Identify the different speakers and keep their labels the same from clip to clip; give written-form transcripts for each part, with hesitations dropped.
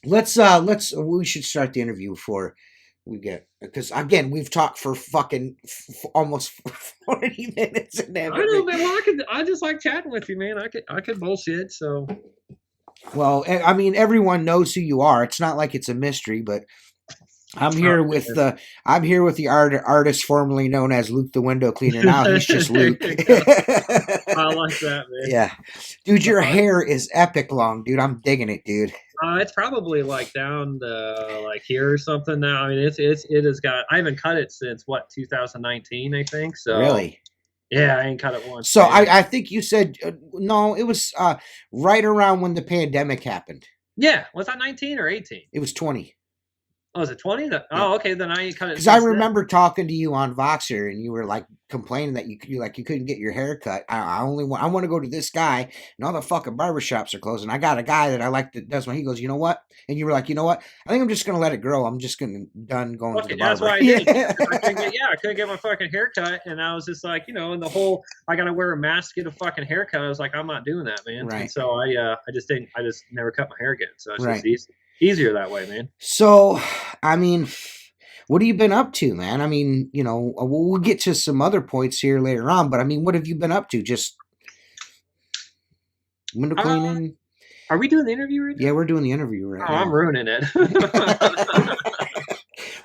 Speaker 1: We should start the interview before we get, because again, we've talked for fucking almost 40 minutes and
Speaker 2: I know,
Speaker 1: everything.
Speaker 2: man. Well, I just like chatting with you, man. I could bullshit. So
Speaker 1: Well, I mean, everyone knows who you are. It's not like it's a mystery, but I'm
Speaker 2: oh,
Speaker 1: here with the artist formerly known as Luke the Window Cleaner. Now he's just
Speaker 2: there
Speaker 1: Luke.
Speaker 2: you go. I like that, man.
Speaker 1: Yeah, dude, your
Speaker 2: Uh,
Speaker 1: hair is epic long, dude. I'm digging it, dude.
Speaker 2: it's probably like down to like here or something now. I mean, it has got. I haven't cut it since what 2019, I think. So
Speaker 1: Really.
Speaker 2: yeah, I ain't cut it once,
Speaker 1: So
Speaker 2: man.
Speaker 1: I think you said no. It was right around when the pandemic happened.
Speaker 2: Yeah, was that 19 or 18?
Speaker 1: It was 20.
Speaker 2: Oh, is it 20?
Speaker 1: Yeah.
Speaker 2: Oh, okay. Then I ain't cut it
Speaker 1: Because I
Speaker 2: since then.
Speaker 1: remember talking to you on Voxer, and you were like complaining that you couldn't get your hair cut. I want to go to this guy, and all the fucking barbershops are closing. I got a guy that I like that does one. He goes, you know what? And you were like, you know what? I think I'm just gonna let it grow. I'm just gonna done going to
Speaker 2: Okay,
Speaker 1: the
Speaker 2: that's
Speaker 1: barber.
Speaker 2: why I did. Yeah, 'cause I couldn't get my fucking haircut, and I was just like, and the whole I gotta wear a mask to get a fucking haircut. I was like, I'm not doing that, man. And
Speaker 1: Right.
Speaker 2: so I just didn't. I just never cut my hair again. So it's
Speaker 1: Right.
Speaker 2: just easier that way, man.
Speaker 1: So, I mean, what have you been up to, man? I mean, we'll get to some other points here later on, but I mean, what have you been up to? Just window cleaning?
Speaker 2: Are we doing the interview right now?
Speaker 1: Yeah, we're doing the interview right now.
Speaker 2: I'm ruining it.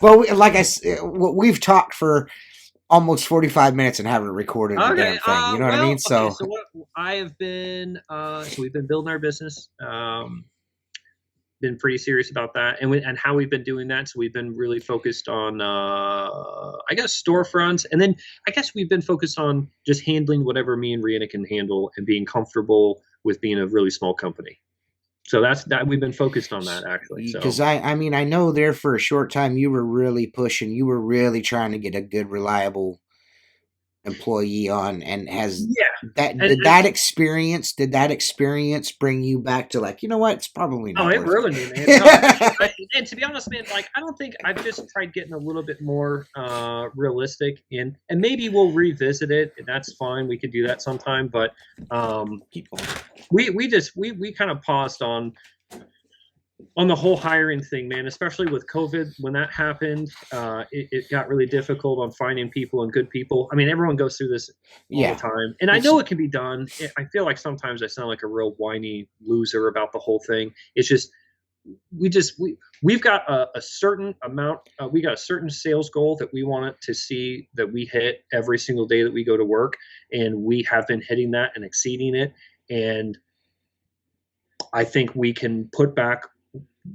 Speaker 1: Well, like I said, we've talked for almost 45 minutes and haven't recorded the damn thing. You know what I mean? So,
Speaker 2: so what I have been, so we've been building our business. Been pretty serious about that, and how we've been doing that. So we've been really focused on, I guess, storefronts, and then I guess we've been focused on just handling whatever me and Rihanna can handle and being comfortable with being a really small company. So that's that we've been focused on that actually.
Speaker 1: Because I mean, I know there for a short time you were really pushing, you were really trying to get a good, reliable employee on, and has that experience bring you back to like, you know what, it's probably not
Speaker 2: it ruined me, man. And to be honest, man, like I don't think I've just tried getting a little bit more realistic, and maybe we'll revisit it, and that's fine. We could do that sometime, but
Speaker 1: keep going.
Speaker 2: We kind of paused on the whole hiring thing, man, especially with COVID. When that happened, it got really difficult on finding people and good people. I mean, everyone goes through this all the time. And I know it can be done. I feel like sometimes I sound like a real whiny loser about the whole thing. It's just, we've got a certain amount, we got a certain sales goal that we want to see that we hit every single day that we go to work. And we have been hitting that and exceeding it. And I think we can put back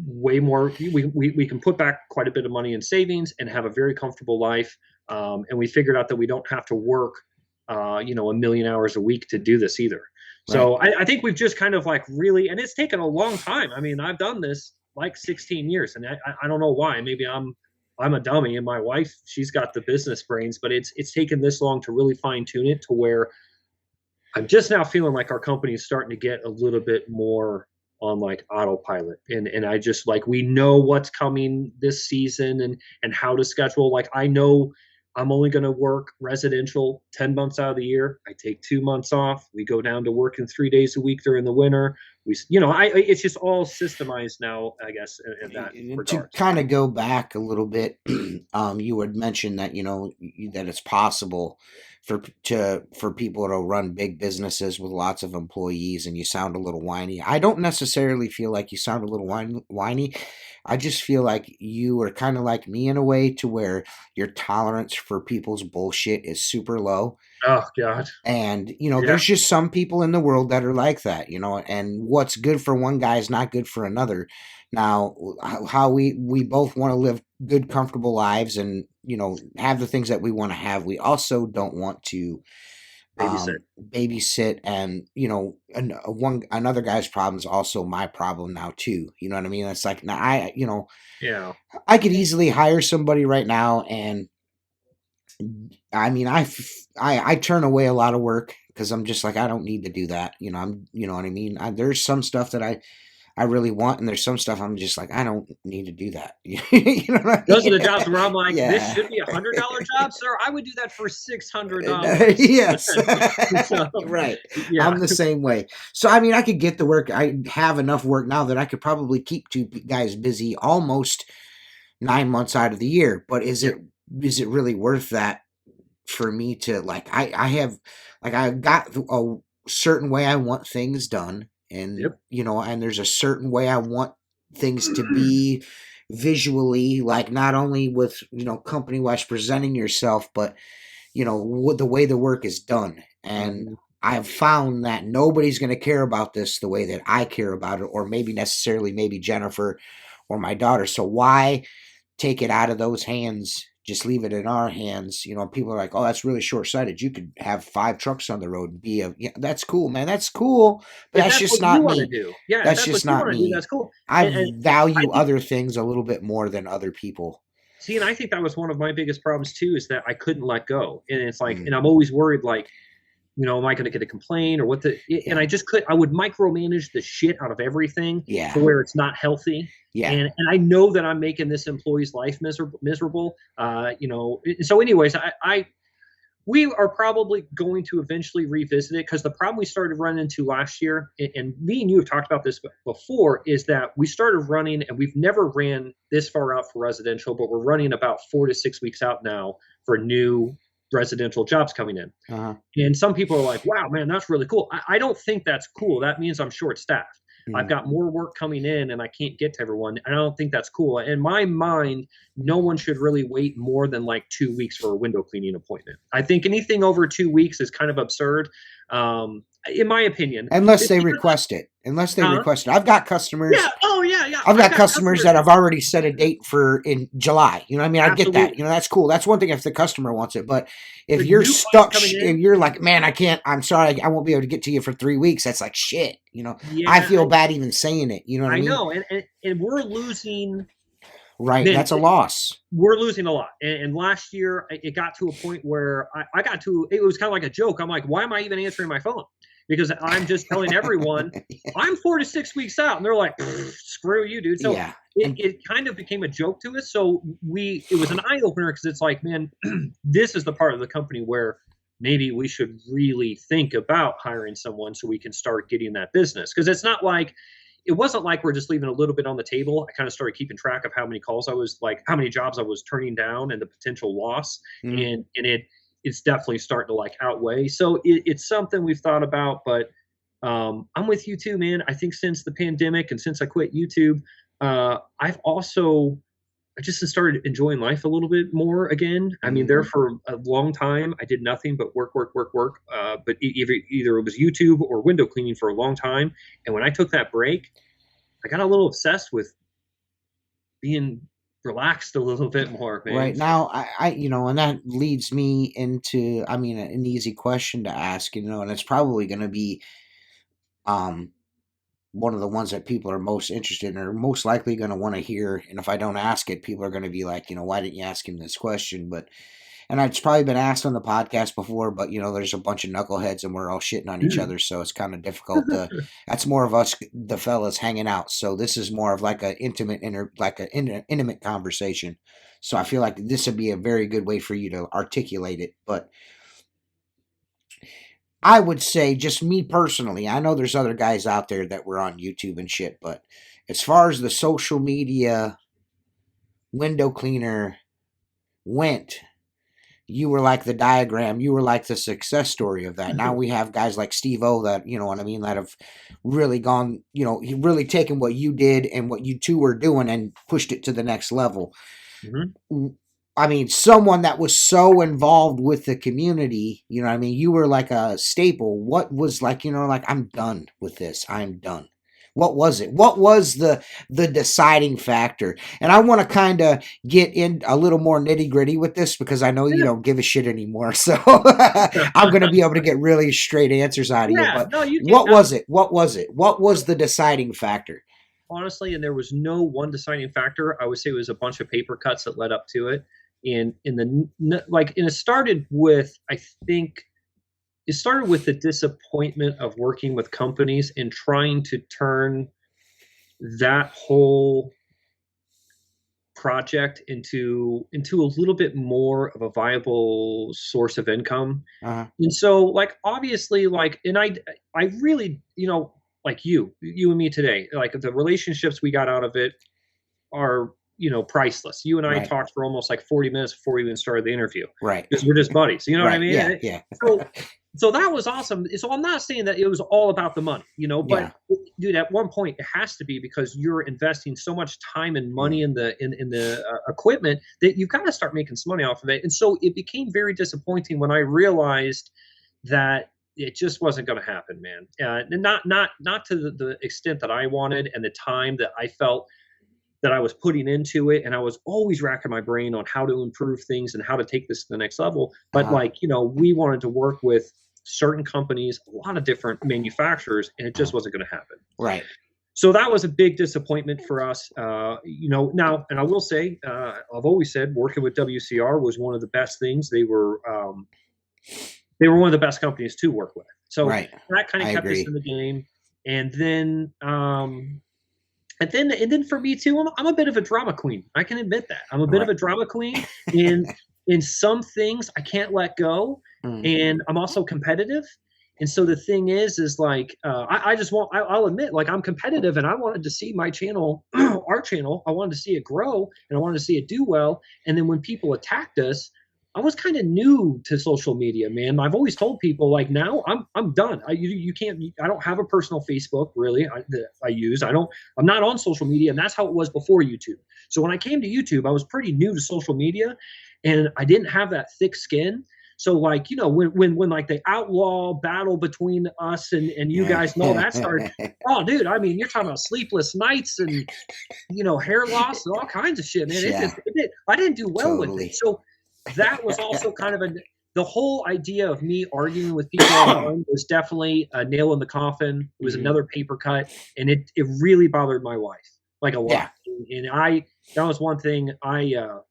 Speaker 2: way more. We can put back quite a bit of money in savings and have a very comfortable life. And we figured out that we don't have to work, a million hours a week to do this either. Right. So I think we've just kind of like really, and it's taken a long time. I mean, I've done this like 16 years, and I don't know why. Maybe I'm a dummy, and my wife, she's got the business brains, but it's taken this long to really fine tune it to where I'm just now feeling like our company is starting to get a little bit more on like autopilot, and I just like, we know what's coming this season and how to schedule. Like, I know I'm only going to work residential 10 months out of the year. I take 2 months off. We go down to working 3 days a week during the winter. It's just all systemized now, I guess, in that regard.
Speaker 1: To kind of go back a little bit, you had mentioned that, that it's possible for people to run big businesses with lots of employees, and you sound a little whiny. I don't necessarily feel like you sound a little whiny. I just feel like you are kind of like me in a way, to where your tolerance for people's bullshit is super low.
Speaker 2: Oh God.
Speaker 1: And there's just some people in the world that are like that, and what's good for one guy is not good for another. Now, how we both want to live good, comfortable lives and, have the things that we want to have. We also don't want to babysit, and, another guy's problem is also my problem now too. You know what I mean? It's like, now I could easily hire somebody right now, and I mean, I turn away a lot of work because I'm just like, I don't need to do that. You know what I mean? There's some stuff that I really want, and there's some stuff I'm just like, I don't need to do that. You know what I
Speaker 2: Those are
Speaker 1: mean?
Speaker 2: the jobs where I'm like, this
Speaker 1: Yeah.
Speaker 2: should be $100 job, sir. I would do that for $600.
Speaker 1: Yes.
Speaker 2: So,
Speaker 1: Right.
Speaker 2: yeah,
Speaker 1: I'm the same way. So I mean, I could get the work. I have enough work now that I could probably keep two guys busy almost 9 months out of the year. But
Speaker 2: yep,
Speaker 1: is it really worth that for me to like? I have like I got a certain way I want things done, and
Speaker 2: yep.
Speaker 1: and there's a certain way I want things to be visually, like not only with company wise presenting yourself, but the way the work is done. And
Speaker 2: Mhm.
Speaker 1: I've found that nobody's going to care about this the way that I care about it, or maybe Jennifer or my daughter. So why take it out of those hands? Just leave it in our hands. People are like, "Oh, that's really short-sighted. You could have 5 trucks on the road and be a yeah, that's cool, man. That's cool, but
Speaker 2: If
Speaker 1: that's
Speaker 2: that's
Speaker 1: just
Speaker 2: what you
Speaker 1: not
Speaker 2: want to
Speaker 1: me.
Speaker 2: do, yeah, if
Speaker 1: That's
Speaker 2: that's what
Speaker 1: just
Speaker 2: you
Speaker 1: not
Speaker 2: want to do,
Speaker 1: me.
Speaker 2: that's cool.
Speaker 1: I
Speaker 2: And I
Speaker 1: value
Speaker 2: think,
Speaker 1: other things a little bit more than other people."
Speaker 2: see, and I think that was one of my biggest problems too, is that I couldn't let go. And it's like,
Speaker 1: Mm,
Speaker 2: and I'm always worried, like, am I going to get a complaint or what and
Speaker 1: yeah,
Speaker 2: I just I would micromanage the shit out of everything to
Speaker 1: yeah,
Speaker 2: where it's not healthy.
Speaker 1: yeah.
Speaker 2: And I know that I'm making this employee's life miserable. So anyways, we are probably going to eventually revisit it, because the problem we started running into last year, and me and you have talked about this before, is that we started running, and we've never ran this far out for residential, but we're running about 4 to 6 weeks out now for new residential jobs coming in.
Speaker 1: Uh-huh.
Speaker 2: And some people are like, wow, man, that's really cool. I don't think that's cool. That means I'm short staffed. I've
Speaker 1: Mm.
Speaker 2: got more work coming in and I can't get to everyone. I don't think that's cool. In my mind, no one should really wait more than like 2 weeks for a window cleaning appointment. I think anything over 2 weeks is kind of absurd, in my opinion.
Speaker 1: Unless
Speaker 2: It's
Speaker 1: they
Speaker 2: because,
Speaker 1: request it. Unless they
Speaker 2: huh?
Speaker 1: request it. I've got
Speaker 2: Yeah.
Speaker 1: customers.
Speaker 2: Oh, yeah, yeah.
Speaker 1: I've
Speaker 2: I've
Speaker 1: got
Speaker 2: got
Speaker 1: customers
Speaker 2: customers.
Speaker 1: that have already set a date for in July. You know what I mean? I get that.
Speaker 2: Absolutely.
Speaker 1: That's cool. That's one thing if the customer wants it. But if
Speaker 2: But
Speaker 1: you're
Speaker 2: new clients
Speaker 1: stuck,
Speaker 2: coming
Speaker 1: if
Speaker 2: in,
Speaker 1: you're like, man, I can't. I'm sorry, I won't be able to get to you for 3 weeks. That's like shit. I
Speaker 2: yeah,
Speaker 1: feel bad even saying it. You know what I
Speaker 2: I
Speaker 1: mean?
Speaker 2: know. And we're losing,
Speaker 1: Right.
Speaker 2: man,
Speaker 1: That's a loss.
Speaker 2: we're losing a lot. And last year, it got to a point where I got to, it was kind of like a joke. I'm like, why am I even answering my phone? Because I'm just telling everyone I'm 4 to 6 weeks out. And they're like, screw you, dude. So
Speaker 1: Yeah.
Speaker 2: it,
Speaker 1: And
Speaker 2: it kind of became a joke to us. So it was an eye opener, because it's like, man, this is the part of the company where maybe we should really think about hiring someone so we can start getting that business. Because it wasn't like we're just leaving a little bit on the table. I kind of started keeping track of how many calls I was like, how many jobs I was turning down and the potential loss.
Speaker 1: mm,
Speaker 2: And it's definitely starting to like outweigh. So it's something we've thought about, but I'm with you too, man. I think since the pandemic and since I quit YouTube, I just started enjoying life a little bit more again. I mean, there
Speaker 1: mhm.
Speaker 2: for a long time, I did nothing but work, work, work, work. But either it was YouTube or window cleaning for a long time. And when I took that break, I got a little obsessed with being relaxed a little bit more, man.
Speaker 1: Right now, and that leads me into, I mean, an easy question to ask, and it's probably going to be, um, one of the ones that people are most interested in or most likely going to want to hear. And if I don't ask it, people are going to be like, why didn't you ask him this question? And it's probably been asked on the podcast before, but there's a bunch of knuckleheads and we're all shitting on each other. So it's kind of difficult that's more of us, the fellas hanging out. So this is more of like an intimate conversation. So I feel like this would be a very good way for you to articulate it. But I would say, just me personally, I know there's other guys out there that were on YouTube and shit, but as far as the social media window cleaner went, you were like the diagram, you were like the success story of that. Now we have guys like Steve O that, you know what I mean, that have really gone, he really taken what you did and what you two were doing and pushed it to the next level.
Speaker 2: Mhm.
Speaker 1: I mean, someone that was so involved with the community, you know what I mean? You were like a staple. What was like, like, I'm done with this. I'm done. What was it? What was the deciding factor? And I want to kind of get in a little more nitty gritty with this because I know you
Speaker 2: Yeah.
Speaker 1: don't give a shit anymore. So I'm going to be able to get really straight answers out of you.
Speaker 2: Yeah,
Speaker 1: But
Speaker 2: no, you can.
Speaker 1: what was it? What was it? What was the deciding factor?
Speaker 2: Honestly, and there was no one deciding factor. I would say it was a bunch of paper cuts that led up to it. And it started with, I think it started with the disappointment of working with companies and trying to turn that whole project into a little bit more of a viable source of income.
Speaker 1: Uh-huh.
Speaker 2: And so, like, obviously, like, and I really, like you and me today, like the relationships we got out of it are, priceless. You and I
Speaker 1: Right.
Speaker 2: talked for almost like 40 minutes before we even started the interview
Speaker 1: Right.
Speaker 2: because we're just buddies. You know what I
Speaker 1: Right.
Speaker 2: mean?
Speaker 1: Yeah. Yeah.
Speaker 2: So that was awesome. So I'm not saying that it was all about the money,
Speaker 1: Yeah.
Speaker 2: but dude, at one point it has to be because you're investing so much time and money in the equipment that you've got to start making some money off of it. And so it became very disappointing when I realized that it just wasn't going to happen, man. And not to the extent that I wanted and the time that I felt that I was putting into it. And I was always racking my brain on how to improve things and how to take this to the next level. But
Speaker 1: Uh-huh.
Speaker 2: like, we wanted to work with certain companies, a lot of different manufacturers, and it just wasn't going to happen.
Speaker 1: Right.
Speaker 2: So that was a big disappointment for us. Now, and I will say, I've always said working with WCR was one of the best things. They were one of the best companies to work with. So
Speaker 1: Right.
Speaker 2: that kind of
Speaker 1: I
Speaker 2: kept us
Speaker 1: agree.
Speaker 2: in the game. And then, and then for me too, I'm a bit of a drama queen. I can admit that. I'm a bit of a drama queen. And in some things I can't let go. And I'm also competitive. And so the thing is like, I'll admit, like, I'm competitive and I wanted to see my channel, our channel, I wanted to see it grow and I wanted to see it do well. And then when people attacked us, I was kind of new to social media, man. I've always told people, like, now I'm done. You can't. I don't have a personal Facebook really. That I use. I'm not on social media, and that's how it was before YouTube. So when I came to YouTube, I was pretty new to social media, and I didn't have that thick skin. So like, when like the outlaw battle between us and you guys and all that started. Oh, dude, I mean, you're talking about sleepless nights and hair loss and all kinds of shit, man.
Speaker 1: Yeah.
Speaker 2: I didn't do well with
Speaker 1: Totally.
Speaker 2: it. So that was also kind of the whole idea of me arguing with people online was definitely a nail in the coffin. It was another paper cut, and it really bothered my wife, like, a lot.
Speaker 1: Yeah.
Speaker 2: And that was one thing I'm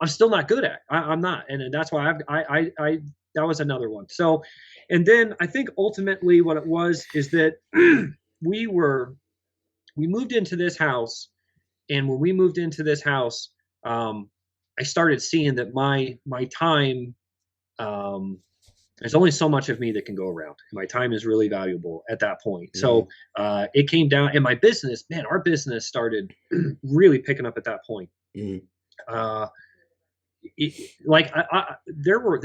Speaker 2: still not good at. I'm not, and that's why that was another one. So, and then I think ultimately what it was is that we moved into this house, and when we moved into this house, I started seeing that my time, there's only so much of me that can go around. My time is really valuable at that point. So it came down, and my business, man, our business started really picking up at that point. There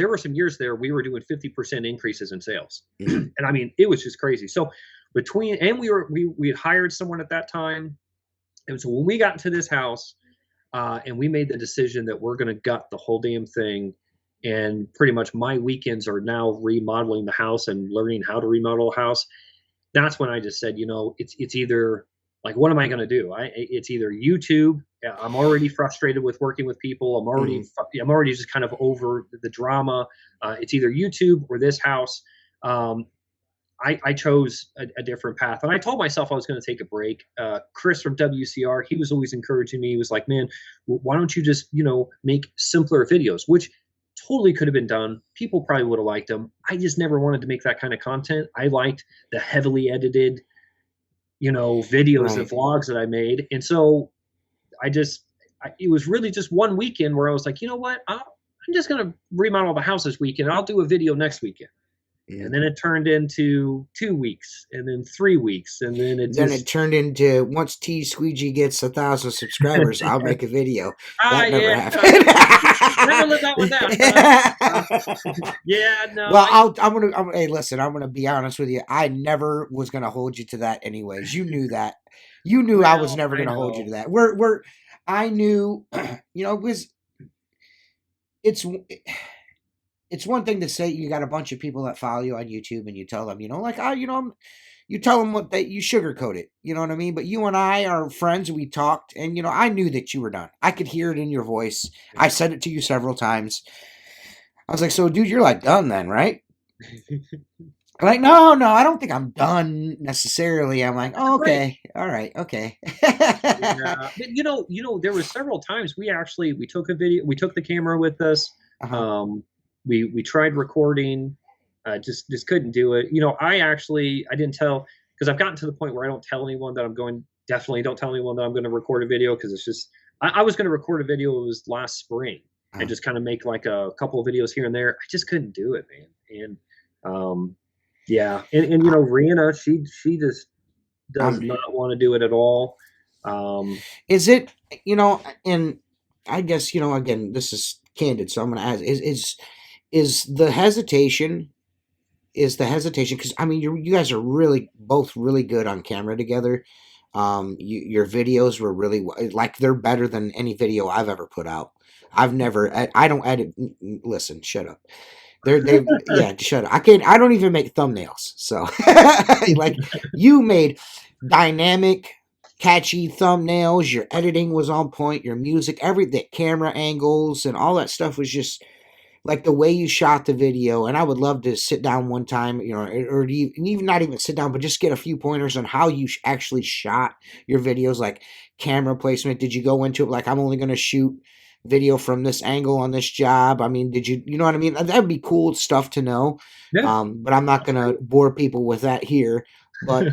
Speaker 2: were some years there we were doing 50% increases in sales, and I mean, it was just crazy. So we had hired someone at that time, and so when we got into this house, and we made the decision that we're going to gut the whole damn thing, and pretty much my weekends are now remodeling the house and learning how to remodel a house. That's when I just said, it's either, like, what am I going to do? It's either YouTube. I'm already frustrated with working with people. I'm already just kind of over the drama. It's either YouTube or this house. I chose a different path, and I told myself I was going to take a break. Chris from WCR, he was always encouraging me. He was like, "Man, why don't you just make simpler videos?" Which totally could have been done. People probably would have liked them. I just never wanted to make that kind of content. I liked the heavily edited, videos and vlogs that I made, and so it was really just one weekend where I was like, you know what, I'm just going to remodel the house this weekend. I'll do a video next weekend. And then it turned into 2 weeks, and then 3 weeks, and then it
Speaker 1: turned into, once Squeegee gets 1,000 subscribers, I'll make a video. That never happened.
Speaker 2: Never lived that one down. Yeah, no.
Speaker 1: Well, hey, listen, I'm gonna be honest with you. I never was gonna hold you to that, anyways. You knew that. You knew I was never gonna hold you to that. I knew, because it's one thing to say you got a bunch of people that follow you on YouTube and you tell them, you tell them you sugarcoat it, you know what I mean? But you and I are friends. We talked, and, I knew that you were done. I could hear it in your voice. I said it to you several times. I was like, so dude, you're like done then, right? Like, no, I don't think I'm done necessarily. I'm like, oh, okay. All right. Okay.
Speaker 2: Yeah. But, there were several times we took a video, we took the camera with us. We tried recording, just couldn't do it. I didn't tell, because I've gotten to the point where I don't tell anyone that I'm going definitely don't tell anyone that I'm going to record a video, because it's just I was going to record a video. It was last spring, and just kind of make like a couple of videos here and there. I just couldn't do it, man. And yeah, and Rihanna, she just does not want to do it at all.
Speaker 1: Is it, and I guess, again, this is candid, so I'm going to ask, is the hesitation, because I mean, you guys are both really good on camera together. Your videos were really, like, they're better than any video I've ever put out. I don't edit. Listen, shut up. Yeah, shut up. I don't even make thumbnails. So, like, you made dynamic, catchy thumbnails. Your editing was on point. Your music, everything, camera angles, and all that stuff was just like the way you shot the video. And I would love to sit down one time, or even not even sit down, but just get a few pointers on how you actually shot your videos, like camera placement. Did you go into it like, I'm only going to shoot video from this angle on this job? I mean, did you know what I mean? That'd be cool stuff to know.
Speaker 2: Yeah.
Speaker 1: But I'm not going to bore people with that here. But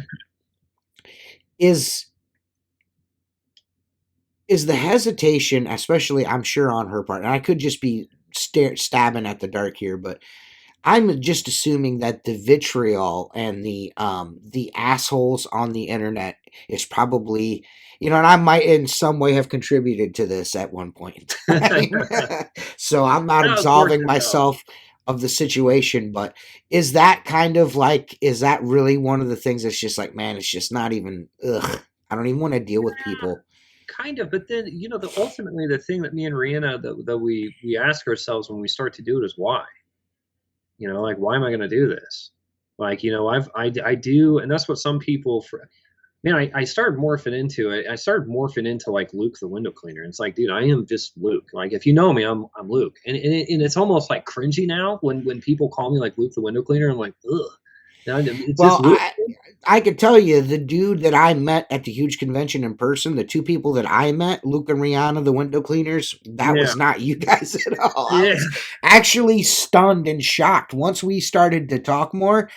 Speaker 1: is the hesitation, especially, I'm sure, on her part, and I could just be stabbing at the dark here, but I'm just assuming that the vitriol and the assholes on the internet is probably, and I might in some way have contributed to this at one point in time. So I'm not absolving myself of the situation, but is that really one of the things that's just like, man, it's just not even, I don't even want to deal with people.
Speaker 2: Kind of, but then ultimately the thing that me and Rihanna that we ask ourselves when we start to do it is why. Like, why am I going to do this? Like, I do, and that's what some people. I started morphing into it. I started morphing into like Luke the window cleaner. And it's like, dude, I am just Luke. Like, if you know me, I'm Luke, and it's almost like cringy now when people call me like Luke the window cleaner. I'm like, ugh.
Speaker 1: Well, I could tell you, the dude that I met at the huge convention in person, the two people that I met, Luke and Rihanna, the window cleaners, that was not you guys at all. I was actually stunned and shocked. Once we started to talk more,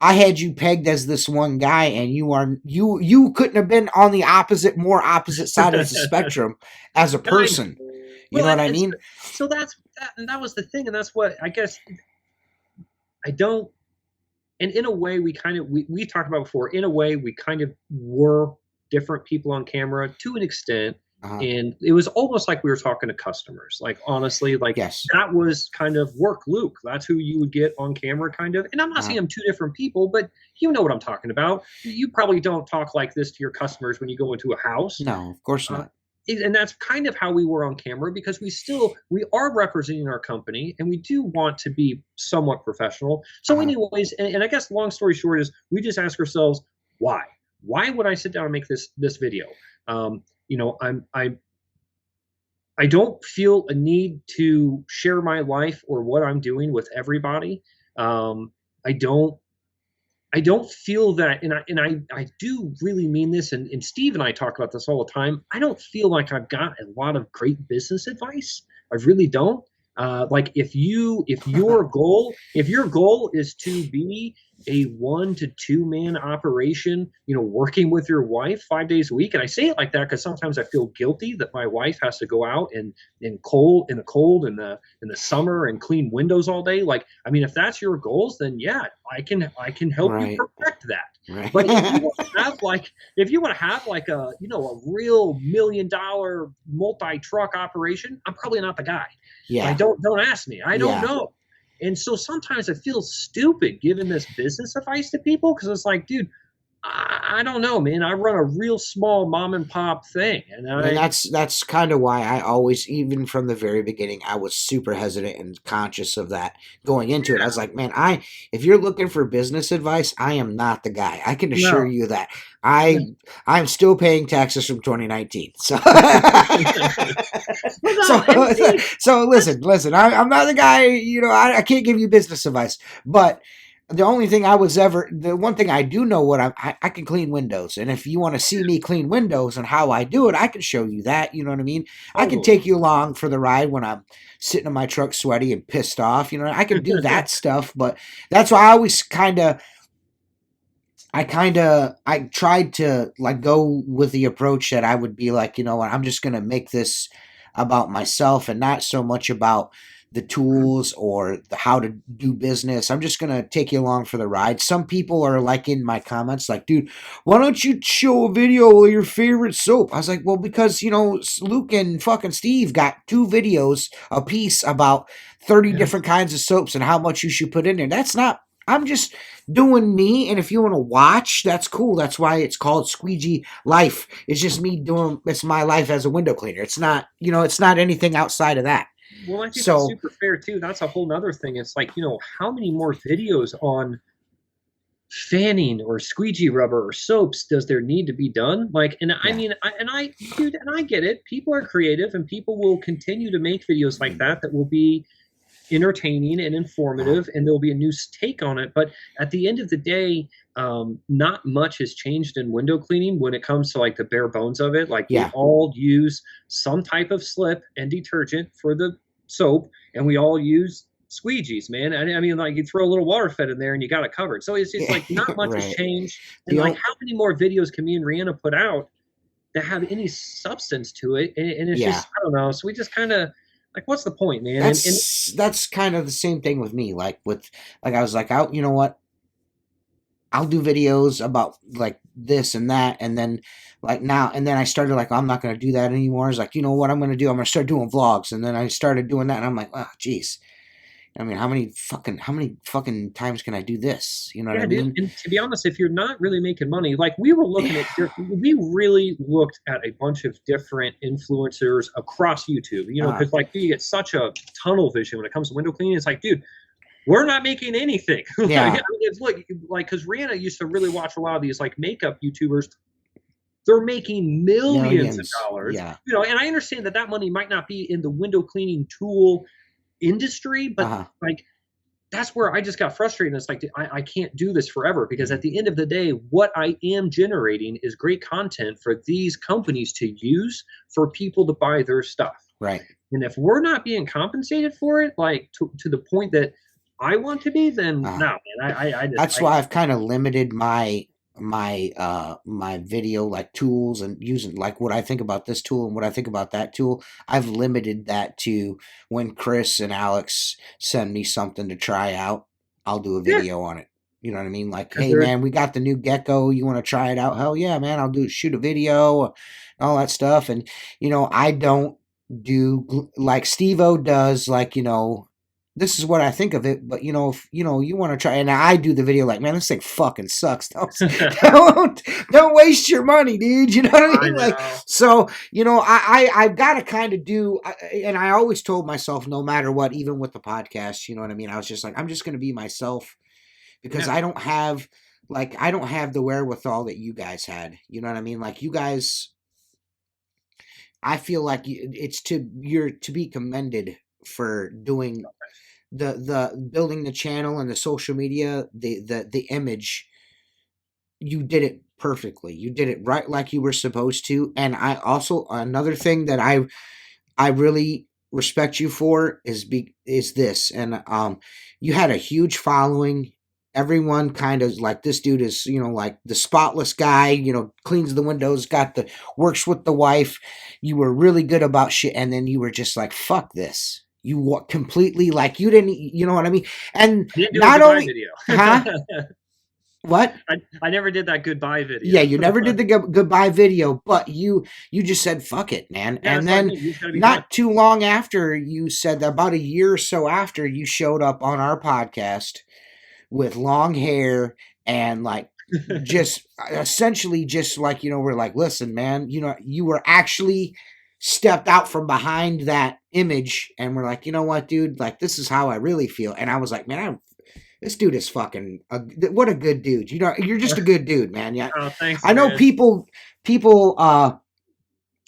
Speaker 1: I had you pegged as this one guy, and you couldn't have been on the more opposite side of the spectrum as a person. You know what I mean?
Speaker 2: So that was the thing, and that's what I guess I don't. And in a way, we talked about before, in a way, we kind of were different people on camera to an extent. And it was almost like we were talking to customers. Like, honestly, like,
Speaker 1: yes.
Speaker 2: That was kind of work Luke. That's who you would get on camera, kind of. And I'm not saying I'm two different people, but you know what I'm talking about. You probably don't talk like this to your customers when you go into a house.
Speaker 1: No, of course not.
Speaker 2: And that's kind of how we were on camera, because we are representing our company, and we do want to be somewhat professional. So anyways, and I guess long story short is, we just ask ourselves, why would I sit down and make this video? I don't feel a need to share my life or what I'm doing with everybody. I don't feel that, and I do really mean this, and Steve and I talk about this all the time. I don't feel like I've got a lot of great business advice. I really don't. Like, if your goal is to be a 1 to 2 man operation, working with your wife 5 days a week, and I say it like that because sometimes I feel guilty that my wife has to go out in the cold in the summer and clean windows all day. Like, I mean, if that's your goals, then yeah, I can help you perfect that. Right. But if you want to have like a real $1 million multi-truck operation, I'm probably not the guy.
Speaker 1: Yeah.
Speaker 2: Don't ask me. I don't know. And so sometimes I feel stupid giving this business advice to people, because it's like, dude, I don't know, man. I run a real small mom and pop thing, and
Speaker 1: that's kind of why I always, even from the very beginning, I was super hesitant and conscious of that going into it. I was like, man, if you're looking for business advice, I am not the guy. I can assure you that I'm still paying taxes from 2019. So so listen, I'm not the guy. I can't give you business advice, but the one thing I do know, I can clean windows. And if you want to see me clean windows and how I do it, I can show you that. You know what I mean? I can take you along for the ride when I'm sitting in my truck sweaty and pissed off. I can do that stuff. But that's why I always kind of, I tried to like go with the approach that I would be like, you know what, I'm just gonna make this about myself and not so much about the tools or how to do business. I'm just gonna take you along for the ride. Some people are like in my comments, like, dude, why don't you show a video of your favorite soap? I was like, well, because Luke and fucking Steve got 2 videos a piece about 30
Speaker 2: Yeah.
Speaker 1: different kinds of soaps and how much you should put in there. That's not. I'm just doing me, and if you want to watch, that's cool. That's why it's called Squeegee Life. It's just me doing. It's my life as a window cleaner. It's not. It's not anything outside of that.
Speaker 2: Well, I think that's
Speaker 1: So
Speaker 2: super fair too. That's a whole nother thing. It's like, how many more videos on fanning or squeegee rubber or soaps does there need to be done? Like, and I
Speaker 1: yeah,
Speaker 2: mean, dude, and I get it. People are creative, and people will continue to make videos like that will be entertaining and informative, and there'll be a new take on it. But at the end of the day, not much has changed in window cleaning when it comes to like the bare bones of it. Like we
Speaker 1: yeah,
Speaker 2: all use some type of slip and detergent for the soap, and we all use squeegees, man. I mean, like you throw a little water fed in there and you got it covered. So it's like not much has
Speaker 1: right.
Speaker 2: changed. And
Speaker 1: The
Speaker 2: like,
Speaker 1: o-
Speaker 2: how many more videos can me and Rihanna put out that have any substance to it? And it's
Speaker 1: yeah.
Speaker 2: just, I don't know. So we just kind of like, what's the point, man? And
Speaker 1: That's kind of the same thing with me. Like I was like, out. You know what? I'll do videos about like this and that, and then like now, and then I started like, I'm not going to do that anymore. I was like, you know what I'm going to do? I'm going to start doing vlogs, and then I started doing that, and I'm like, oh, geez. I mean, how many fucking times can I do this? You know what
Speaker 2: Yeah,
Speaker 1: I
Speaker 2: dude.
Speaker 1: mean?
Speaker 2: And to be honest, if you're not really making money, like we were looking
Speaker 1: Yeah,
Speaker 2: at, we really looked at a bunch of different influencers across YouTube,
Speaker 1: uh,
Speaker 2: because like you get such a tunnel vision when it comes to window cleaning. It's like, dude, we're not making anything. Like, I
Speaker 1: yeah,
Speaker 2: mean, it's like, because Rihanna used to really watch a lot of these like makeup YouTubers. They're making millions of
Speaker 1: millions.
Speaker 2: dollars,
Speaker 1: Yeah,
Speaker 2: and I understand that that money might not be in the window cleaning tool industry,
Speaker 1: uh
Speaker 2: but
Speaker 1: huh,
Speaker 2: like that's where I just got frustrated. It's like I can't do this forever, because at the end of the day, what I am generating is great content for these companies to use for people to buy their stuff.
Speaker 1: right.
Speaker 2: And if we're not being compensated for it, like to the point that I want to be, then
Speaker 1: Uh,
Speaker 2: no, man. I just
Speaker 1: that's why I've kind of limited my video like tools and using like what I think about this tool and what I think about that tool. I've limited that to when Chris and Alex send me something to try out, I'll do a
Speaker 2: yeah,
Speaker 1: video on it. You know what I mean? Like,
Speaker 2: because
Speaker 1: hey
Speaker 2: they're
Speaker 1: man, we got the new gecko. You want to try it out? Hell yeah, man! I'll shoot a video, all that stuff. And I don't do like Steve-O does. Like this is what I think of it, but if you want to try, and I do the video like, man, this thing fucking sucks. Don't waste your money, dude. You know what I
Speaker 2: I
Speaker 1: mean? Like,
Speaker 2: know.
Speaker 1: so I've got to kind of do, and I always told myself, no matter what, even with the podcast, you know what I mean. I was just like, I'm just gonna be myself because
Speaker 2: Yeah.
Speaker 1: I don't have the wherewithal that you guys had. You know what I mean? Like you guys, I feel like you're to be commended for doing the building the channel and the social media, the image. You did it perfectly. You did it right like you were supposed to. And I also, another thing that I really respect you for is this. And you had a huge following. Everyone kind of like, this dude is like the spotless guy, cleans the windows, works with the wife. You were really good about shit, and then you were just like, fuck this. You completely, like, you didn't, you know what I mean? And
Speaker 2: I didn't do a
Speaker 1: not
Speaker 2: goodbye
Speaker 1: only,
Speaker 2: video.
Speaker 1: huh? What?
Speaker 2: I never did that goodbye
Speaker 1: Yeah,
Speaker 2: video.
Speaker 1: you never did the goodbye video, but you just said fuck it, man.
Speaker 2: Yeah,
Speaker 1: And
Speaker 2: that's what I
Speaker 1: then
Speaker 2: mean. You just gotta be done.
Speaker 1: not too long after, you said that, about a year or so after, you showed up on our podcast with long hair and like just essentially just like, we're like, listen, man, you were actually stepped out from behind that image, and we're like, you know what, dude, like, this is how I really feel. And I was like, man, this dude is fucking what a good dude. You're just a good dude, man. Yeah.
Speaker 2: Oh, thanks,
Speaker 1: I know
Speaker 2: man.
Speaker 1: people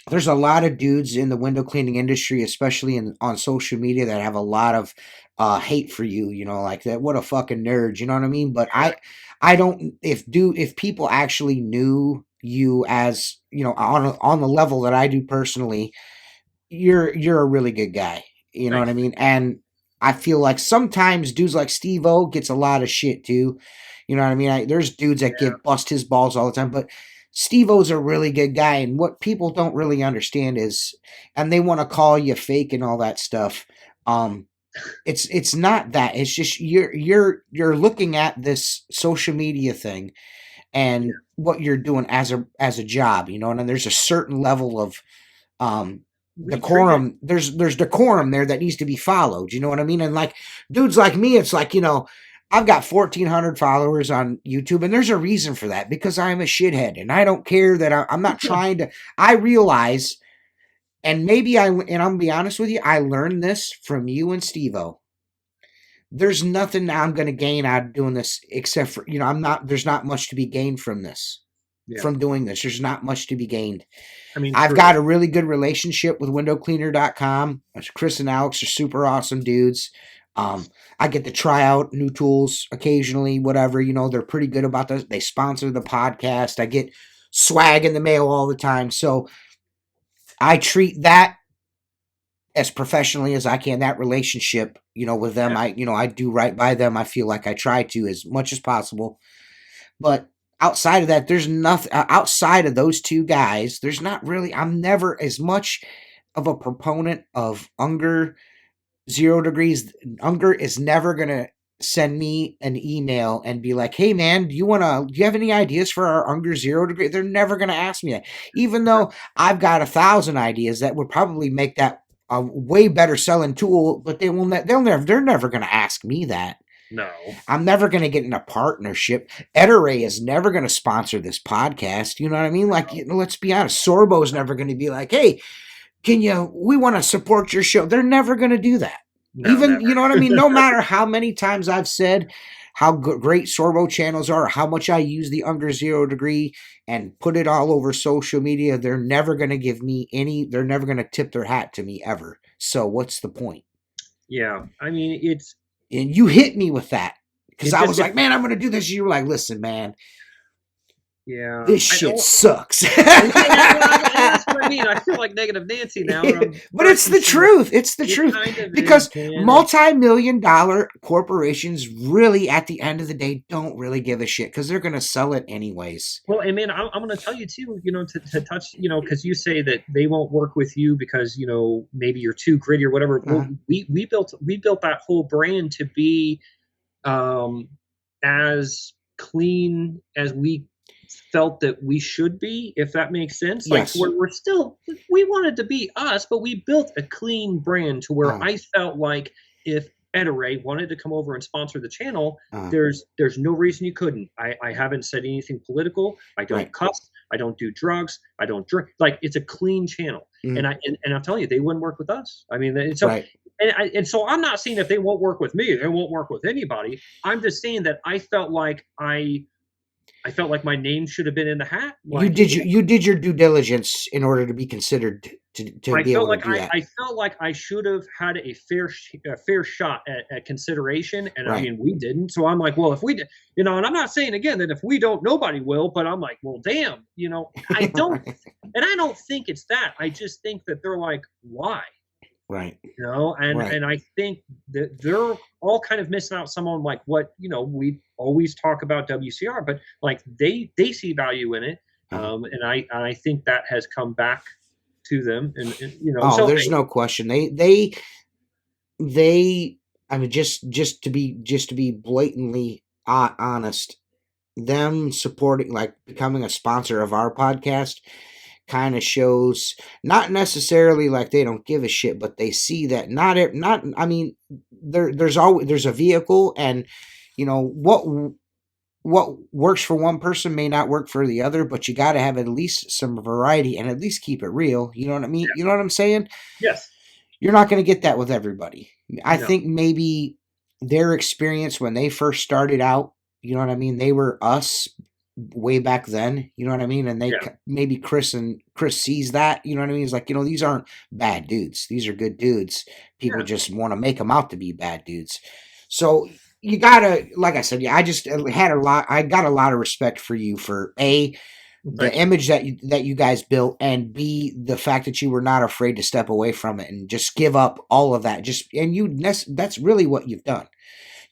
Speaker 1: there's a lot of dudes in the window cleaning industry, especially on social media, that have a lot of hate for you, like that. What a fucking nerd, you know what I mean? But I don't, if people actually knew you as, on the level that I do personally, you're a really good guy. You know what
Speaker 2: Thanks,
Speaker 1: I
Speaker 2: man.
Speaker 1: mean? And I feel like sometimes dudes like Steve-O gets a lot of shit too. You know what I mean? There's dudes that bust his balls all the time, but Steve-O's a really good guy. And what people don't really understand is, and they want to call you fake and all that stuff. It's not that. It's just you're looking at this social media thing and what you're doing as a job, you know, and then there's a certain level of decorum. There's decorum there that needs to be followed. You know what I mean? And like dudes like me, it's like, you know, I've got 1,400 followers on YouTube, and there's a reason for that, because I'm a shithead, and I don't care that I'm not trying to. I realize, and maybe I'm gonna be honest with you, I learned this from you and Steve-O. There's nothing I'm going to gain out of doing this, except for, you know, there's not much to be gained from this. From doing this, there's not much to be gained. I mean, I've got a really good relationship with windowcleaner.com. Chris and Alex are super awesome dudes. I get to try out new tools occasionally, whatever, you know, they're pretty good about this. They sponsor the podcast. I get swag in the mail all the time. So I treat that as professionally as I can, that relationship, you know, with them. I do right by them. I feel like I try to as much as possible. But outside of that, there's nothing outside of those two guys. There's not really, I'm never as much of a proponent of Unger 0 degrees. Unger is never going to send me an email and be like, hey man, do you have any ideas for our Unger 0 degree? They're never going to ask me that, even though I've got 1,000 ideas that would probably make that a way better selling tool, but they're never going to ask me that.
Speaker 2: No. I'm
Speaker 1: never going to get in a partnership. Ettore is never going to sponsor this podcast. You know what I mean? Like, you know, let's be honest. Sorbo is never going to be like, hey, we want to support your show. They're never going to do that. No, even, never. You know what I mean? No matter how many times I've said how great Sorbo channels are, how much I use the Unger 0 degree and put it all over social media, they're never going to give me they're never going to tip their hat to me ever. So what's the point?
Speaker 2: Yeah. I mean,
Speaker 1: and you hit me with that, because I was like, man, I'm going to do this. You were like, listen, man.
Speaker 2: Yeah.
Speaker 1: This shit sucks.
Speaker 2: That's what I mean. I feel like Negative Nancy now.
Speaker 1: But it's the truth. It's the truth. Because multi-million-dollar corporations really, at the end of the day, don't really give a shit, because they're going to sell it anyways.
Speaker 2: Well, and man, I'm going to tell you too, you know, to touch, you know, because you say that they won't work with you because, you know, maybe you're too gritty or whatever. Well, we built that whole brand to be as clean as we felt that we should be, if that makes sense.
Speaker 1: Yes.
Speaker 2: Like we wanted to be us, but we built a clean brand to where I felt like if Ettore wanted to come over and sponsor the channel, there's no reason you couldn't. I haven't said anything political. I don't cuss. I don't do drugs. I don't drink. Like, it's a clean channel. And I'm telling you, they wouldn't work with us. I mean, so and so I'm not saying if they won't work with me, they won't work with anybody. I'm just saying that I felt like my name should have been in the hat. Like,
Speaker 1: you did your due diligence in order to be considered to be able to do that.
Speaker 2: I felt like I should have had a fair shot at consideration, and I mean, we didn't. So I'm like, well, if we did, you know, and I'm not saying again that if we don't, nobody will, but I'm like, well, damn, you know, I don't, and I don't think it's that. I just think that they're like, why?
Speaker 1: Right.
Speaker 2: You know, and I think that they're all kind of missing out someone like what, you know, we always talk about WCR, but like they see value in it. And I think that has come back to them, and you know,
Speaker 1: so there's no question. They I mean, just to be blatantly honest, them supporting, like becoming a sponsor of our podcast, kind of shows, not necessarily like they don't give a shit, but they see that I mean, there's a vehicle, and you know what works for one person may not work for the other, but you got to have at least some variety and at least keep it real. You know what I mean? Yeah. You know what I'm saying?
Speaker 2: Yes.
Speaker 1: You're not going to get that with everybody. I think maybe their experience when they first started out, you know what I mean? They were us way back then, you know what I mean? And they maybe Chris sees that, you know what I mean? He's like, you know, these aren't bad dudes. These are good dudes. People just want to make them out to be bad dudes. So you gotta, like I said, I got a lot of respect for you for the image that you guys built, and B, the fact that you were not afraid to step away from it and just give up all of that. That's really what you've done.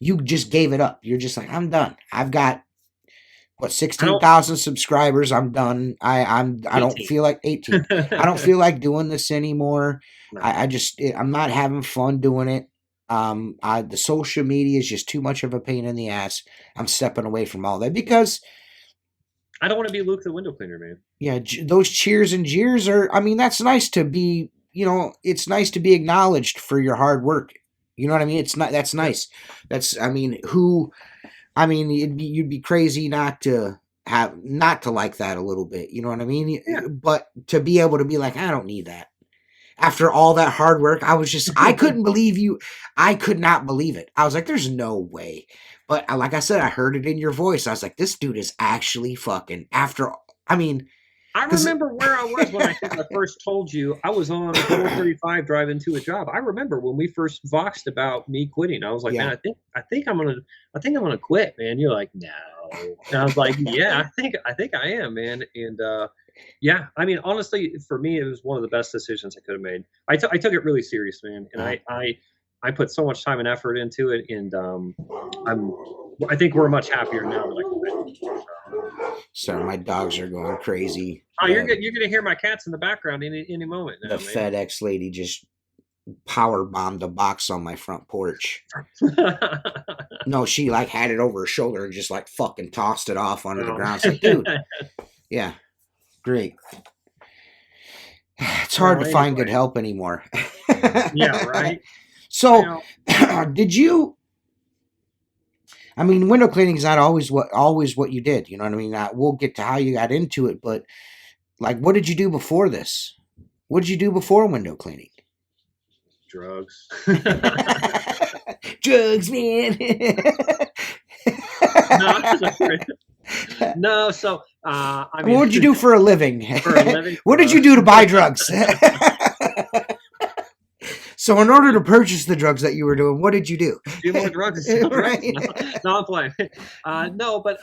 Speaker 1: You just gave it up. You're just like, I'm done. I've got what,
Speaker 2: I don't
Speaker 1: 16,000 subscribers. I'm done. I don't
Speaker 2: 18.
Speaker 1: feel like 18. I don't feel like doing this anymore.
Speaker 2: No.
Speaker 1: I'm not having fun doing it. The social media is just too much of a pain in the ass. I'm stepping away from all that because,
Speaker 2: I don't want to be Luke the window cleaner, man.
Speaker 1: yeah, those cheers and jeers are, I mean, that's nice to be, it's nice to be acknowledged for your hard work. You know what I mean? It's not, that's
Speaker 2: Yep.
Speaker 1: nice. I mean, you'd be crazy not to like that a little bit. You know what I mean?
Speaker 2: Yeah.
Speaker 1: But to be able to be like, I don't need that. After all that hard work, I couldn't believe you. I could not believe it. I was like, there's no way. But like I said, I heard it in your voice. I was like, this dude is actually fucking I mean,
Speaker 2: I
Speaker 1: because
Speaker 2: remember where I was when I think I first told you I was on 435 driving to a job. I remember when we first voxed about me quitting. I was like,
Speaker 1: yeah.
Speaker 2: man, I think I'm gonna quit, man. You're like, no. And I was like, yeah, I think I am, man. And yeah, I mean, honestly, for me, it was one of the best decisions I could have made. I took it really serious, man, and I put so much time and effort into it, and I think we're much happier now that I quit.
Speaker 1: So my dogs are going crazy.
Speaker 2: Oh, you're good. You're gonna hear my cats in the background any moment now,
Speaker 1: The
Speaker 2: man.
Speaker 1: FedEx lady just power bombed a box on my front porch. No, she like had it over her shoulder and just like fucking tossed it off onto the ground. It's like, dude, yeah, great. It's hard to find good help anymore.
Speaker 2: Yeah, right.
Speaker 1: So, did you? I mean, window cleaning is not always what you did. You know what I mean? We'll get to how you got into it, but like, what did you do before this? What did you do before window cleaning?
Speaker 2: Drugs.
Speaker 1: Drugs, man.
Speaker 2: No, so I mean,
Speaker 1: what did you do for a living?
Speaker 2: For a living?
Speaker 1: What did you do to buy drugs? So, in order to purchase the drugs that you were doing, what did you do?
Speaker 2: Do more drugs.
Speaker 1: Right.
Speaker 2: No, I'm playing. No, but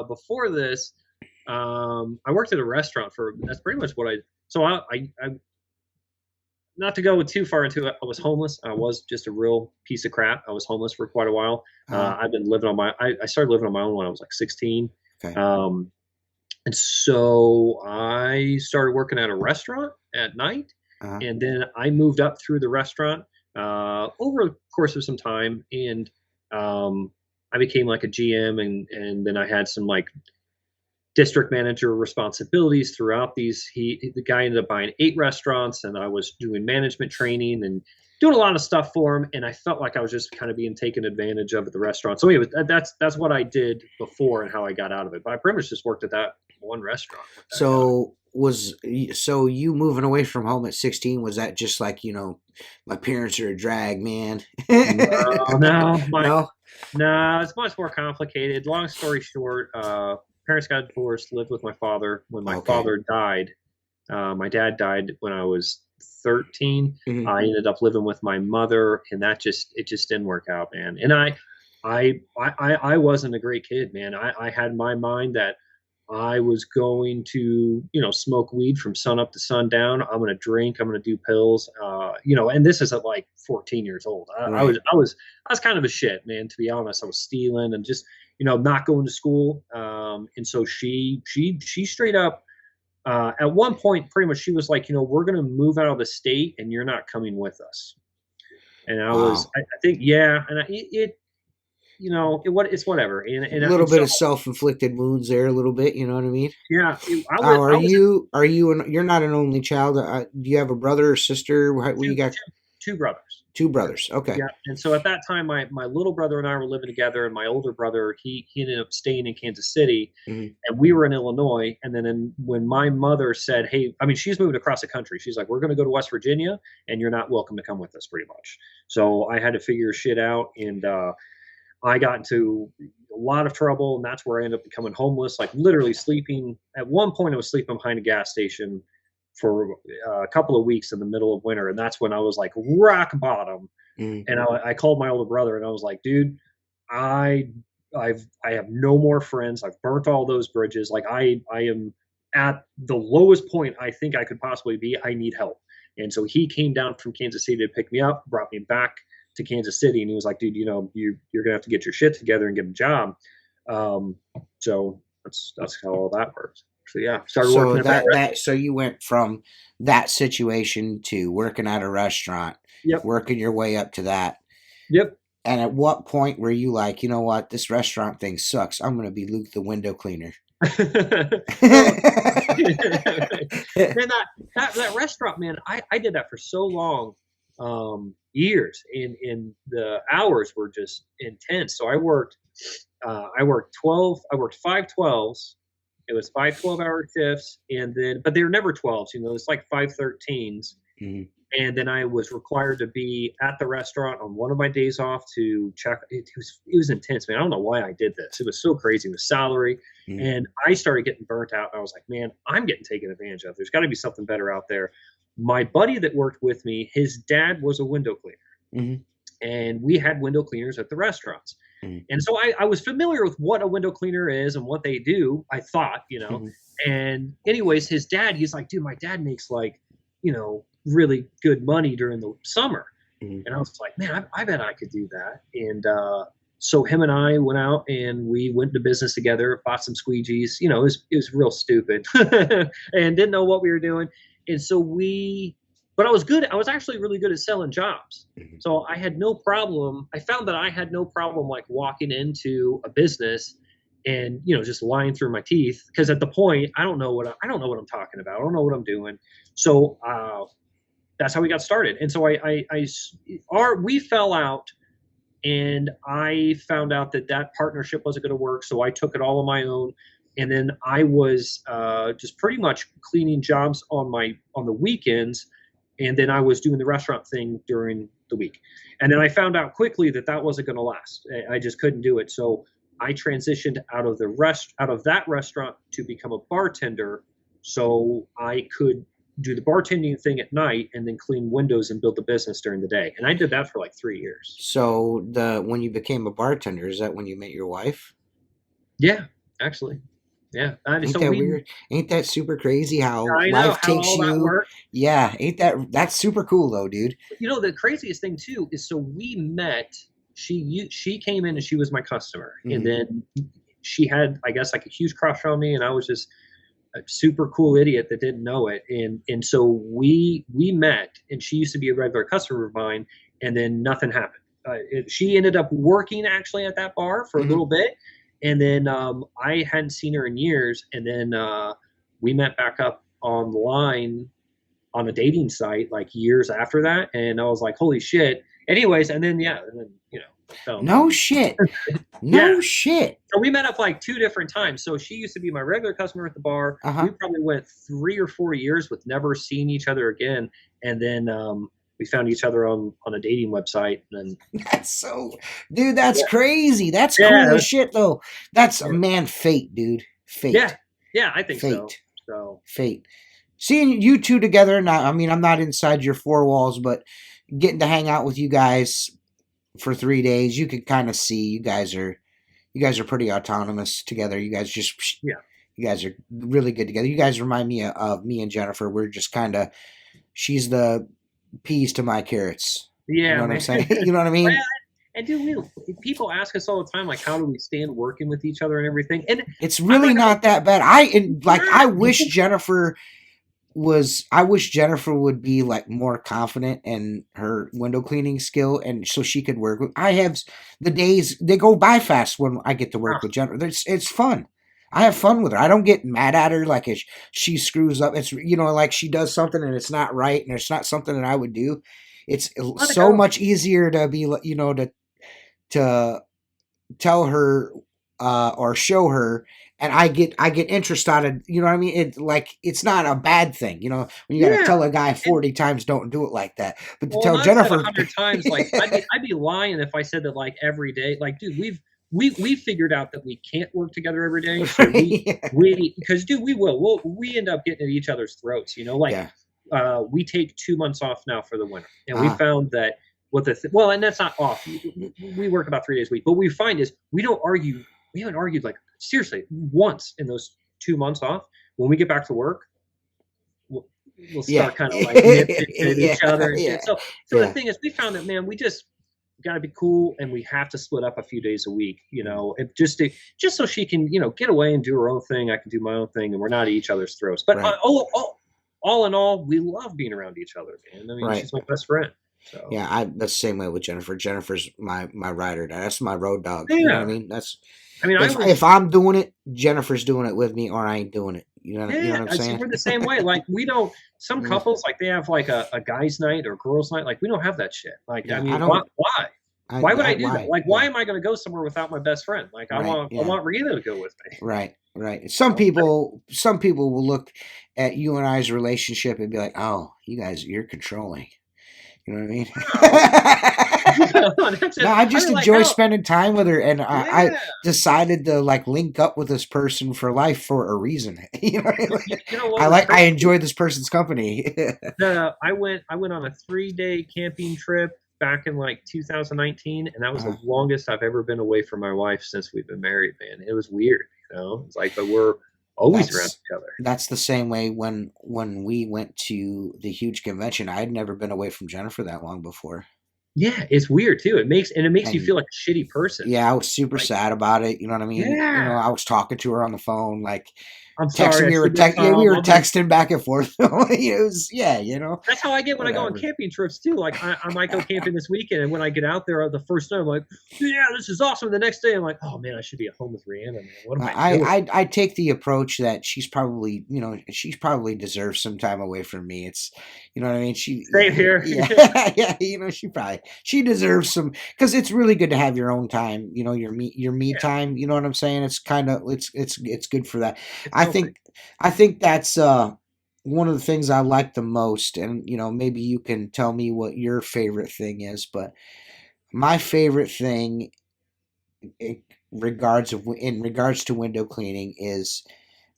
Speaker 2: before this, I worked at a restaurant that's pretty much what I. So I not to go too far into it, I was homeless. I was just a real piece of crap. I was homeless for quite a while. I've been living on I started living on my own when I was like 16.
Speaker 1: Okay.
Speaker 2: And so I started working at a restaurant at night. And then I moved up through the restaurant over the course of some time. And I became like a GM. And then I had some like district manager responsibilities throughout these. The guy ended up buying 8 restaurants, and I was doing management training and doing a lot of stuff for him. And I felt like I was just kind of being taken advantage of at the restaurant. So anyway, that's what I did before and how I got out of it. But I pretty much just worked at that one restaurant.
Speaker 1: So you moving away from home at 16, was that just like, my parents are a drag, man?
Speaker 2: No, it's much more complicated. Long story short, parents got divorced, lived with my father. When my father died, my dad died when I was 13.
Speaker 1: Mm-hmm.
Speaker 2: I ended up living with my mother, and it just didn't work out, man. And I wasn't a great kid, man. I had my mind that I was going to, smoke weed from sun up to sundown. I'm going to drink. I'm going to do pills. And this is at like 14 years old. I was kind of a shit, man. To be honest, I was stealing and just, not going to school. And so she straight up, at one point, pretty much, she was like, we're going to move out of the state, and you're not coming with us. And I was, I think, yeah, and it's whatever. And
Speaker 1: a little bit of self-inflicted wounds there, a little bit. You know what I mean?
Speaker 2: Yeah.
Speaker 1: You're not an only child? Do you have a brother or sister? You got
Speaker 2: 2 brothers.
Speaker 1: 2 brothers. Okay.
Speaker 2: Yeah. And so at that time, my little brother and I were living together, and my older brother, he ended up staying in Kansas City, and we were in Illinois. And then when my mother said, hey, I mean, she's moved across the country. She's like, we're going to go to West Virginia, and you're not welcome to come with us, pretty much. So I had to figure shit out, and I got into a lot of trouble, and that's where I ended up becoming homeless, like literally sleeping. At one point, I was sleeping behind a gas station for a couple of weeks in the middle of winter, and that's when I was like rock bottom. And I called my older brother, and I was like, dude, I have no more friends. I've burnt all those bridges. Like I am at the lowest point I think I could possibly be. I need help. And so he came down from Kansas City to pick me up, brought me back to Kansas City, and he was like, dude, you're gonna have to get your shit together and get a job. So that's how all that works. So yeah, started
Speaker 1: So
Speaker 2: working at that restaurant.
Speaker 1: so you went from that situation to working at a restaurant,
Speaker 2: Yep.
Speaker 1: working your way up to that.
Speaker 2: Yep.
Speaker 1: And at what point were you like, you know what, this restaurant thing sucks. I'm gonna be Luke the window cleaner.
Speaker 2: Well, man, that restaurant, man, I did that for so long, years, and the hours were just intense. So I worked 5 12s. It was 5 12-hour shifts, and then, but they were never 12s, it's like 5 13s.
Speaker 1: Mhm.
Speaker 2: And then I was required to be at the restaurant on one of my days off to check. It was intense, man. I don't know why I did this. It was so crazy with salary.
Speaker 1: Mhm.
Speaker 2: And I started getting burnt out. I was like, man, I'm getting taken advantage of. There's got to be something better out there. My buddy that worked with me, his dad was a window cleaner.
Speaker 1: Mhm.
Speaker 2: And we had window cleaners at the restaurants.
Speaker 1: Mhm.
Speaker 2: And so I was familiar with what a window cleaner is and what they do, I thought.
Speaker 1: Mhm.
Speaker 2: And anyways, his dad, he's like, dude, my dad makes like, really good money during the summer.
Speaker 1: Mhm.
Speaker 2: And I was like, man, I bet I could do that. And so him and I went out and we went to business together, bought some squeegees. It was real stupid and didn't know what we were doing. And so but I was good. I was actually really good at selling jobs.
Speaker 1: Mhm.
Speaker 2: So I had no problem. I found that I had no problem like walking into a business and just lying through my teeth, because at the point I don't know what I'm talking about. I don't know what I'm doing. So that's how we got started. And so we fell out, and I found out that partnership wasn't going to work. So I took it all on my own. And then I was just pretty much cleaning jobs on the weekends. And then I was doing the restaurant thing during the week. And then I found out quickly that wasn't going to last. I just couldn't do it. So I transitioned out of that restaurant to become a bartender, so I could do the bartending thing at night and then clean windows and build the business during the day. And I did that for like 3 years.
Speaker 1: So when you became a bartender, is that when you met your wife?
Speaker 2: Yeah, actually. Yeah.
Speaker 1: Ain't that weird? Ain't that super crazy how life takes you? Yeah, that's super cool though, dude.
Speaker 2: The craziest thing too is, so we met. She came in and she was my customer,
Speaker 1: Mhm.
Speaker 2: and then she had, I guess, like a huge crush on me, and I was just a super cool idiot that didn't know it. And so we met, and she used to be a regular customer of mine, and then nothing happened. She ended up working actually at that bar for a
Speaker 1: Mhm.
Speaker 2: little bit, and then I hadn't seen her in years, and then we met back up online on a dating site like years after that, and I was like, holy shit. Anyways, and then
Speaker 1: No shit. No
Speaker 2: Yeah.
Speaker 1: shit.
Speaker 2: So we met up like 2 different times. So she used to be my regular customer at the bar.
Speaker 1: Uh-huh.
Speaker 2: We probably went 3 or 4 years with never seeing each other again. And then we found each other on a dating website. And
Speaker 1: Dude, that's crazy. That's cool as shit though. That's fate, dude. Fate.
Speaker 2: Yeah, I think
Speaker 1: fate.
Speaker 2: So
Speaker 1: fate. Seeing you two together now, I mean, I'm not inside your 4 walls, but getting to hang out with you guys for 3 days, you could kind of see you guys are pretty autonomous together. You guys you guys are really good together. You guys remind me of me and Jennifer. We're just kind of, she's the peas to my carrots.
Speaker 2: Yeah,
Speaker 1: you know what I'm saying? You know what I mean?
Speaker 2: And people ask us all the time, like, how do we stand working with each other and everything? And
Speaker 1: it's really not that bad. I wish Jennifer would be like more confident in her window cleaning skill, and so she could work with. I have the days, they go by fast when I get to work with Jennifer. It's fun. I have fun with her. I don't get mad at her like if she screws up. It's like she does something and it's not right and it's not something that I would do. It's so much easier to be to tell her or show her, and I get interest out of, you know what I mean? It's not a bad thing, when you gotta tell a guy 40 times don't do it like that. But to tell Jennifer
Speaker 2: 100 times, like I'd be lying if I said that like every day. Like, dude, we figured out that we can't work together every day. So because dude, we end up getting at each other's throats, we take 2 months off now for the winter, and we found that and that's not off. We work about 3 days a week, but what we find is we don't argue. We haven't argued like seriously once in those 2 months off. When we get back to work, we'll start kind of like nitpicking at each other. And so the thing is, we found that, man, got to be cool, and we have to split up a few days a week, just so she can, get away and do her own thing. I can do my own thing, and we're not at each other's throats. But
Speaker 1: Right.
Speaker 2: all in all, we love being around each other, man. I mean,
Speaker 1: Right.
Speaker 2: she's my best friend. So
Speaker 1: Yeah, that's the same way with Jennifer. Jennifer's my ride or die. That's my road dog. You know what I
Speaker 2: yeah,
Speaker 1: mean? That's
Speaker 2: I mean,
Speaker 1: if I'm doing it, Jennifer's doing it with me, or I ain't doing it. You know
Speaker 2: yeah,
Speaker 1: what I'm
Speaker 2: I see.
Speaker 1: saying?
Speaker 2: We're the same way. Like we don't. Some
Speaker 1: Mm,
Speaker 2: couples like they have like a guys' night or girls' night. Like we don't have that shit. Like I
Speaker 1: yeah, I
Speaker 2: mean,
Speaker 1: don't.
Speaker 2: why? Why would I do that?
Speaker 1: Why?
Speaker 2: Like, why
Speaker 1: Yeah.
Speaker 2: am I going to go somewhere without my best friend? Like, I
Speaker 1: Right.
Speaker 2: want I
Speaker 1: Yeah.
Speaker 2: want Rihanna to go with me.
Speaker 1: Right. Right.
Speaker 2: You
Speaker 1: Some people will look at you and I's relationship and be like, "Oh, you're controlling." You know what I mean?
Speaker 2: Wow.
Speaker 1: No, I
Speaker 2: I
Speaker 1: just
Speaker 2: mean, like,
Speaker 1: enjoy
Speaker 2: no,
Speaker 1: spending time with her, and I
Speaker 2: yeah.
Speaker 1: decided to like link up with this person for life for a reason. You know,
Speaker 2: You know what was
Speaker 1: I
Speaker 2: crazy?
Speaker 1: enjoy this person's company.
Speaker 2: I went on a 3-day camping trip back in like 2019, and that was
Speaker 1: uh,
Speaker 2: the longest I've ever been away from my wife since we've been married. Man, it was weird. It's like, but we're always around
Speaker 1: that's
Speaker 2: each other.
Speaker 1: that's the same way when we went to the huge convention. I had never been away from Jennifer that long before,
Speaker 2: Yeah, it's weird too. It makes you
Speaker 1: and
Speaker 2: feel like a shitty person.
Speaker 1: yeah, I was super
Speaker 2: Like,
Speaker 1: sad about it. You know what I mean?
Speaker 2: yeah,
Speaker 1: I was talking to her on the phone, like
Speaker 2: I'm
Speaker 1: texting.
Speaker 2: sorry, I shouldn't have
Speaker 1: Yeah, we
Speaker 2: come.
Speaker 1: were texting back and forth. It was
Speaker 2: That's how I get when I go on
Speaker 1: whatever.
Speaker 2: camping trips too. Like I might go camping this weekend, and when I get out there the first time, I'm like, yeah, this is awesome. The next day, I'm like, oh man, I should be at home with Rihanna, man. What am I doing?
Speaker 1: I take the approach that she's probably deserves some time away from me. It's you know what I mean.
Speaker 2: Same here.
Speaker 1: Yeah, yeah. She deserves some because it's really good to have your own time. Your me
Speaker 2: Yeah,
Speaker 1: time. You know what I'm saying? It's kind of it's good for that.
Speaker 2: it's
Speaker 1: I
Speaker 2: healthy.
Speaker 1: think that's one of the things I like the most, and maybe you can tell me what your favorite thing is, but my favorite thing in in regards to window cleaning is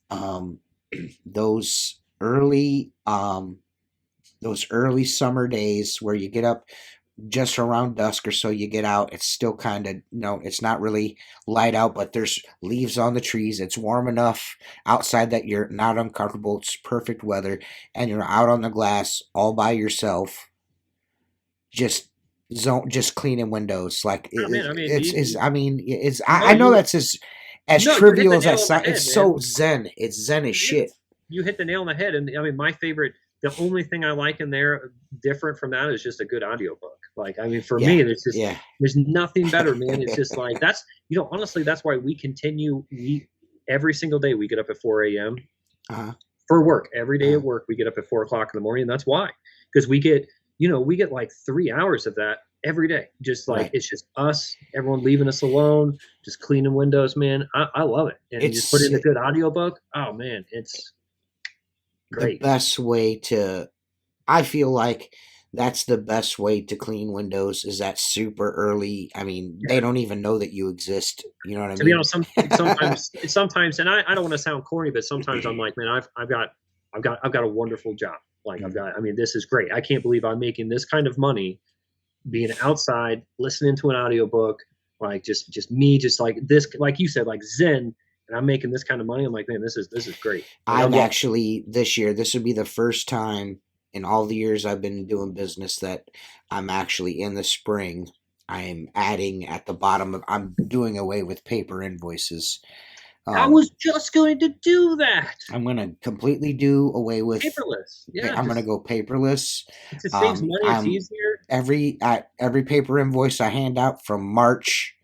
Speaker 1: um, those early those early summer days where you get up just around dusk or so. You get out, it's still kind of it's not really light out, but there's leaves on the trees. It's warm enough outside that you're not uncomfortable. It's perfect weather, and you're out on the glass all by yourself, just just cleaning windows. Like
Speaker 2: Oh man, I mean,
Speaker 1: it's
Speaker 2: no,
Speaker 1: I know that's as
Speaker 2: no, you hit
Speaker 1: trivial
Speaker 2: the
Speaker 1: as that
Speaker 2: nail on the
Speaker 1: sounds.
Speaker 2: head,
Speaker 1: It's
Speaker 2: man.
Speaker 1: so zen. It's zen as
Speaker 2: It
Speaker 1: shit.
Speaker 2: is. You hit the nail on the head, and I mean, my favorite. The only thing I like in there, different from that, is just a good audiobook. Like, I mean, for
Speaker 1: Yeah,
Speaker 2: me,
Speaker 1: yeah.
Speaker 2: there's nothing better, man. It's just like that's honestly, that's why we continue. We every single day we get up at 4 a.m.
Speaker 1: Uh-huh.
Speaker 2: for work. Every day
Speaker 1: Uh-huh.
Speaker 2: at work we get up at 4 o'clock in the morning, and that's why, because we get like 3 hours of that every day. Just like
Speaker 1: Right.
Speaker 2: it's just us, everyone leaving us alone, just cleaning windows, man. I love it, and just put
Speaker 1: It's
Speaker 2: in a good audiobook. Oh man, it's
Speaker 1: the
Speaker 2: great.
Speaker 1: best way to. I feel like that's the best way to clean windows is that super early. I mean, they
Speaker 2: Yeah.
Speaker 1: don't even know that you exist. You know what I
Speaker 2: To be
Speaker 1: mean?
Speaker 2: honest, sometimes, and I don't want to sound corny, but sometimes I'm like, man, I've got a wonderful job. Like I mean, this is great. I can't believe I'm making this kind of money being outside, listening to an audiobook, like just me, just like this, like you said, like Zen, and I'm making this kind of money. I'm like, man, this is great. Like
Speaker 1: I've
Speaker 2: I'm loving
Speaker 1: actually this year. This would be the first time in all the years I've been doing business that I'm actually in the spring. I am adding at the bottom of. I'm doing away with paper invoices.
Speaker 2: it. I was just going to do that.
Speaker 1: I'm gonna completely do away with.
Speaker 2: Paperless. Yeah,
Speaker 1: I'm gonna go paperless.
Speaker 2: it just saves money. It's
Speaker 1: I'm
Speaker 2: easier.
Speaker 1: every paper invoice I hand out from March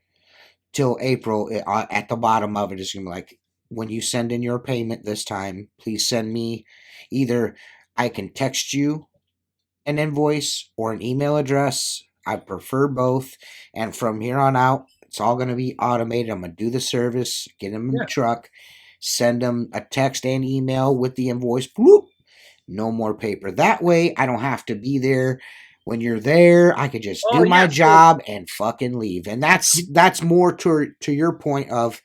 Speaker 1: till April. At the bottom of it is gonna be like, when you send in your payment this time, please send me either I can text you an invoice or an email address. I prefer both, and from here on out, it's all gonna be automated. I'm gonna do the service, get them in the
Speaker 2: Yeah.
Speaker 1: truck, send them a text and email with the invoice. Bloop. No more paper. That way, I don't have to be there. When you're there, I could just
Speaker 2: Oh
Speaker 1: do my
Speaker 2: yeah.
Speaker 1: job and fucking leave. And that's more to your point of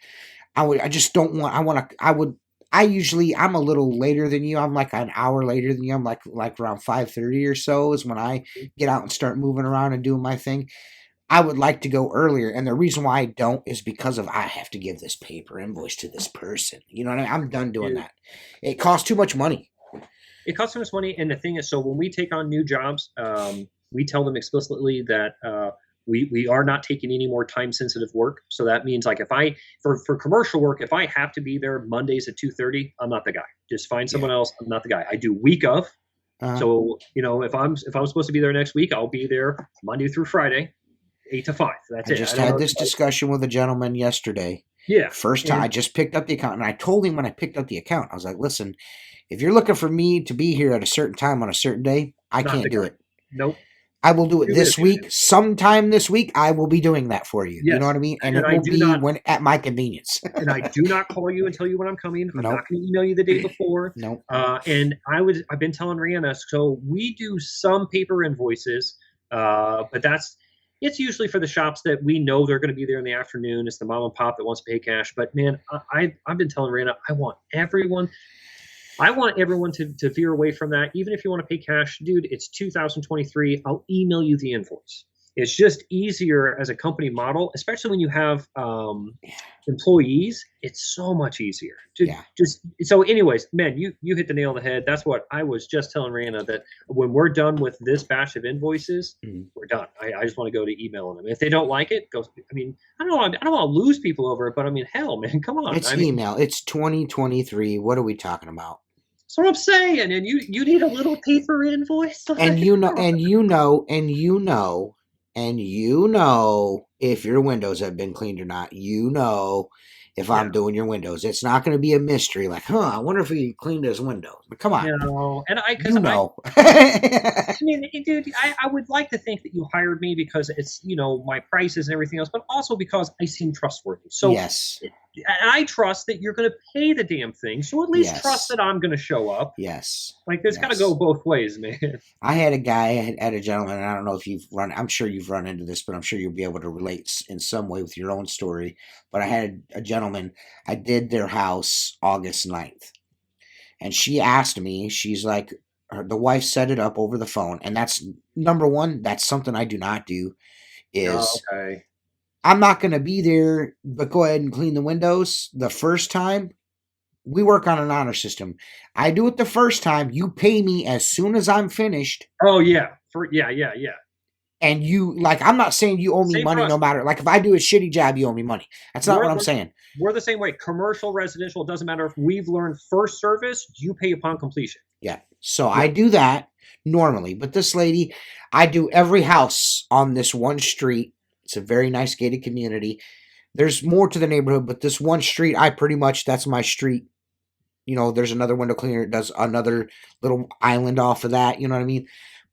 Speaker 1: I just don't want. I'm a little later than you. I'm like an hour later than you. I'm like around 5:30 or so is when I get out and start moving around and doing my thing. I would like to go earlier, and the reason why I don't is because of I have to give this paper invoice to this person. You know what I mean? I'm done doing
Speaker 2: Dude,
Speaker 1: that. It costs too much money.
Speaker 2: it costs so much money, and the thing is, so when we take on new jobs, we tell them explicitly that We are not taking any more time sensitive work. So that means like if I for commercial work, if I have to be there Mondays at 2:30, I'm not the guy. Just find someone else. I'm not the guy. I do week of. So if I'm supposed to be there next week, I'll be there Monday through Friday, 8 to 5. That's it.
Speaker 1: I just had this discussion with a gentleman yesterday.
Speaker 2: Yeah.
Speaker 1: First time I just picked up the account, and I told him when I picked up the account, I was like, listen, if you're looking for me to be here at a certain time on a certain day, I can't do it.
Speaker 2: Nope.
Speaker 1: I will do it this week. Sometime this week, I will be doing that for you.
Speaker 2: Yes.
Speaker 1: You know what I mean? And it will be when at my convenience.
Speaker 2: And I do not call you and tell you when I'm coming. I'm not going to email you the day before.
Speaker 1: Nope.
Speaker 2: And I've been telling Rihanna, so we do some paper invoices, but it's usually for the shops that we know they're going to be there in the afternoon. It's the mom and pop that wants to pay cash. But man, I've been telling Rihanna, I want everyone to veer away from that. Even if you want to pay cash, dude, it's 2023. I'll email you the invoice. It's just easier as a company model, especially when you have employees. It's so much easier. So anyways, man, you hit the nail on the head. That's what I was just telling Rihanna, that when we're done with this batch of invoices, we're done. I just want to go to emailing them. If they don't like it, go. I mean, I don't want to lose people over it, but I mean, hell, man, come on.
Speaker 1: It's email. It's 2023. What are we talking about?
Speaker 2: That's what I'm saying. And you need a little paper invoice.
Speaker 1: And you know if your windows have been cleaned or not. If I'm doing your windows. It's not going to be a mystery like, I wonder if he cleaned his windows. But come on.
Speaker 2: No. And I mean, dude, I would like to think that you hired me because it's, my prices and everything else, but also because I seem trustworthy. So
Speaker 1: yes.
Speaker 2: And I trust that you're going to pay the damn thing. So at least trust that I'm going to show up.
Speaker 1: Yes.
Speaker 2: Like, it's got to go both ways, man.
Speaker 1: I had a guy, a gentleman, and I don't know if I'm sure you've run into this, but I'm sure you'll be able to relate in some way with your own story. But I had a gentleman, I did their house August 9th. And she asked me, she's like, the wife set it up over the phone. And that's, number one, that's something I do not do, is...
Speaker 2: okay.
Speaker 1: I'm not going to be there, but go ahead and clean the windows the first time. We work on an honor system. I do it the first time. You pay me as soon as I'm finished.
Speaker 2: Oh, yeah. Yeah.
Speaker 1: And I'm not saying you owe me money no matter. Like, if I do a shitty job, you owe me money. That's not what I'm saying.
Speaker 2: We're the same way. Commercial, residential, it doesn't matter. If we've learned first service, you pay upon completion.
Speaker 1: Yeah. So I do that normally. But this lady, I do every house on this one street. It's a very nice gated community. There's more to the neighborhood, but this one street, that's my street. There's another window cleaner. It does another little island off of that. You know what I mean?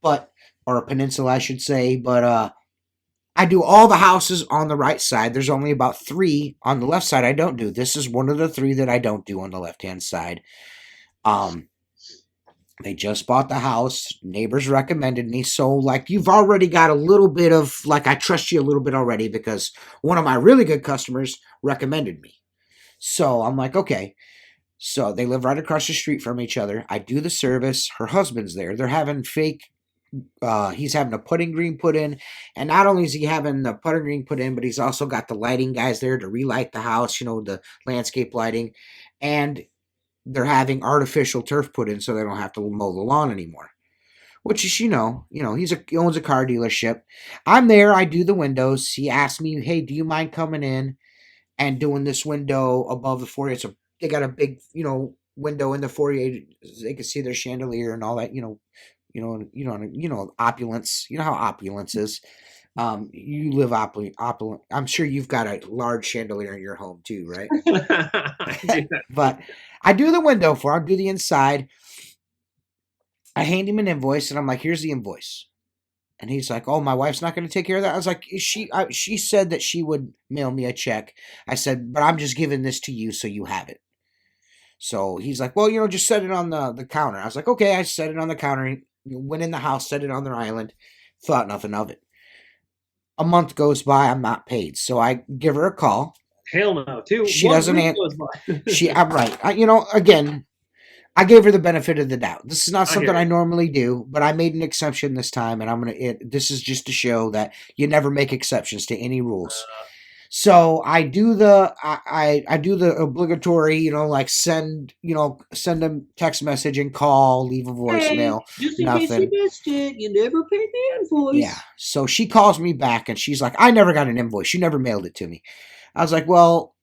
Speaker 1: Or a peninsula, I should say. But I do all the houses on the right side. There's only about 3 on the left side I don't do. This is one of the 3 that I don't do on the left-hand side. They just bought the house. Neighbors recommended me. So, you've already got a little bit of, I trust you a little bit already because one of my really good customers recommended me. So, I'm like, okay. So, they live right across the street from each other. I do the service. Her husband's there. They're having he's having a putting green put in. And not only is he having the putting green put in, but he's also got the lighting guys there to relight the house, the landscape lighting. And they're having artificial turf put in so they don't have to mow the lawn anymore. Which is, he owns a car dealership. I'm there. I do the windows. He asked me, hey, do you mind coming in and doing this window above the foyer? They got a big, window in the foyer. They can see their chandelier and all that, opulence. You know how opulence is. You live opulent. I'm sure you've got a large chandelier in your home too, right? But I do the window for him, do the inside. I hand him an invoice, and I'm like, here's the invoice. And he's like, oh, my wife's not going to take care of that? I was like, she said that she would mail me a check. I said, but I'm just giving this to you so you have it. So he's like, well, just set it on the counter. I was like, okay, I set it on the counter. Went in the house, set it on their island. Thought nothing of it. A month goes by, I'm not paid. So I give her a call.
Speaker 2: Hell no, too.
Speaker 1: She doesn't answer. I'm right. Again, I gave her the benefit of the doubt. This is not something I normally do, but I made an exception this time, and this is just to show that you never make exceptions to any rules. So I do the I do the obligatory, like send a text message and call, leave a
Speaker 3: Hey,
Speaker 1: voicemail,
Speaker 3: just in case you
Speaker 1: nothing.
Speaker 3: missed it, you never paid the invoice.
Speaker 1: Yeah. So she calls me back and she's like, I never got an invoice. You never mailed it to me. I was like, well,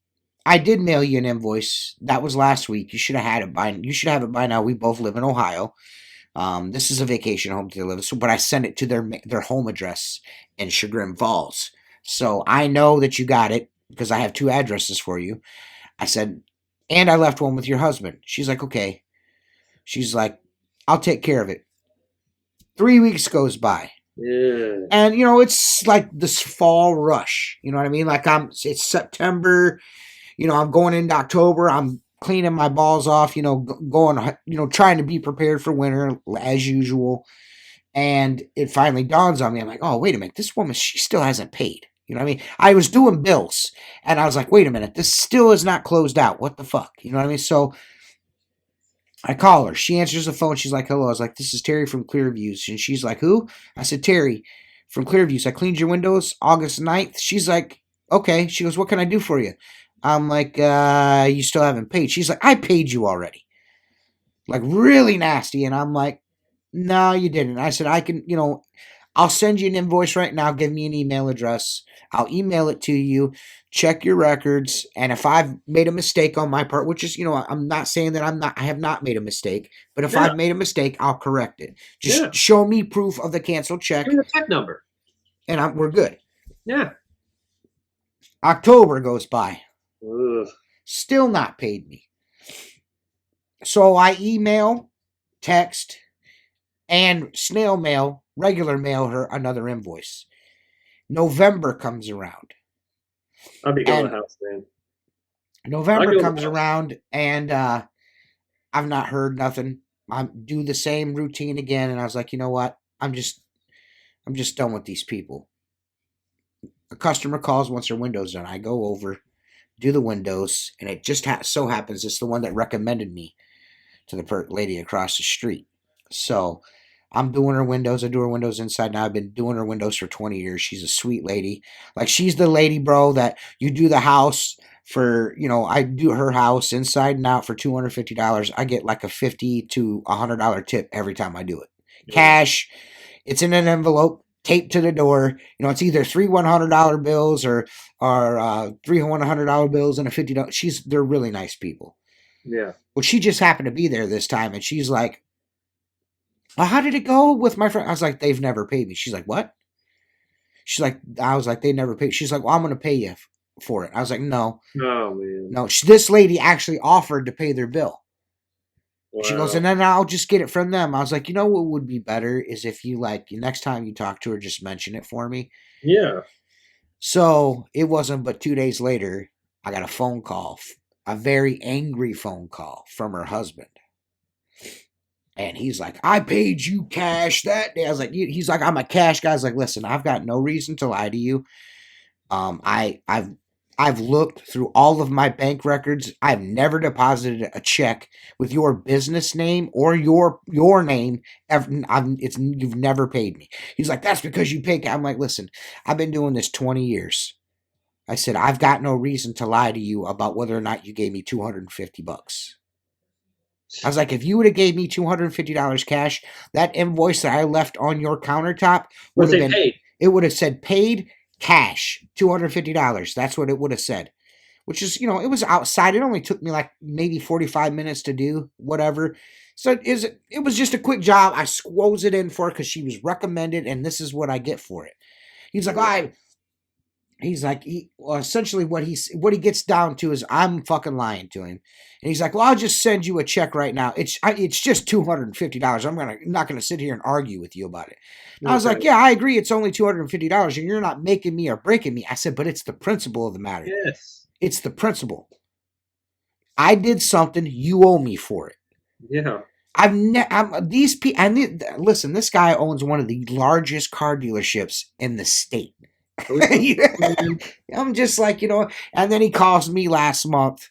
Speaker 1: I did mail you an invoice. That was last week. You should have have it by now. We both live in Ohio. This is a vacation home to live. So, but I sent it to their home address in Chagrin Falls. So I know that you got it because I have 2 addresses for you. I said, and I left one with your husband. She's like, okay. She's like, I'll take care of it. 3 weeks goes by.
Speaker 3: Yeah.
Speaker 1: And it's like this fall rush. You know what I mean? Like it's September. I'm going into October. I'm cleaning my balls off. Going. Trying to be prepared for winter as usual. And it finally dawns on me. I'm like, oh, wait a minute. This woman, she still hasn't paid. You know what I mean? I was doing bills, and I was like, wait a minute. This still is not closed out. What the fuck? You know what I mean? So I call her. She answers the phone. She's like, hello. I was like, this is Terry from Clearviews. And she's like, who? I said, Terry from Clearviews. I cleaned your windows August 9th. She's like, okay. She goes, what can I do for you? I'm like, you still haven't paid. She's like, I paid you already. Like, really nasty. And I'm like, no, you didn't. I said, I can, I'll send you an invoice right now. Give me an email address. I'll email it to you. Check your records. And if I've made a mistake on my part, which is, I'm not saying that I have not made a mistake, but if I've made a mistake, I'll correct it. Just show me proof of the canceled check.
Speaker 3: Give me the check number.
Speaker 1: And we're good.
Speaker 3: Yeah.
Speaker 1: October goes by.
Speaker 3: Ugh.
Speaker 1: Still not paid me. So I email, text, and snail mail, regular mail her another invoice. November comes around.
Speaker 3: I'll be going to the house, man.
Speaker 1: November comes around, and I've not heard nothing. I do the same routine again, and I was like, you know what? I'm just done with these people. A customer calls once their window's done. I go over, do the windows, and it just so happens it's the one that recommended me to the lady across the street. So I'm doing her windows. I do her windows inside now. I've been doing her windows for 20 years. She's a sweet lady. Like, she's the lady, bro, that you do the house for, I do her house inside and out for $250. I get like a $50 to $100 tip every time I do it. Cash. It's in an envelope, taped to the door. It's either 3 $100 bills or 3 $100 bills and a $50. They're really nice people.
Speaker 3: Yeah.
Speaker 1: Well, she just happened to be there this time, and she's like, well, how did it go with my friend? I was like, they've never paid me. She's like, what? She's like, I was like, they never paid. She's like, well, I'm going to pay you for it. I was like, no.
Speaker 3: Oh, man.
Speaker 1: No, this lady actually offered to pay their bill. Wow. She goes, and then I'll just get it from them. I was like, what would be better is if you, next time you talk to her, just mention it for me.
Speaker 3: Yeah.
Speaker 1: So it wasn't but 2 days later, I got a phone call, a very angry phone call from her husband. And he's like, I paid you cash that day. I was like, he's like, I'm a cash guy. I was like, listen, I've got no reason to lie to you. I've looked through all of my bank records. I've never deposited a check with your business name or your name. You've never paid me. He's like, that's because you paid. I'm like, listen, I've been doing this 20 years. I said, I've got no reason to lie to you about whether or not you gave me $250. I was like, if you would have gave me $250 cash, that invoice that I left on your countertop would have been paid. It would have said paid cash, $250. That's what it would have said. Which is, it was outside. It only took me like maybe 45 minutes to do, whatever. So it was just a quick job. I squoze it in for her because she was recommended, and this is what I get for it. He's like, essentially what he gets down to is I'm fucking lying to him. And he's like, well, I'll just send you a check right now. It's just $250. I'm not gonna sit here and argue with you about it. Okay. I was like, yeah, I agree. It's only $250 and you're not making me or breaking me. I said, but it's the principle of the matter.
Speaker 3: Yes.
Speaker 1: It's the principle. I did something. You owe me for it.
Speaker 3: Yeah.
Speaker 1: These people, listen, this guy owns one of the largest car dealerships in the state. I'm just like, and then he calls me last month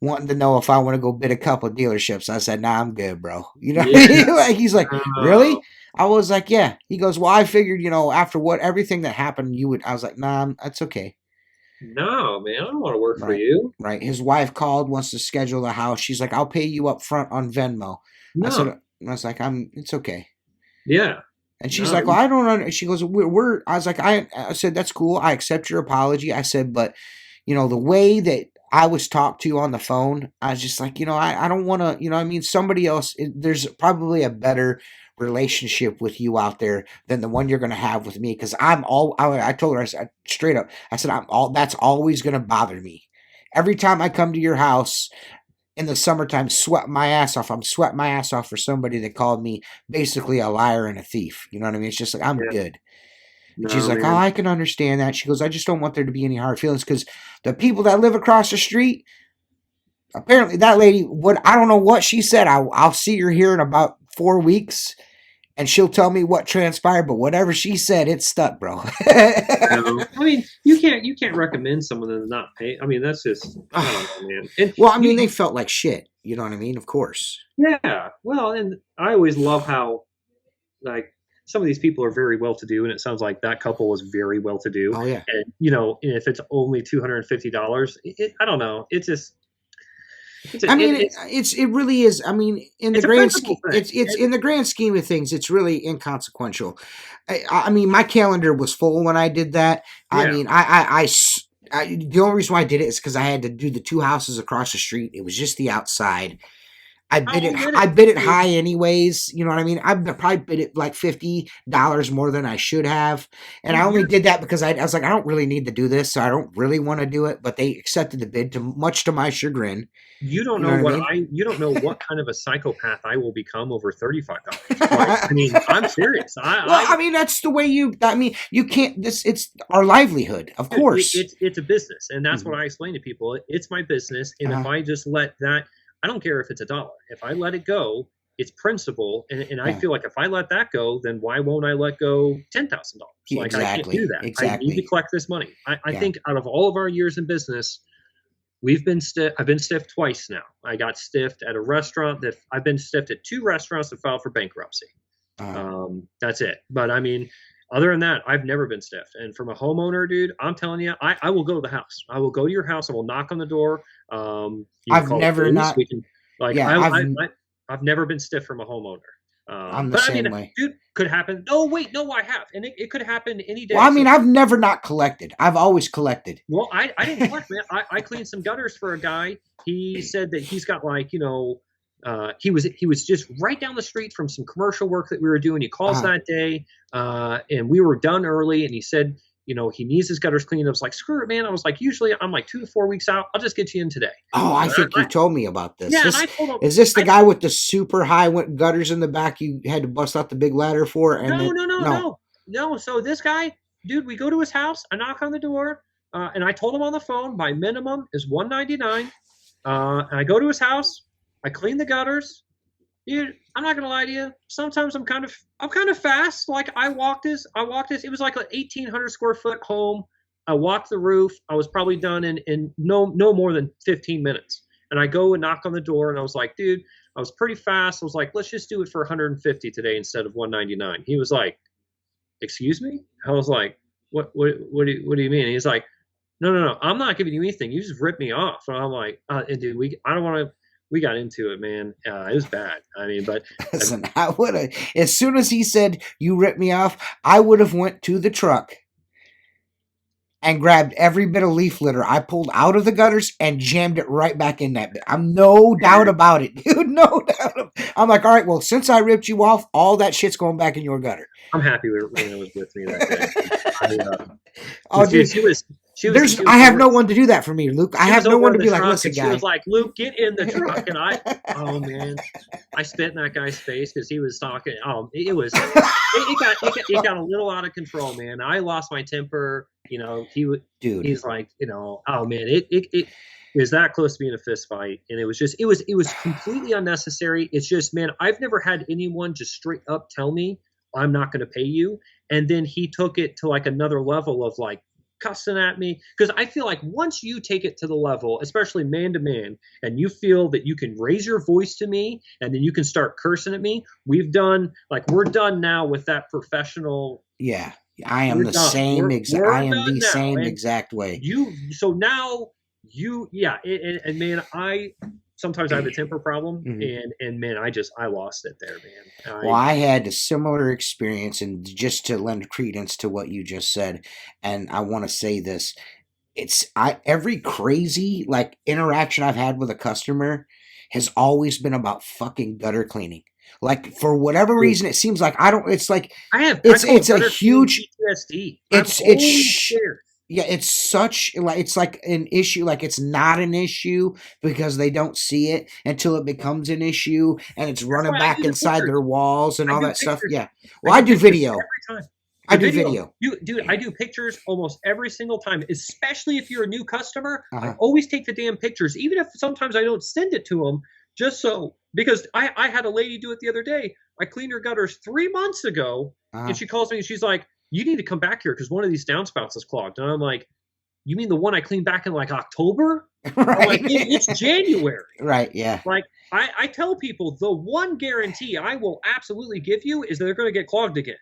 Speaker 1: wanting to know if I want to go bid a couple of dealerships. I said, nah, I'm good, bro. He's like, really? I was like, yeah. He goes, well, I figured, after everything that happened, you would. I was like, nah, that's okay.
Speaker 3: No, man, I don't want to work for
Speaker 1: Right.
Speaker 3: you.
Speaker 1: Right. His wife called, wants to schedule the house. She's like, I'll pay you up front on Venmo.
Speaker 3: No.
Speaker 1: I was like, it's okay.
Speaker 3: Yeah.
Speaker 1: And she's
Speaker 3: No.
Speaker 1: like, well, I don't know. She goes, I was like, I said, that's cool. I accept your apology. I said, but, the way that I was talked to on the phone, I was just like, I don't want to, I mean, somebody else, there's probably a better relationship with you out there than the one you're going to have with me. Cause I told her, I said, straight up, I said, that's always going to bother me. Every time I come to your house, in the summertime, sweat my ass off. I'm sweating my ass off for somebody that called me basically a liar and a thief. You know what I mean? It's just like, I'm
Speaker 3: Yeah.
Speaker 1: good. And she's
Speaker 3: No,
Speaker 1: like, oh,
Speaker 3: man.
Speaker 1: I can understand that. She goes, I just don't want there to be any hard feelings because the people that live across the street, apparently that lady, I don't know what she said. I'll see her here in about 4 weeks and she'll tell me what transpired, but whatever she said, it stuck, bro.
Speaker 3: No. I mean, you can't recommend someone to not pay. I mean, that's just, I don't know, man. And
Speaker 1: Well, I mean, they felt like shit. You know what I mean? Of course.
Speaker 3: yeah. Well, and I always love how, like, some of these people are very well to do, and it sounds like that couple was very well to do.
Speaker 1: Oh, yeah.
Speaker 3: And if it's only $250, I don't know. It's just.
Speaker 1: It really is. I mean, in the grand scheme, it's in the grand scheme of things, it's really inconsequential. I mean, my calendar was full when I did that.
Speaker 3: Yeah.
Speaker 1: I mean, the only reason why I did it is because I had to do the 2 houses across the street. It was just the outside. I bid it high anyways. You know what I mean? I probably bid it like $50 more than I should have. And I only did that because I was like, I don't really need to do this, so I don't really want to do it. But they accepted the bid, much to my chagrin.
Speaker 3: You don't know you don't know what kind of a psychopath I will become over $35. I mean, I'm serious.
Speaker 1: I mean, that's the way you can't, it's our livelihood, of course.
Speaker 3: It's a business. And that's what I explain to people. It's my business. And if I just let that, I don't care if it's $1. If I let it go, it's principle. And I feel like if I let that go, then why won't I let go $10,000? Like,
Speaker 1: exactly.
Speaker 3: I can't do that.
Speaker 1: Exactly.
Speaker 3: I need to collect this money. I think out of all of our years in business, I've been stiffed twice now. I got stiffed at a restaurant I've been stiffed at 2 restaurants that filed for bankruptcy. That's it. But I mean, other than that, I've never been stiffed. And from a homeowner, dude, I'm telling you, I will go to the house. I will go to your house. I will knock on the door.
Speaker 1: I've never not.
Speaker 3: I've never been stiffed from a homeowner.
Speaker 1: I'm the same way.
Speaker 3: Dude, could happen. Oh, wait, no, I have. And it could happen any day.
Speaker 1: Well, I mean, I've never not collected. I've always collected.
Speaker 3: Well, I didn't collect, man. I cleaned some gutters for a guy. He said that he's got he was just right down the street from some commercial work that we were doing. He calls that day, and we were done early, and he said, he needs his gutters cleaned. I was like, screw it, man. I was like, usually I'm like 2 to 4 weeks out. I'll just get you in today.
Speaker 1: Oh, I think you told me about this.
Speaker 3: Yeah, and I told him,
Speaker 1: is this the guy with the super high gutters in the back you had to bust out the big ladder for? And
Speaker 3: No. So this guy, dude, we go to his house. I knock on the door, and I told him on the phone my minimum is $199. And I go to his house. I clean the gutters. Dude, I'm not gonna lie to you. Sometimes I'm kind of fast. Like I walked this. It was like an 1,800 square foot home. I walked the roof. I was probably done in no more than 15 minutes. And I go and knock on the door, and I was like, dude, I was pretty fast. I was like, let's just do it for 150 today instead of 199. He was like, excuse me? I was like, what do you mean? And he's like, no, I'm not giving you anything. You just ripped me off. And I'm like, dude, we got into it, man. It was bad. I mean, but
Speaker 1: listen, I would have, as soon as he said you ripped me off, I would have went to the truck and grabbed every bit of leaf litter I pulled out of the gutters and jammed it right back in that bit. I'm no doubt about it, dude. No doubt. I'm like, all right, well, since I ripped you off, all that shit's going back in your gutter.
Speaker 3: I'm happy Rena was with me that
Speaker 1: day. I have no one to do that for me, Luke. I have no one to be like, listen, guy.
Speaker 3: She was like, Luke, get in the truck. And oh man, I spit in that guy's face because he was talking. It got a little out of control, man. I lost my temper. He's like, oh man, it was that close to being a fist fight. And it was completely unnecessary. It's just, man, I've never had anyone just straight up tell me I'm not going to pay you. And then he took it to like another level of like, cussing at me, because I feel like once you take it to the level, especially man to man, and you feel that you can raise your voice to me and then you can start cursing at me, we're done now with that professional
Speaker 1: I am
Speaker 2: We're
Speaker 1: the
Speaker 2: done.
Speaker 1: same exact.
Speaker 2: We're
Speaker 1: I am
Speaker 2: done
Speaker 1: the
Speaker 2: now.
Speaker 1: same
Speaker 2: And
Speaker 1: exact way.
Speaker 2: so now and man, sometimes I have a temper problem, and man, I lost it there, man.
Speaker 1: Well, I had a similar experience, and just to lend credence to what you just said, and I want to say this: every crazy like interaction I've had with a customer has always been about fucking gutter cleaning. Like for whatever reason, it seems like I don't. It's like it's a huge
Speaker 2: PTSD.
Speaker 1: It's
Speaker 2: scared.
Speaker 1: Yeah, it's such like it's like an issue. Like it's not an issue because they don't see it until it becomes an issue, and it's running back inside their walls and all that stuff. Yeah. Well, I do video
Speaker 2: every time.
Speaker 1: I do video.
Speaker 2: Dude, I do pictures almost every single time, especially if you're a new customer. I
Speaker 1: Uh-huh.
Speaker 2: always take the damn pictures, even if sometimes I don't send it to them, just so, because I had a lady do it the other day. I cleaned her gutters 3 months ago, and she calls me and she's like, "You need to come back here because one of these downspouts is clogged." And I'm like, "You mean the one I cleaned back in like October?"
Speaker 1: Right.
Speaker 2: I'm like, it's January.
Speaker 1: Right, yeah.
Speaker 2: Like, I tell people the one guarantee I will absolutely give you is that they're going to get clogged again.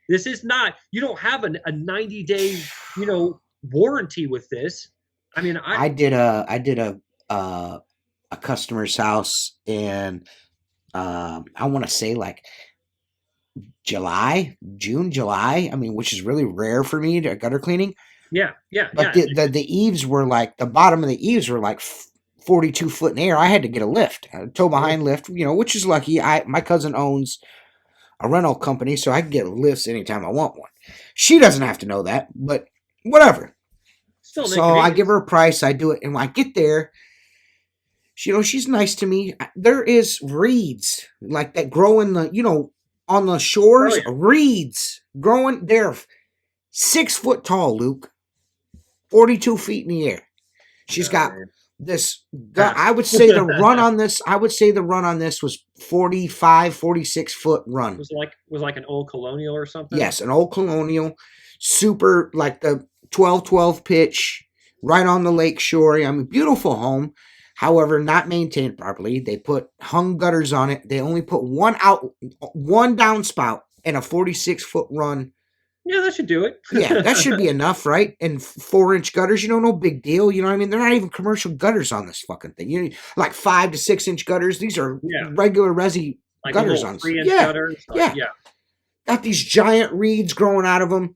Speaker 2: This is not, you don't have a 90-day, warranty with this. I mean,
Speaker 1: I did a customer's house in I want to say like June, July. I mean, which is really rare for me to gutter cleaning.
Speaker 2: Yeah.
Speaker 1: But the eaves were like, the bottom of the eaves were like 42 foot in the air. I had to get a lift, a tow behind lift, which is lucky. My cousin owns a rental company, so I can get lifts anytime I want one. She doesn't have to know that, but whatever. So I give her a price, I do it, and when I get there, she's nice to me. There is reeds like that grow in the, on the shores, reeds growing. They're 6 foot tall, Luke, 42 feet in the air. She's got this. I would say the run on this was 45, 46 foot run.
Speaker 2: It was like an old Colonial or something.
Speaker 1: Yes, an old Colonial, super like the 12-12 pitch, right on the lake shore. I mean, beautiful home. However, not maintained properly. They put hung gutters on it. They only put one downspout and a 46 foot run.
Speaker 2: Yeah, that should do it.
Speaker 1: Yeah, that should be enough, right? And 4-inch gutters, no big deal. You know what I mean? They're not even commercial gutters on this fucking thing. Like 5 to 6 inch gutters. These are regular resi
Speaker 2: like
Speaker 1: gutters on.
Speaker 2: 3-inch gutters.
Speaker 1: Yeah. Got these giant reeds growing out of them.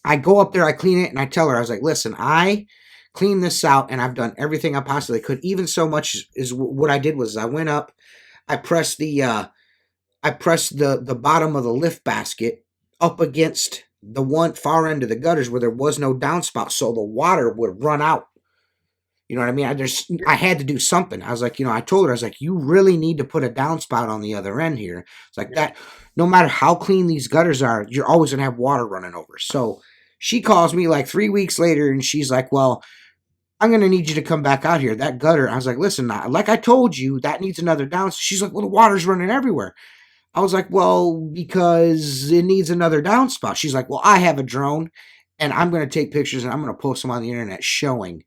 Speaker 1: I go up there, I clean it, and I tell her, I was like, listen, I cleaned this out, and I've done everything I possibly could. Even so much is what I did was I went up, I pressed the bottom of the lift basket up against the one far end of the gutters where there was no downspout, so the water would run out. You know what I mean? I had to do something. I was like, I told her, I was like, you really need to put a downspout on the other end here. It's like that. No matter how clean these gutters are, you're always going to have water running over. So she calls me like 3 weeks later, and she's like, well, I'm going to need you to come back out here. That gutter. I was like, listen, like I told you, that needs another downspout. She's like, well, the water's running everywhere. I was like, well, because it needs another downspout. She's like, well, I have a drone, and I'm going to take pictures, and I'm going to post them on the internet showing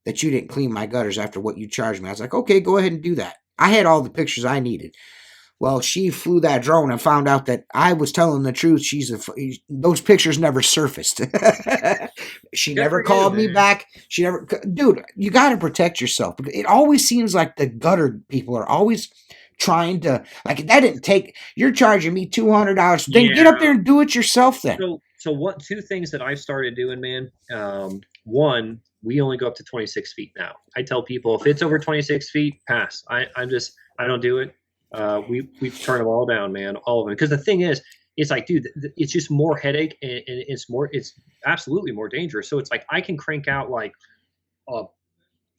Speaker 1: that you didn't clean my gutters after what you charged me. I was like, okay, go ahead and do that. I had all the pictures I needed. Well, she flew that drone and found out that I was telling the truth. Those pictures never surfaced. She never called me back. Dude, you got to protect yourself. It always seems like the gutter people are always trying to, like, that didn't take, you're charging me $200. Then get up there and do it yourself then.
Speaker 2: So what, 2 things that I've started doing, man. One, we only go up to 26 feet now. I tell people if it's over 26 feet, pass. I don't do it. We turn them all down, man, all of them. Because the thing is, it's like, dude, it's just more headache, and it's absolutely more dangerous. So it's like I can crank out like a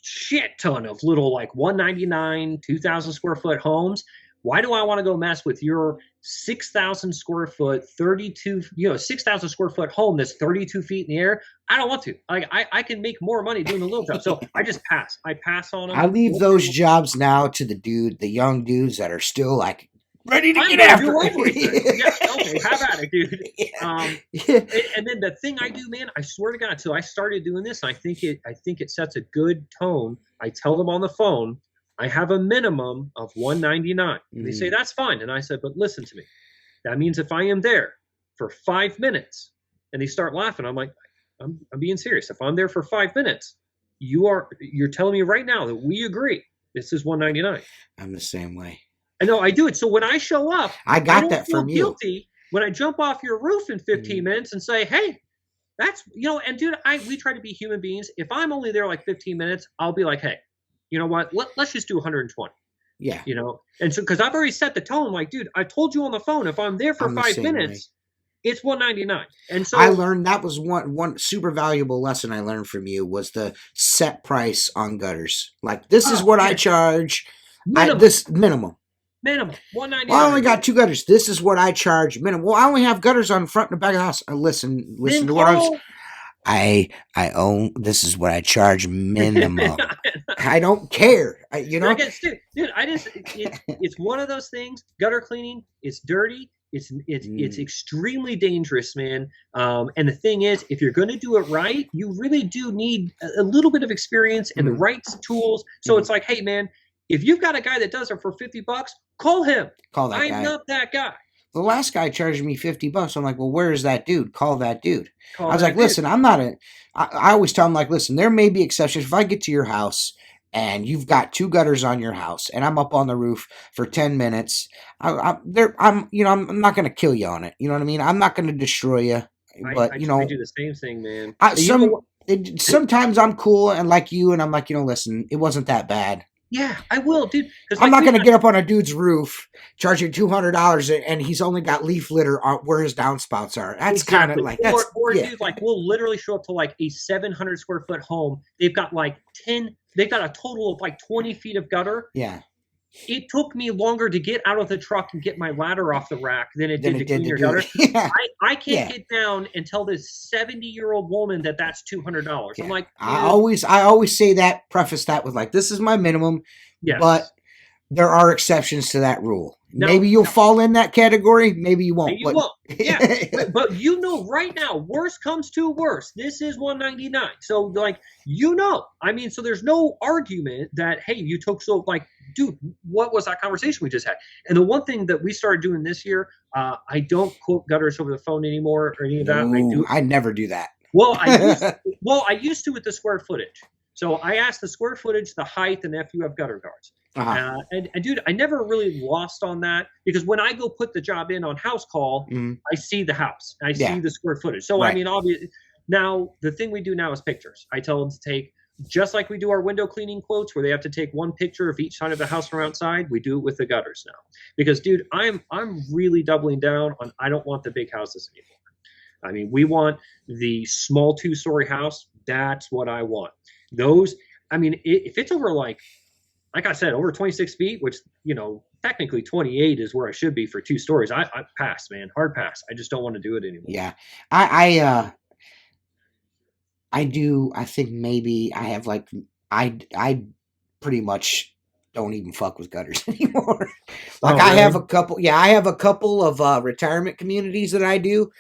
Speaker 2: shit ton of little like 199, 2,000 square foot homes. Why do I want to go mess with your 6,000 square foot, 6,000 square foot home that's 32 feet in the air? I don't want to. Like, I can make more money doing the little job. So I just pass. I pass on them.
Speaker 1: I leave those jobs now to the young dudes that are still like ready to get after it.
Speaker 2: Yeah, okay, have at it, dude. And then the thing I do, man, I swear to God. So I started doing this, and I think it sets a good tone. I tell them on the phone, I have a minimum of 199. They say, that's fine. And I said, but listen to me. That means if I am there for 5 minutes
Speaker 3: and they start laughing. I'm like, I'm being serious. If I'm there for 5 minutes, you're telling me right now that we agree this is $199.
Speaker 1: I'm the same way.
Speaker 3: I know, I do it. So when I show up,
Speaker 1: I got
Speaker 3: don't
Speaker 1: that
Speaker 3: feel
Speaker 1: from you.
Speaker 3: guilty when I jump off your roof in 15 minutes and say, hey, that's, and dude, we try to be human beings. If I'm only there like 15 minutes, I'll be like, hey, you know what? Let's just do 120.
Speaker 1: Yeah.
Speaker 3: And so, because I've already set the tone, like, dude, I told you on the phone, if I'm there for
Speaker 1: I'm the
Speaker 3: 5
Speaker 1: same
Speaker 3: minutes, it's $199. And so
Speaker 1: I learned that was one super valuable lesson I learned from you was the set price on gutters. Like, this is what I charge. This minimum.
Speaker 3: Minimum $199.
Speaker 1: Well, I only got 2 gutters. This is what I charge minimum. Well, I only have gutters on the front and the back of the house. Listen to what I own. This is what I charge minimum. I don't care.
Speaker 3: Dude, it's one of those things. Gutter cleaning, it's dirty. It's extremely dangerous, man. And the thing is, if you're going to do it right, you really do need a little bit of experience and the right tools. So it's like, hey, man, if you've got a guy that does it for $50, call him.
Speaker 1: Call that guy.
Speaker 3: I'm not that guy.
Speaker 1: The last guy charged me $50. I'm like, well, where is that dude? Call that dude. I was like, listen, I'm not I always tell him, like, listen, there may be exceptions. If I get to your house and you've got 2 gutters on your house and I'm up on the roof for 10 minutes, I'm not going to kill you on it. You know what I mean? I'm not going to destroy you. But,
Speaker 3: I do the same thing, man.
Speaker 1: Sometimes I'm cool and like you, and I'm like, listen, it wasn't that bad.
Speaker 3: Yeah, I will, dude.
Speaker 1: I'm not going to get up on a dude's roof, charge you $200, and he's only got leaf litter on where his downspouts are. That's kind of like that's.
Speaker 3: Dude, like we'll literally show up to like a 700 square foot home. They've got like 10. They've got a total of like 20 feet of gutter.
Speaker 1: Yeah.
Speaker 3: It took me longer to get out of the truck and get my ladder off the rack than it did to clean your gutter.
Speaker 1: Yeah.
Speaker 3: I can't get down and tell this 70-year-old woman that that's $200. Yeah. I'm like,
Speaker 1: I always say that, preface that with like, this is my minimum, but there are exceptions to that rule. Maybe you'll fall in that category. Maybe you won't.
Speaker 3: Maybe you won't. Yeah, but right now, worst comes to worst. This is $199. So like, I mean, so there's no argument that, hey, you took dude, what was that conversation we just had? And the one thing that we started doing this year, I don't quote gutters over the phone anymore or any of that.
Speaker 1: I never do that.
Speaker 3: Well, I used to with the square footage. So I asked the square footage, the height, and if you have gutter guards.
Speaker 1: Uh-huh.
Speaker 3: And dude, I never really lost on that because when I go put the job in on house call, I see the house. I see the square footage. So, I mean, obviously, now the thing we do now is pictures. I tell them to take, just like we do our window cleaning quotes where they have to take one picture of each side of the house from outside, we do it with the gutters now. Because, dude, I'm really doubling down on I don't want the big houses anymore. I mean, we want the small 2-story house. That's what I want. Those, I mean, if it's over like I said, over 26 feet, which, technically 28 is where I should be for 2 stories. I pass, man. Hard pass. I just don't want to do it anymore.
Speaker 1: Yeah. I do. I think maybe I have I pretty much don't even fuck with gutters anymore. Like I have a couple. Yeah, I have a couple of retirement communities that I do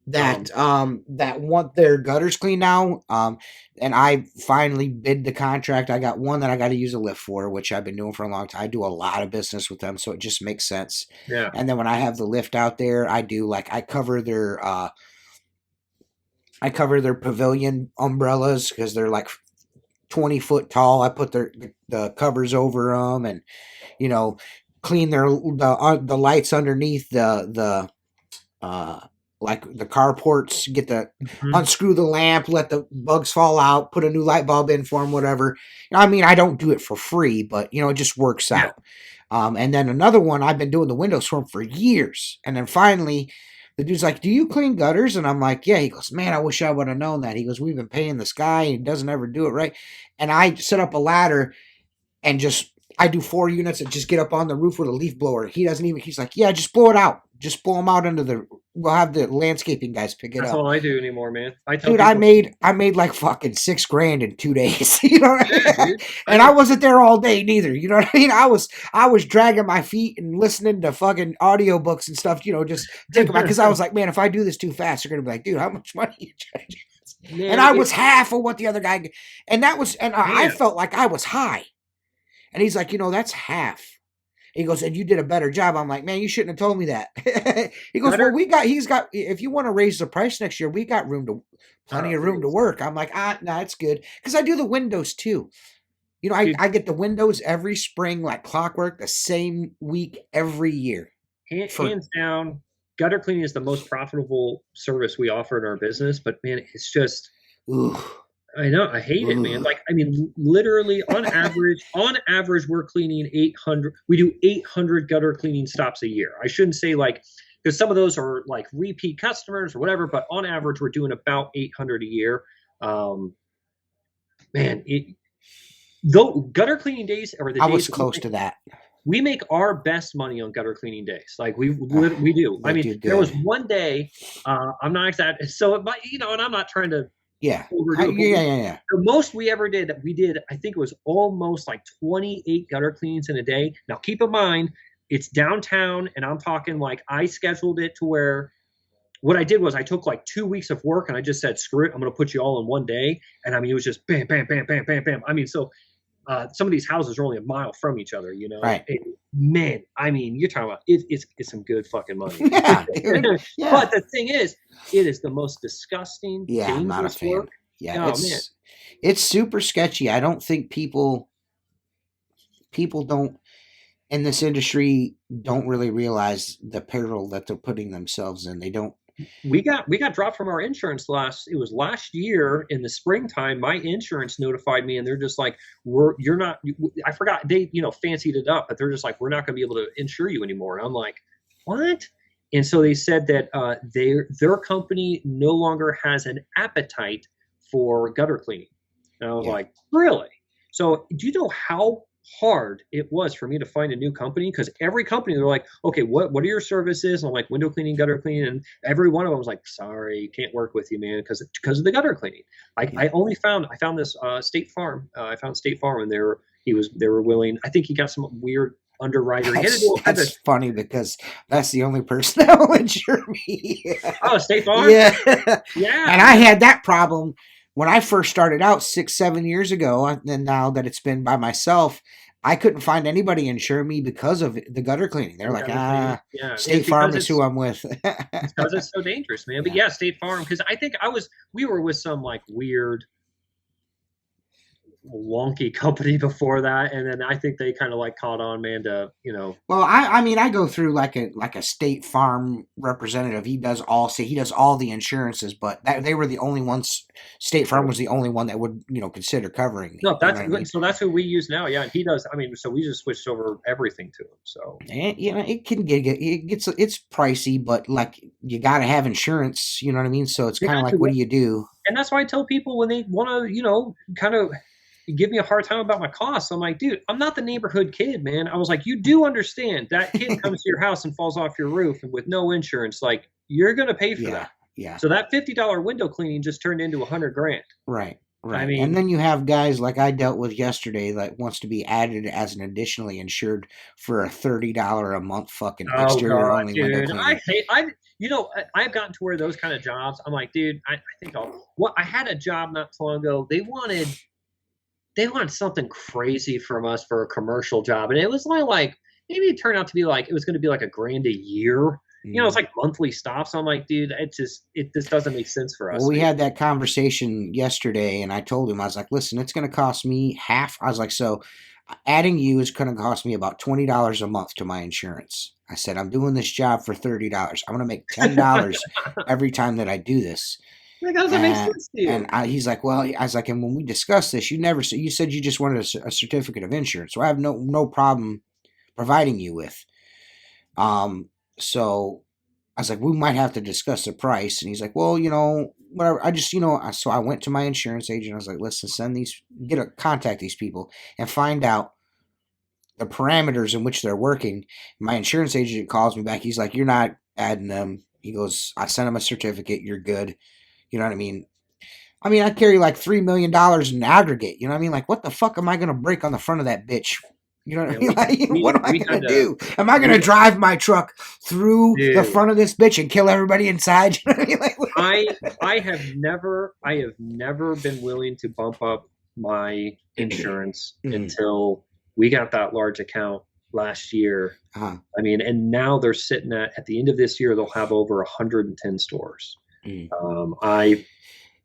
Speaker 1: that want their gutters cleaned now. And I finally bid the contract. I got one that I got to use a lift for, which I've been doing for a long time. I do a lot of business with them, so it just makes sense.
Speaker 3: Yeah.
Speaker 1: And then when I have the lift out there, I do I cover their pavilion umbrellas because they're like 20 foot tall. I put the covers over them and, clean the lights underneath the carports, get unscrew the lamp, let the bugs fall out, put a new light bulb in for them, whatever. I mean, I don't do it for free, but it just works out. And then another one, I've been doing the windows for him for years. And then finally the dude's like, do you clean gutters? And I'm like, yeah. He goes, man, I wish I would have known that. He goes, we've been paying this guy. He doesn't ever do it right. And I set up a ladder and I do 4 units and just get up on the roof with a leaf blower. He's like, yeah, just blow it out. Just blow them out we'll have the landscaping guys pick it up.
Speaker 3: That's all I do anymore, man.
Speaker 1: I made like fucking $6,000 in 2 days. You know what I mean?
Speaker 3: Dude.
Speaker 1: And I wasn't there all day neither. You know what I mean? I was dragging my feet and listening to fucking audiobooks and stuff, just think about, because I was like, man, if I do this too fast, they're going to be like, dude, how much money are you charging? Man, and I was half of what the other guy, and I felt like I was high. And he's like, that's half. He goes, and you did a better job. I'm like, man, you shouldn't have told me that. He goes,
Speaker 2: Better-
Speaker 1: well, he's got, if you want to raise the price next year, we got plenty of room to work. I'm like, no, it's good. Because I do the windows too. You know, I get the windows every spring like clockwork, the same week every year.
Speaker 2: Hands down, gutter cleaning is the most profitable service we offer in our business. But man, it's just,
Speaker 1: Ooh.
Speaker 2: I know, I hate it, man. Like, I mean, literally on average, we're cleaning 800. We do 800 gutter cleaning stops a year. I shouldn't say like, because some of those are like repeat customers or whatever, but on average, we're doing about 800 a year. Man, though gutter cleaning days are the days
Speaker 1: I was close to that.
Speaker 2: We make our best money on gutter cleaning days. Like we do. I mean, there was one day, I'm not exact. So, but you know, and I'm not trying to.
Speaker 1: Yeah.
Speaker 2: The most we ever did, I think it was almost like 28 gutter cleanings in a day. Now, keep in mind, it's downtown, and I'm talking like I scheduled it to where what I did was I took like 2 weeks of work and I just said, screw it, I'm going to put you all in one day. And I mean, it was just bam, bam, bam, bam, bam, bam. I mean, so some of these houses are only a mile from each other, you know?
Speaker 1: Right.
Speaker 2: And, man, I mean, you're talking about it's some good fucking money.
Speaker 1: Yeah, dude. Yeah.
Speaker 2: But the thing is, it is the most disgusting,
Speaker 1: I'm not a fan.
Speaker 2: work.
Speaker 1: Yeah, it's super sketchy. I don't think people don't in this industry don't really realize the peril that they're putting themselves in. They don't.
Speaker 2: We got dropped from our insurance last year in the springtime. My insurance notified me, and they're just like, you're not. I forgot they fancied it up, but they're just like, we're not going to be able to insure you anymore. And I'm like, what? And so they said that their company no longer has an appetite for gutter cleaning. And I was like, really? So do you know how hard it was for me to find a new company? Because every company, they're like, okay, what are your services? And I'm like, window cleaning, gutter cleaning. And every one of them was like, sorry, can't work with you, man, because of the gutter cleaning. I found this State Farm. I found State Farm, and they were willing. I think he got some weird underwriter.
Speaker 1: That's funny because that's the only person that will insure me.
Speaker 2: Oh, State Farm?
Speaker 1: Yeah.
Speaker 2: Yeah.
Speaker 1: And I had that problem when I first started out 6-7 years ago. And now that it's been by myself, I couldn't find anybody insure me because of the gutter cleaning. They're like, State Farm is who I'm with.
Speaker 2: Because it's so dangerous, man. But yeah, State Farm, because I think we were with some like weird wonky company before that, and then I think they kind of like caught on, man, to
Speaker 1: Well, I mean, I go through like a State Farm representative. He does all the insurances, but they were the only ones. State Farm was the only one that would consider covering me.
Speaker 2: No, so that's who we use now. Yeah, and he does. I mean, so we just switched over everything to him. So
Speaker 1: and, it's pricey, but like you got to have insurance. You know what I mean? So it's kind of like, what do you do?
Speaker 2: And that's why I tell people when they want to, kind of give me a hard time about my costs. I'm like, dude, I'm not the neighborhood kid, man. I was like, you do understand that kid comes to your house and falls off your roof and with no insurance, like you're going to pay for that.
Speaker 1: Yeah.
Speaker 2: So that $50 window cleaning just turned into $100,000.
Speaker 1: Right.
Speaker 2: I mean,
Speaker 1: and then you have guys like I dealt with yesterday that wants to be added as an additionally insured for a $30 a month fucking exterior only window cleaning.
Speaker 2: I've gotten to where those kind of jobs, I'm like, dude, I think I had a job not so long ago. They wanted something crazy from us for a commercial job. And it was like maybe it turned out to be like, it was going to be like $1,000 a year. It's like monthly stops. So I'm like, dude, this doesn't make sense for us.
Speaker 1: Well, we had that conversation yesterday, and I told him, I was like, listen, it's going to cost me half. I was like, so adding you is going to cost me about $20 a month to my insurance. I said, I'm doing this job for $30. I'm going to make $10 every time that I do this.
Speaker 2: That doesn't make sense to you.
Speaker 1: And he's like, well, I was like, and when we discussed this, you said you just wanted a certificate of insurance. So I have no problem providing you with. So I was like, we might have to discuss the price. And he's like, well, whatever. I just, so I went to my insurance agent. I was like, listen, contact these people and find out the parameters in which they're working. My insurance agent calls me back. He's like, you're not adding them. He goes, I sent him a certificate. You're good. You know what I mean? I carry like $3 million in aggregate. You know what I mean? Like, what the fuck am I going to break on the front of that bitch? You know what I mean? Like, what am I going to do? Am I going to drive my truck through the front of this bitch and kill everybody inside? You know what I mean? Like,
Speaker 2: I have never been willing to bump up my insurance until we got that large account last year.
Speaker 1: Uh-huh.
Speaker 2: I mean, and now they're sitting at the end of this year, they'll have over 110 stores.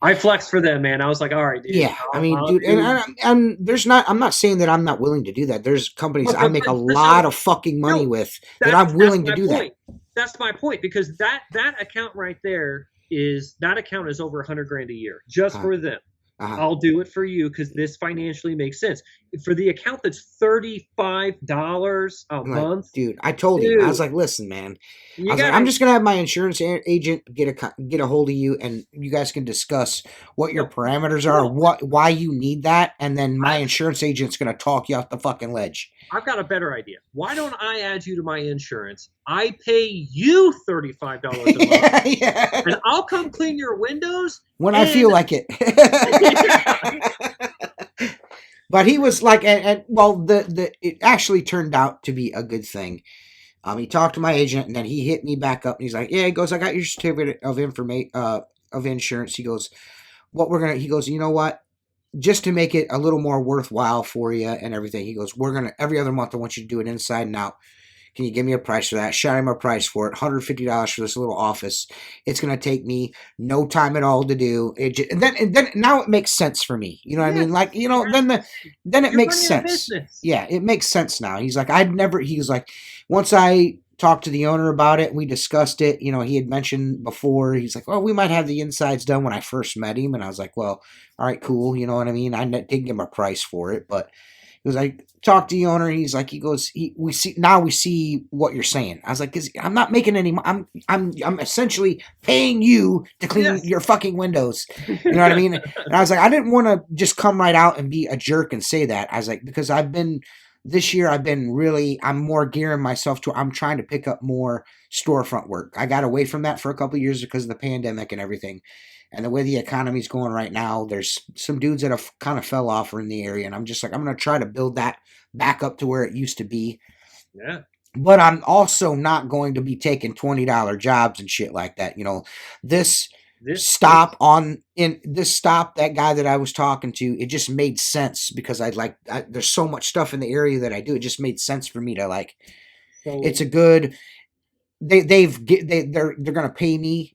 Speaker 2: I flexed for them, man. I was like, all right, dude.
Speaker 1: Yeah, I mean, dude, and there's not. I'm not saying that I'm not willing to do that. There's companies I make a lot of fucking money with that I'm willing to do that.
Speaker 2: That's my point, because that account right there is over $100,000 a year just for them. I'll do it for you because this financially makes sense. For the account that's $35 a month,
Speaker 1: dude, I told him, I was like, listen, man, I'm just gonna have my insurance agent get a hold of you, and you guys can discuss what your parameters are, why you need that, and then my insurance agent's gonna talk you off the fucking ledge.
Speaker 2: I've got a better idea. Why don't I add you to my insurance? I pay you $35 a month, and I'll come clean your windows
Speaker 1: when I feel like it. But he was like, well, it actually turned out to be a good thing. He talked to my agent, and then he hit me back up, and he's like, yeah, he goes, I got your certificate of insurance. He goes, he goes, you know what? Just to make it a little more worthwhile for you and everything, he goes, every other month, I want you to do it inside and out. Can you give me a price for that? Shot him a price for it, $150 for this little office. It's going to take me no time at all to do. And then now it makes sense for me. You know what I mean? Like, you know, then it makes sense. Yeah, it makes sense now. He's like, he was like, once I talked to the owner about it, we discussed it. You know, he had mentioned before, he's like, well, we might have the insides done when I first met him. And I was like, well, all right, cool. You know what I mean? I didn't give him a price for it, but he was like, talk to the owner. He's like, we see what you're saying. I was like, cause I'm not making any, I'm essentially paying you to clean your fucking windows. You know what I mean? And I was like, I didn't want to just come right out and be a jerk and say that. I was like, because this year I'm more gearing myself to, I'm trying to pick up more storefront work. I got away from that for a couple of years because of the pandemic and everything. And the way the economy's going right now, there's some dudes that have kind of fell off in the area. And I'm just like, I'm going to try to build that back up to where it used to be.
Speaker 2: Yeah.
Speaker 1: But I'm also not going to be taking $20 jobs and shit like that. You know, that guy that I was talking to, it just made sense because there's so much stuff in the area that I do. It just made sense for me to like, it's a good, they're going to pay me.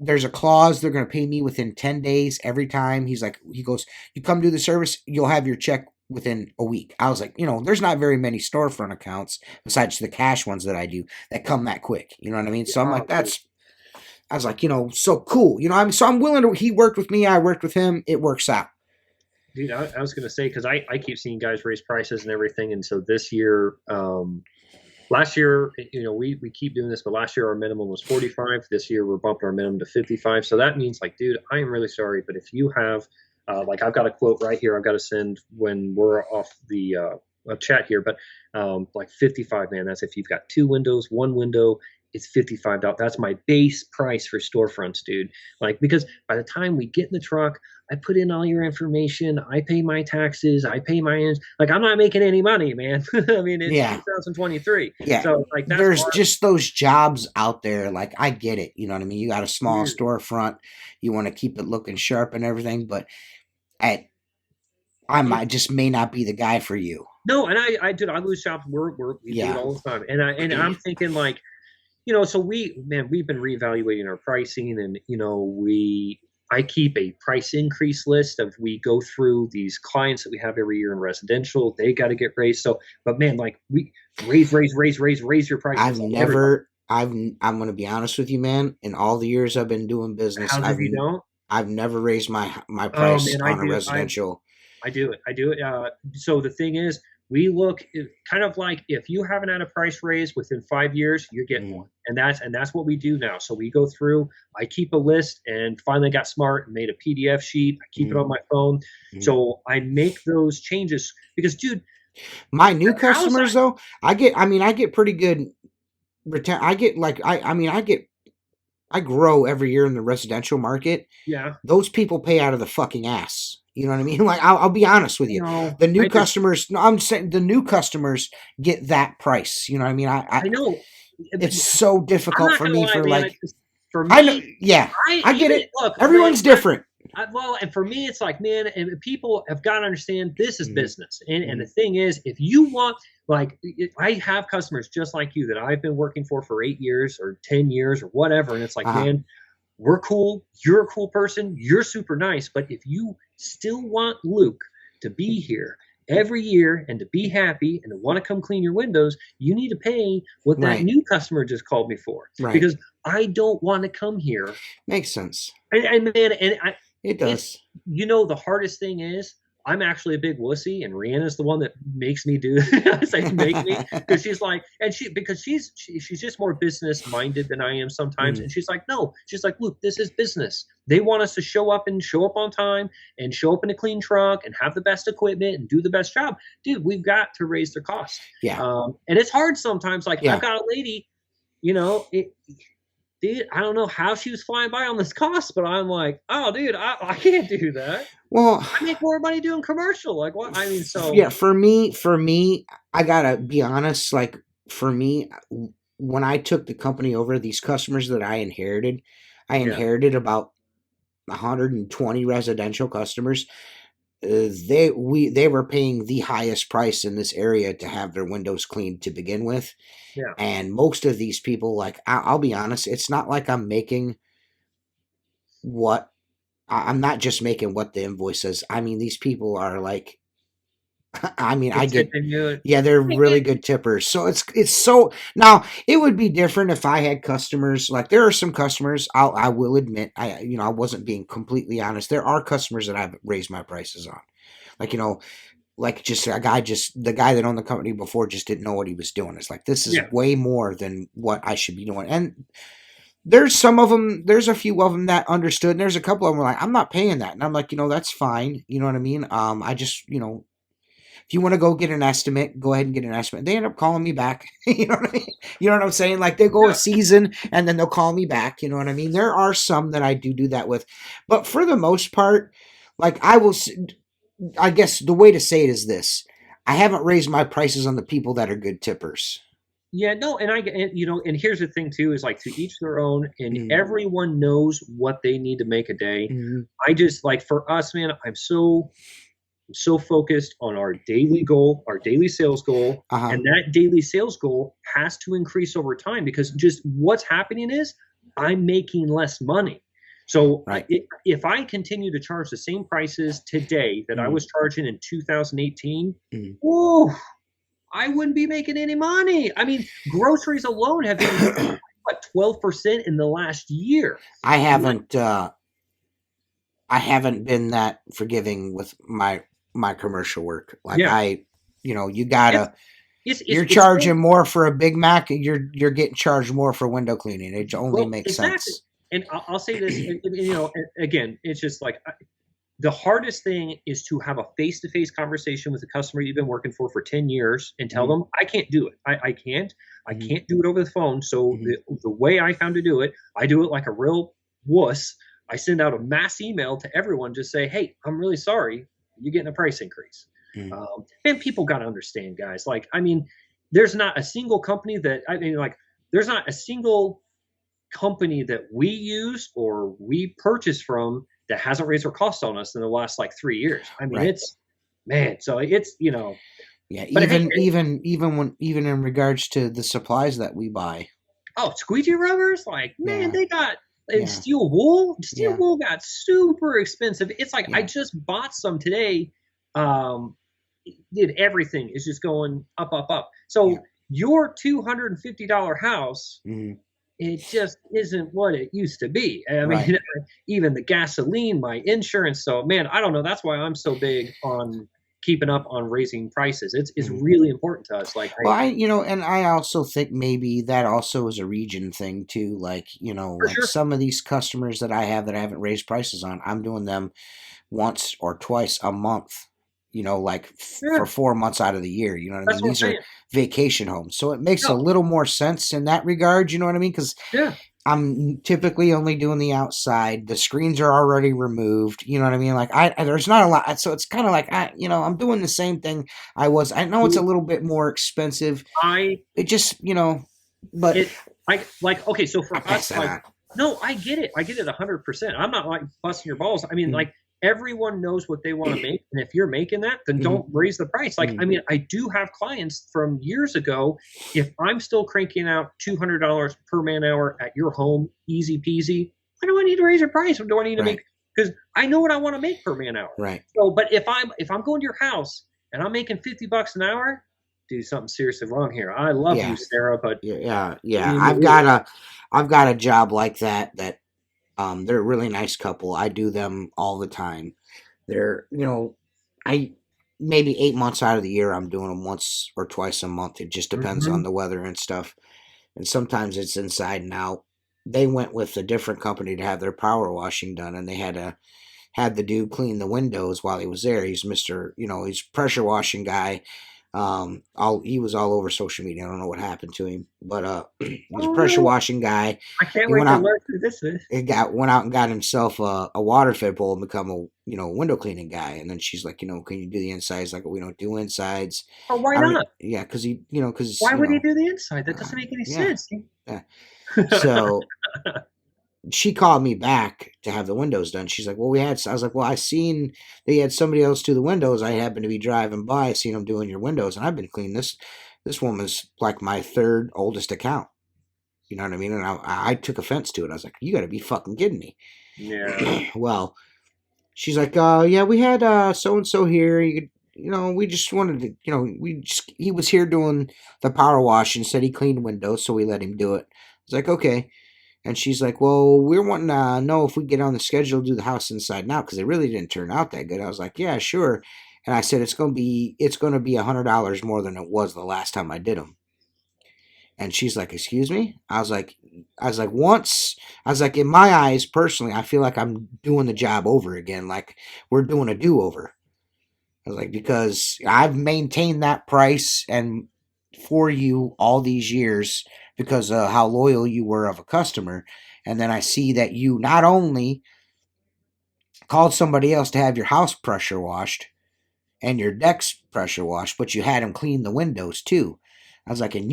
Speaker 1: There's a clause. They're going to pay me within 10 days every time. He goes, you come do the service, you'll have your check within a week. I was like, you know, there's not very many storefront accounts besides the cash ones that I do that come that quick. You know what I mean? So I'm like, I was like, you know, so cool. You know, I'm willing to, he worked with me. I worked with him. It works out.
Speaker 2: Dude, I was going to say, because I keep seeing guys raise prices and everything. And so this year, last year, you know, we keep doing this, but last year our minimum was 45. This year we're bumping our minimum to 55. So that means like, dude, I am really sorry, but if you have, like I've got a quote right here I've got to send when we're off the chat here, but like 55, man, that's if you've got 2 windows, 1 window, it's $55. That's my base price for storefronts, dude. Like, because by the time we get in the truck, I put in all your information, I pay my taxes, I pay my, like, I'm not making any money, man. I mean, it's 2023.
Speaker 1: Yeah. So like, there's just those jobs out there. Like, I get it. You know what I mean? You got a small storefront. You want to keep it looking sharp and everything, but I just may not be the guy for you.
Speaker 2: No. And I lose shops. We do it all the time. And I'm thinking like, you know, so we've been reevaluating our pricing, and, you know, I keep a price increase list of, we go through these clients that we have every year in residential, they got to get raised. So, but man, like, we raise your prices.
Speaker 1: I'm going to be honest with you, man. In all the years I've been doing business, I've never raised my price on a residential.
Speaker 2: I do it. So the thing is, we look kind of like, if you haven't had a price raise within 5 years, you're getting one. And that's what we do now. So we go through, I keep a list, and finally got smart and made a PDF sheet. I keep it on my phone. So I make those changes because, dude,
Speaker 1: my new customers though, I get pretty good return. I grow every year in the residential market.
Speaker 2: Yeah.
Speaker 1: Those people pay out of the fucking ass. You know what I mean? Like, I'll be honest with you. No, the new customers, I'm saying the new customers get that price. You know what I mean? I know. It's so difficult for me for me. I know, yeah, I get it. Look, everyone's different.
Speaker 3: well, and for me, it's like, man, and people have got to understand this is
Speaker 1: Mhm.
Speaker 3: business. And the thing is, if you want, like, I have customers just like you that I've been working for 8 years or 10 years or whatever. And it's like,
Speaker 1: Uh-huh.
Speaker 3: man, we're cool. You're a cool person. You're super nice. But if you still want Luke to be here every year and to be happy and to want to come clean your windows, you need to pay what that
Speaker 1: Right.
Speaker 3: new customer just called me for.
Speaker 1: Right.
Speaker 3: Because I don't want to come here.
Speaker 1: Makes sense.
Speaker 3: And man,
Speaker 1: It does.
Speaker 3: you know, the hardest thing is I'm actually a big wussy, and Rihanna's the one that makes me do. I say make me, because she's like, and because she's just more business minded than I am sometimes, and she's like, no, she's like, look, this is business. They want us to show up on time and show up in a clean truck and have the best equipment and do the best job, dude. We've got to raise their cost.
Speaker 1: Yeah.
Speaker 3: And it's hard sometimes. Like
Speaker 1: Yeah.
Speaker 3: I've got a lady, you know, dude, I don't know how she was flying by on this cost, but I'm like, oh, dude, I can't do that.
Speaker 1: Well,
Speaker 3: I make more money doing commercial. Like what? I mean, so
Speaker 1: yeah, for me, I gotta be honest. Like for me, when I took the company over, these customers that I inherited about 120 residential customers. They were paying the highest price in this area to have their windows cleaned to begin with.
Speaker 3: Yeah.
Speaker 1: And most of these people, like I'll be honest, it's not like I'm making what I'm not just making what the invoice says. I mean, these people are like, I mean, I get, yeah, they're really good tippers. So it's so now it would be different if I had customers. Like there are some customers, I will admit, I wasn't being completely honest. There are customers that I've raised my prices on, like like just the guy that owned the company before just didn't know what he was doing. It's like this is way more than what I should be doing. And there's some of them, there's a few of them that understood, and there's a couple of them were like, I'm not paying that, and I'm like, that's fine. You know what I mean? I just if you want to go get an estimate, go ahead and get an estimate. They end up calling me back. You know what I mean? You know what I'm saying? Like they go a season and then they'll call me back. You know what I mean? There are some that I do that with. But for the most part, like I guess the way to say it is this. I haven't raised my prices on the people that are good tippers.
Speaker 3: Yeah, no, and here's the thing too, is like to each their own, and everyone knows what they need to make a day. I just like for us, man, I'm so focused on our daily goal, our daily sales goal, and that daily sales goal has to increase over time because just what's happening is I'm making less money. So if I continue to charge the same prices today that I was charging in 2018, I wouldn't be making any money. I mean, groceries alone have been what 12% in the last year.
Speaker 1: I haven't been that forgiving with my commercial work. Like you gotta you're charging more for a Big Mac and you're getting charged more for window cleaning. It only makes sense.
Speaker 3: And I'll say this, again, it's just like the hardest thing is to have a face-to-face conversation with a customer you've been working for 10 years and tell them, I can't do it. I can't do it over the phone. So the way I found to do it, I do it like a real wuss. I send out a mass email to everyone, just say, hey, I'm really sorry. You're getting a price increase. And people got to understand, guys. Like, I mean, there's not a single company there's not a single company that we use or we purchase from that hasn't raised their costs on us in the last like 3 years. I mean, so it's,
Speaker 1: yeah, even in regards to the supplies that we buy.
Speaker 3: Oh, squeegee rubbers, like, man, they got steel wool. Steel wool got super expensive. It's like I just bought some today. Everything is just going up. So your $250 house, it just isn't what it used to be. I mean, even the gasoline, my insurance. So, man, I don't know. That's why I'm so big on keeping up on raising prices. It's really important to us. Like,
Speaker 1: and I also think maybe that also is a region thing too. Like, some of these customers that I haven't raised prices on, I'm doing them once or twice a month. For 4 months out of the year. You know what I mean? These are vacation homes. So it makes a little more sense in that regard. You know what I mean? Because I'm typically only doing the outside. The screens are already removed. You know what I mean? Like there's not a lot. So it's kind of like, I'm doing the same thing I was. I know it's a little bit more expensive. It just, but.
Speaker 3: Okay, so for us, No, I get it. I get it 100%. I'm not like busting your balls. I mean, like everyone knows what they want to make, and if you're making that, then don't raise the price. Like, I mean, I do have clients from years ago. If I'm still cranking out $200 per man hour at your home, easy peasy, why do I need to raise your price? Or do I need to make? Because I know what I want to make per man hour.
Speaker 1: Right.
Speaker 3: So, but if I'm going to your house and I'm making $50 an hour, do something seriously wrong here. I love you, Sarah, but
Speaker 1: yeah. I've got a job like that. They're a really nice couple. I do them all the time. They're, I maybe 8 months out of the year I'm doing them once or twice a month. It just depends on the weather and stuff. And sometimes it's inside and out. They went with a different company to have their power washing done, and they had the dude clean the windows while he was there. He's he's a pressure washing guy. He was all over social media. I don't know what happened to him, but he's a pressure washing guy.
Speaker 3: I can't wait to learn who this is.
Speaker 1: He went out and got himself a water fed bowl and become a window cleaning guy. And then she's like, can you do the insides? Like, we don't do insides.
Speaker 3: Oh, why not?
Speaker 1: Yeah, because
Speaker 3: why would he do the inside? That doesn't make any sense.
Speaker 1: Yeah. So she called me back to have the windows done. She's like, I was like, I seen they had somebody else do the windows. I happened to be driving by, I seen them doing your windows, and I've been cleaning this woman's like my third oldest account. You know what I mean? And I took offense to it. I was like, you got to be fucking kidding me.
Speaker 3: Yeah.
Speaker 1: Well, she's like, yeah, we had so-and-so here. We just wanted to, he was here doing the power wash and said he cleaned windows, so we let him do it. I was like, okay. And she's like, well, we're wanting to know if we get on the schedule to do the house inside now, because it really didn't turn out that good. I was like, yeah, sure. And I said, it's going to be $100 more than it was the last time I did them. And she's like, excuse me? I was like, in my eyes, personally, I feel like I'm doing the job over again. Like we're doing a do-over. I was like, because I've maintained that price and for you all these years because of how loyal you were of a customer. And then I see that you not only called somebody else to have your house pressure washed and your decks pressure washed, but you had them clean the windows too. I was like, and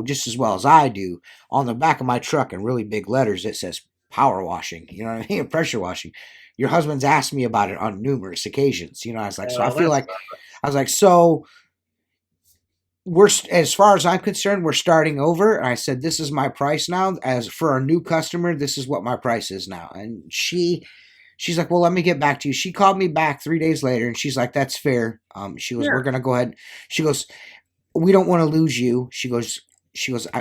Speaker 1: just as well as I do, on the back of my truck in really big letters, it says power washing, you know what I mean? Pressure washing. Your husband's asked me about it on numerous occasions. I was like, so I feel like, I was like, so as far as I'm concerned, we're starting over. And I said, this is my price now. As for a new customer, this is what my price is now. And she's like, well, let me get back to you. She called me back 3 days later and she's like, that's fair. She goes, we're going to go ahead. She goes, we don't want to lose you. She goes,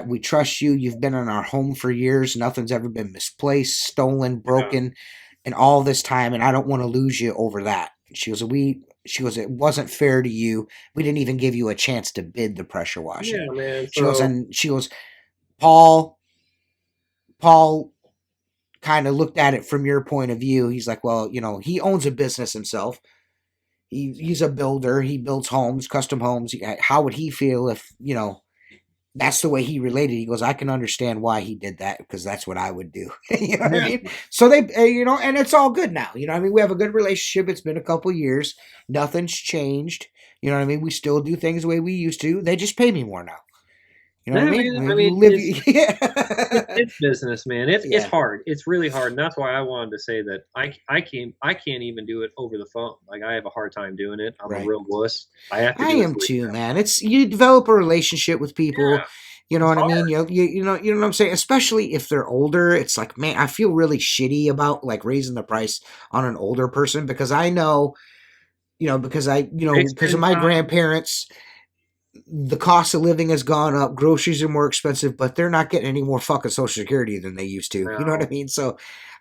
Speaker 1: we trust you. You've been in our home for years. Nothing's ever been misplaced, stolen, broken in all this time. And I don't want to lose you over that. She goes, it wasn't fair to you. We didn't even give you a chance to bid the pressure washing.
Speaker 3: Yeah, man.
Speaker 1: She goes, Paul kind of looked at it from your point of view. He's like, well, he owns a business himself. He's a builder. He builds homes, custom homes. How would he feel if, that's the way he related? He goes, I can understand why he did that because that's what I would do. You know what I mean? So they, and it's all good now. You know what I mean? We have a good relationship. It's been a couple years. Nothing's changed. You know what I mean? We still do things the way we used to. They just pay me more now. You know what I mean?
Speaker 3: It's business, man. It's hard. It's really hard, and that's why I wanted to say that I can't even do it over the phone. Like I have a hard time doing it. I'm a real wuss. I am
Speaker 1: too, man. It's you develop a relationship with people. Yeah. You know what I mean? You know what I'm saying? Especially if they're older, it's like, man, I feel really shitty about like raising the price on an older person because I know, because of my grandparents. The cost of living has gone up. Groceries are more expensive, but they're not getting any more fucking Social Security than they used to. No. You know what I mean? So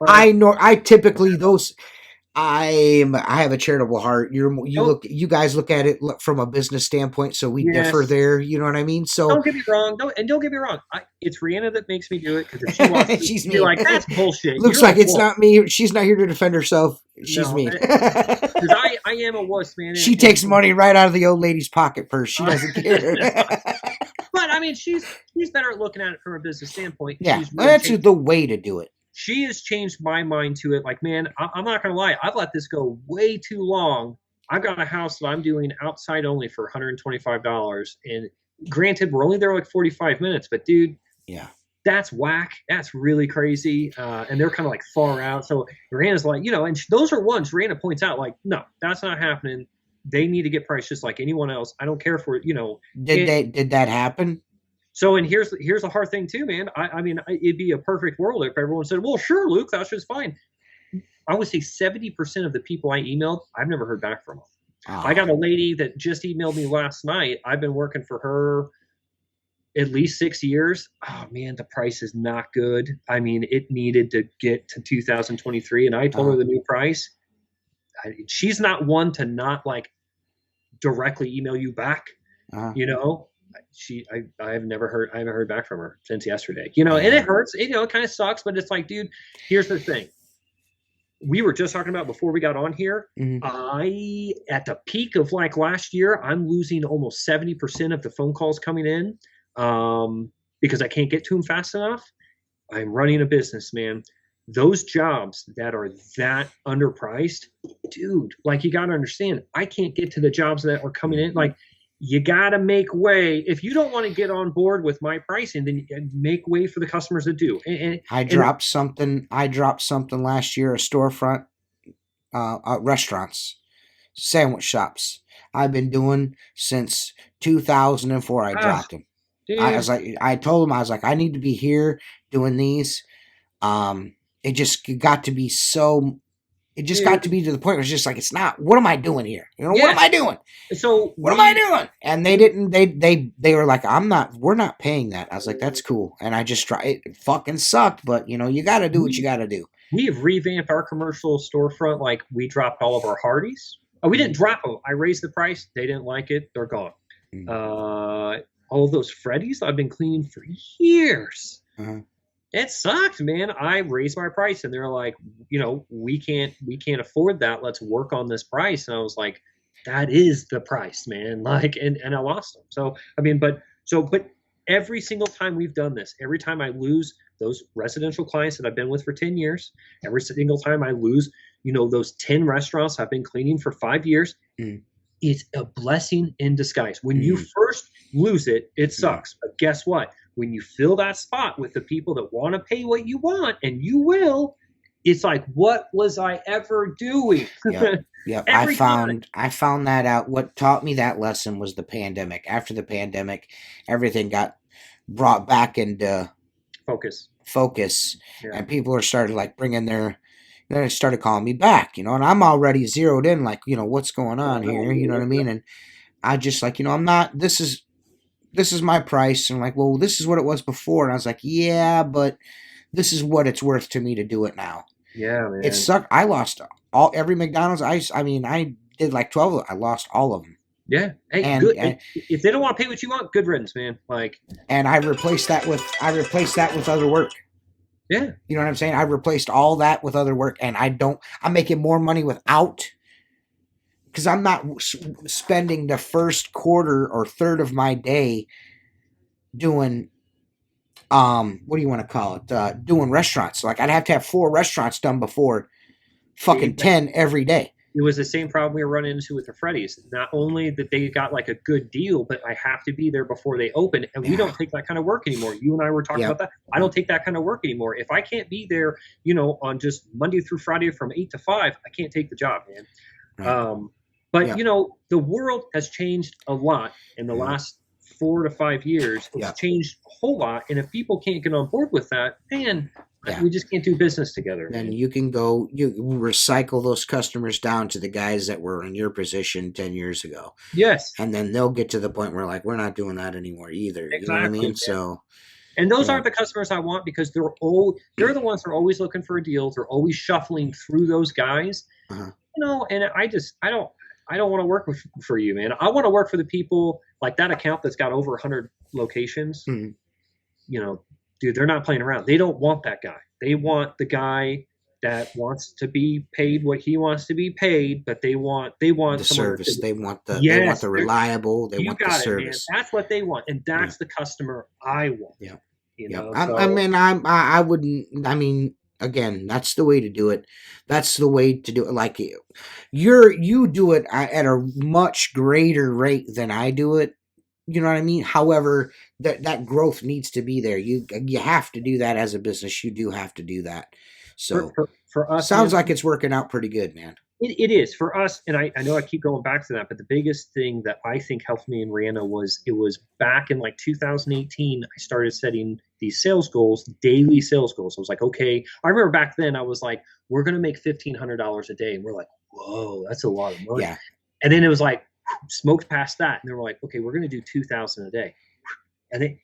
Speaker 1: I typically I have a charitable heart. You guys look at it from a business standpoint, so we differ there. You know what I mean? So
Speaker 3: don't get me wrong. Don't get me wrong. It's Rihanna that makes me do it because if she wants, she's me. Like that's bullshit.
Speaker 1: Looks like it's not me. She's not here to defend herself. She's me.
Speaker 3: Because I am a wuss, man.
Speaker 1: She takes money right out of the old lady's pocket purse. She doesn't care.
Speaker 3: But I mean, she's better at looking at it from a business standpoint.
Speaker 1: Yeah, that's the way to do it.
Speaker 3: She has changed my mind to it. Like, man, I'm not going to lie. I've let this go way too long. I've got a house that I'm doing outside only for $125. And granted, we're only there like 45 minutes. But, dude,
Speaker 2: that's whack. That's really crazy. And they're kind of like far out. So Rihanna's like, and those are ones Rihanna points out, like, no, that's not happening. They need to get priced just like anyone else. I don't care for it,
Speaker 1: Did that happen?
Speaker 2: So, and here's the hard thing too, man. I mean, it'd be a perfect world if everyone said, well, sure, Luke, that's just fine. I would say 70% of the people I emailed, I've never heard back from them.
Speaker 1: Oh.
Speaker 2: I got a lady that just emailed me last night. I've been working for her at least 6 years. Oh man, the price is not good. I mean, it needed to get to 2023, and I told her the new price. She's not one to not like directly email you back. I haven't heard back from her since yesterday. And it hurts. It kind of sucks, but it's like, dude, here's the thing. We were just talking about before we got on here. Mm-hmm. At the peak of like last year, I'm losing almost 70% of the phone calls coming in. Because I can't get to them fast enough. I'm running a business, man. Those jobs that are that underpriced, dude, like you got to understand, I can't get to the jobs that are coming in. Like you got to make way. If you don't want to get on board with my pricing, then make way for the customers that do.
Speaker 1: I dropped something last year, a storefront, restaurants, sandwich shops. I've been doing since 2004. I dropped them. I told him, I was like, I need to be here doing these. It just got to be got to be to the point where it's just like, it's not, what am I doing here? What am I doing?
Speaker 2: So
Speaker 1: what am I doing? And they were like, we're not paying that. I was like, that's cool. And I just it fucking sucked, but you got to do what you got to do.
Speaker 2: We have revamped our commercial storefront. Like we dropped all of our Hardys. Oh, we didn't drop them. I raised the price. They didn't like it. They're gone. All of those Freddies I've been cleaning for years. It sucked, man. I raised my price and they're like, we can't afford that. Let's work on this price. And I was like, that is the price, man. Like, and I lost them. So, I mean, but every single time we've done this, every time I lose those residential clients that I've been with for 10 years, every single time I lose, those 10 restaurants I've been cleaning for 5 years, it's a blessing in disguise. When you first lose it, it sucks. But guess what? When you fill that spot with the people that want to pay what you want, and you will, it's like, what was I ever doing?
Speaker 1: Yep. I found that out. What taught me that lesson was the pandemic. After the pandemic, everything got brought back into focus, and people are started like bringing their. Then they started calling me back, and I'm already zeroed in, like, what's going on here, you know what I mean? And I just like, I'm not. This is my price, and I'm like, well, this is what it was before, and I was like, yeah, but this is what it's worth to me to do it now.
Speaker 2: Yeah, man.
Speaker 1: It sucked. I lost every McDonald's. I did like 12 of them. I lost all of them.
Speaker 2: Yeah. Hey, and if they don't want to pay what you want, good riddance, man. Like,
Speaker 1: and I replaced that with other work.
Speaker 2: Yeah.
Speaker 1: You know what I'm saying? I replaced all that with other work, and I'm making more money without, because I'm not spending the first quarter or third of my day doing, what do you want to call it? Doing restaurants. Like I'd have to have 4 restaurants done before fucking 10 every day.
Speaker 2: It was the same problem we were running into with the Freddy's. Not only that they got like a good deal, but I have to be there before they open. And we don't take that kind of work anymore. You and I were talking about that. I don't take that kind of work anymore. If I can't be there, on just Monday through Friday from 8 to 5, I can't take the job, man. Right. But the world has changed a lot in the last 4 to 5 years. It's changed a whole lot. And if people can't get on board with that, man, we just can't do business together.
Speaker 1: Then you can go, you recycle those customers down to the guys that were in your position 10 years ago.
Speaker 2: Yes.
Speaker 1: And then they'll get to the point where like, we're not doing that anymore either.
Speaker 2: Exactly.
Speaker 1: You know what I mean? Yeah. So.
Speaker 2: And those aren't the customers I want, because they're the ones that are always looking for a deal. They're always shuffling through those guys, and I don't want to work for you, man. I want to work for the people like that account that's got over 100 locations. Dude, they're not playing around. They don't want that guy. They want the guy that wants to be paid what he wants to be paid, but they want the service. They want the reliable. They want the service. Man. That's what they want, and that's the customer I want. Yeah,
Speaker 1: I wouldn't. I mean, again, that's the way to do it. That's the way to do it. Like you do it at a much greater rate than I do it. You know what I mean? However, that growth needs to be there. You have to do that as a business. You do have to do that. So
Speaker 3: for us,
Speaker 1: sounds
Speaker 3: man,
Speaker 1: like it's working out pretty good, man.
Speaker 3: it is for us, and I know I keep going back to that, but the biggest thing that I think helped me in Rihanna was it was back in like 2018. I started setting these sales goals, daily sales goals. I was like, okay, I remember back then I was like, we're gonna make $1,500 a day, and we're like, whoa, that's a lot of money.
Speaker 1: Yeah.
Speaker 3: And then it was like smoked past that, and they were like, okay, we're gonna do 2,000 a day, and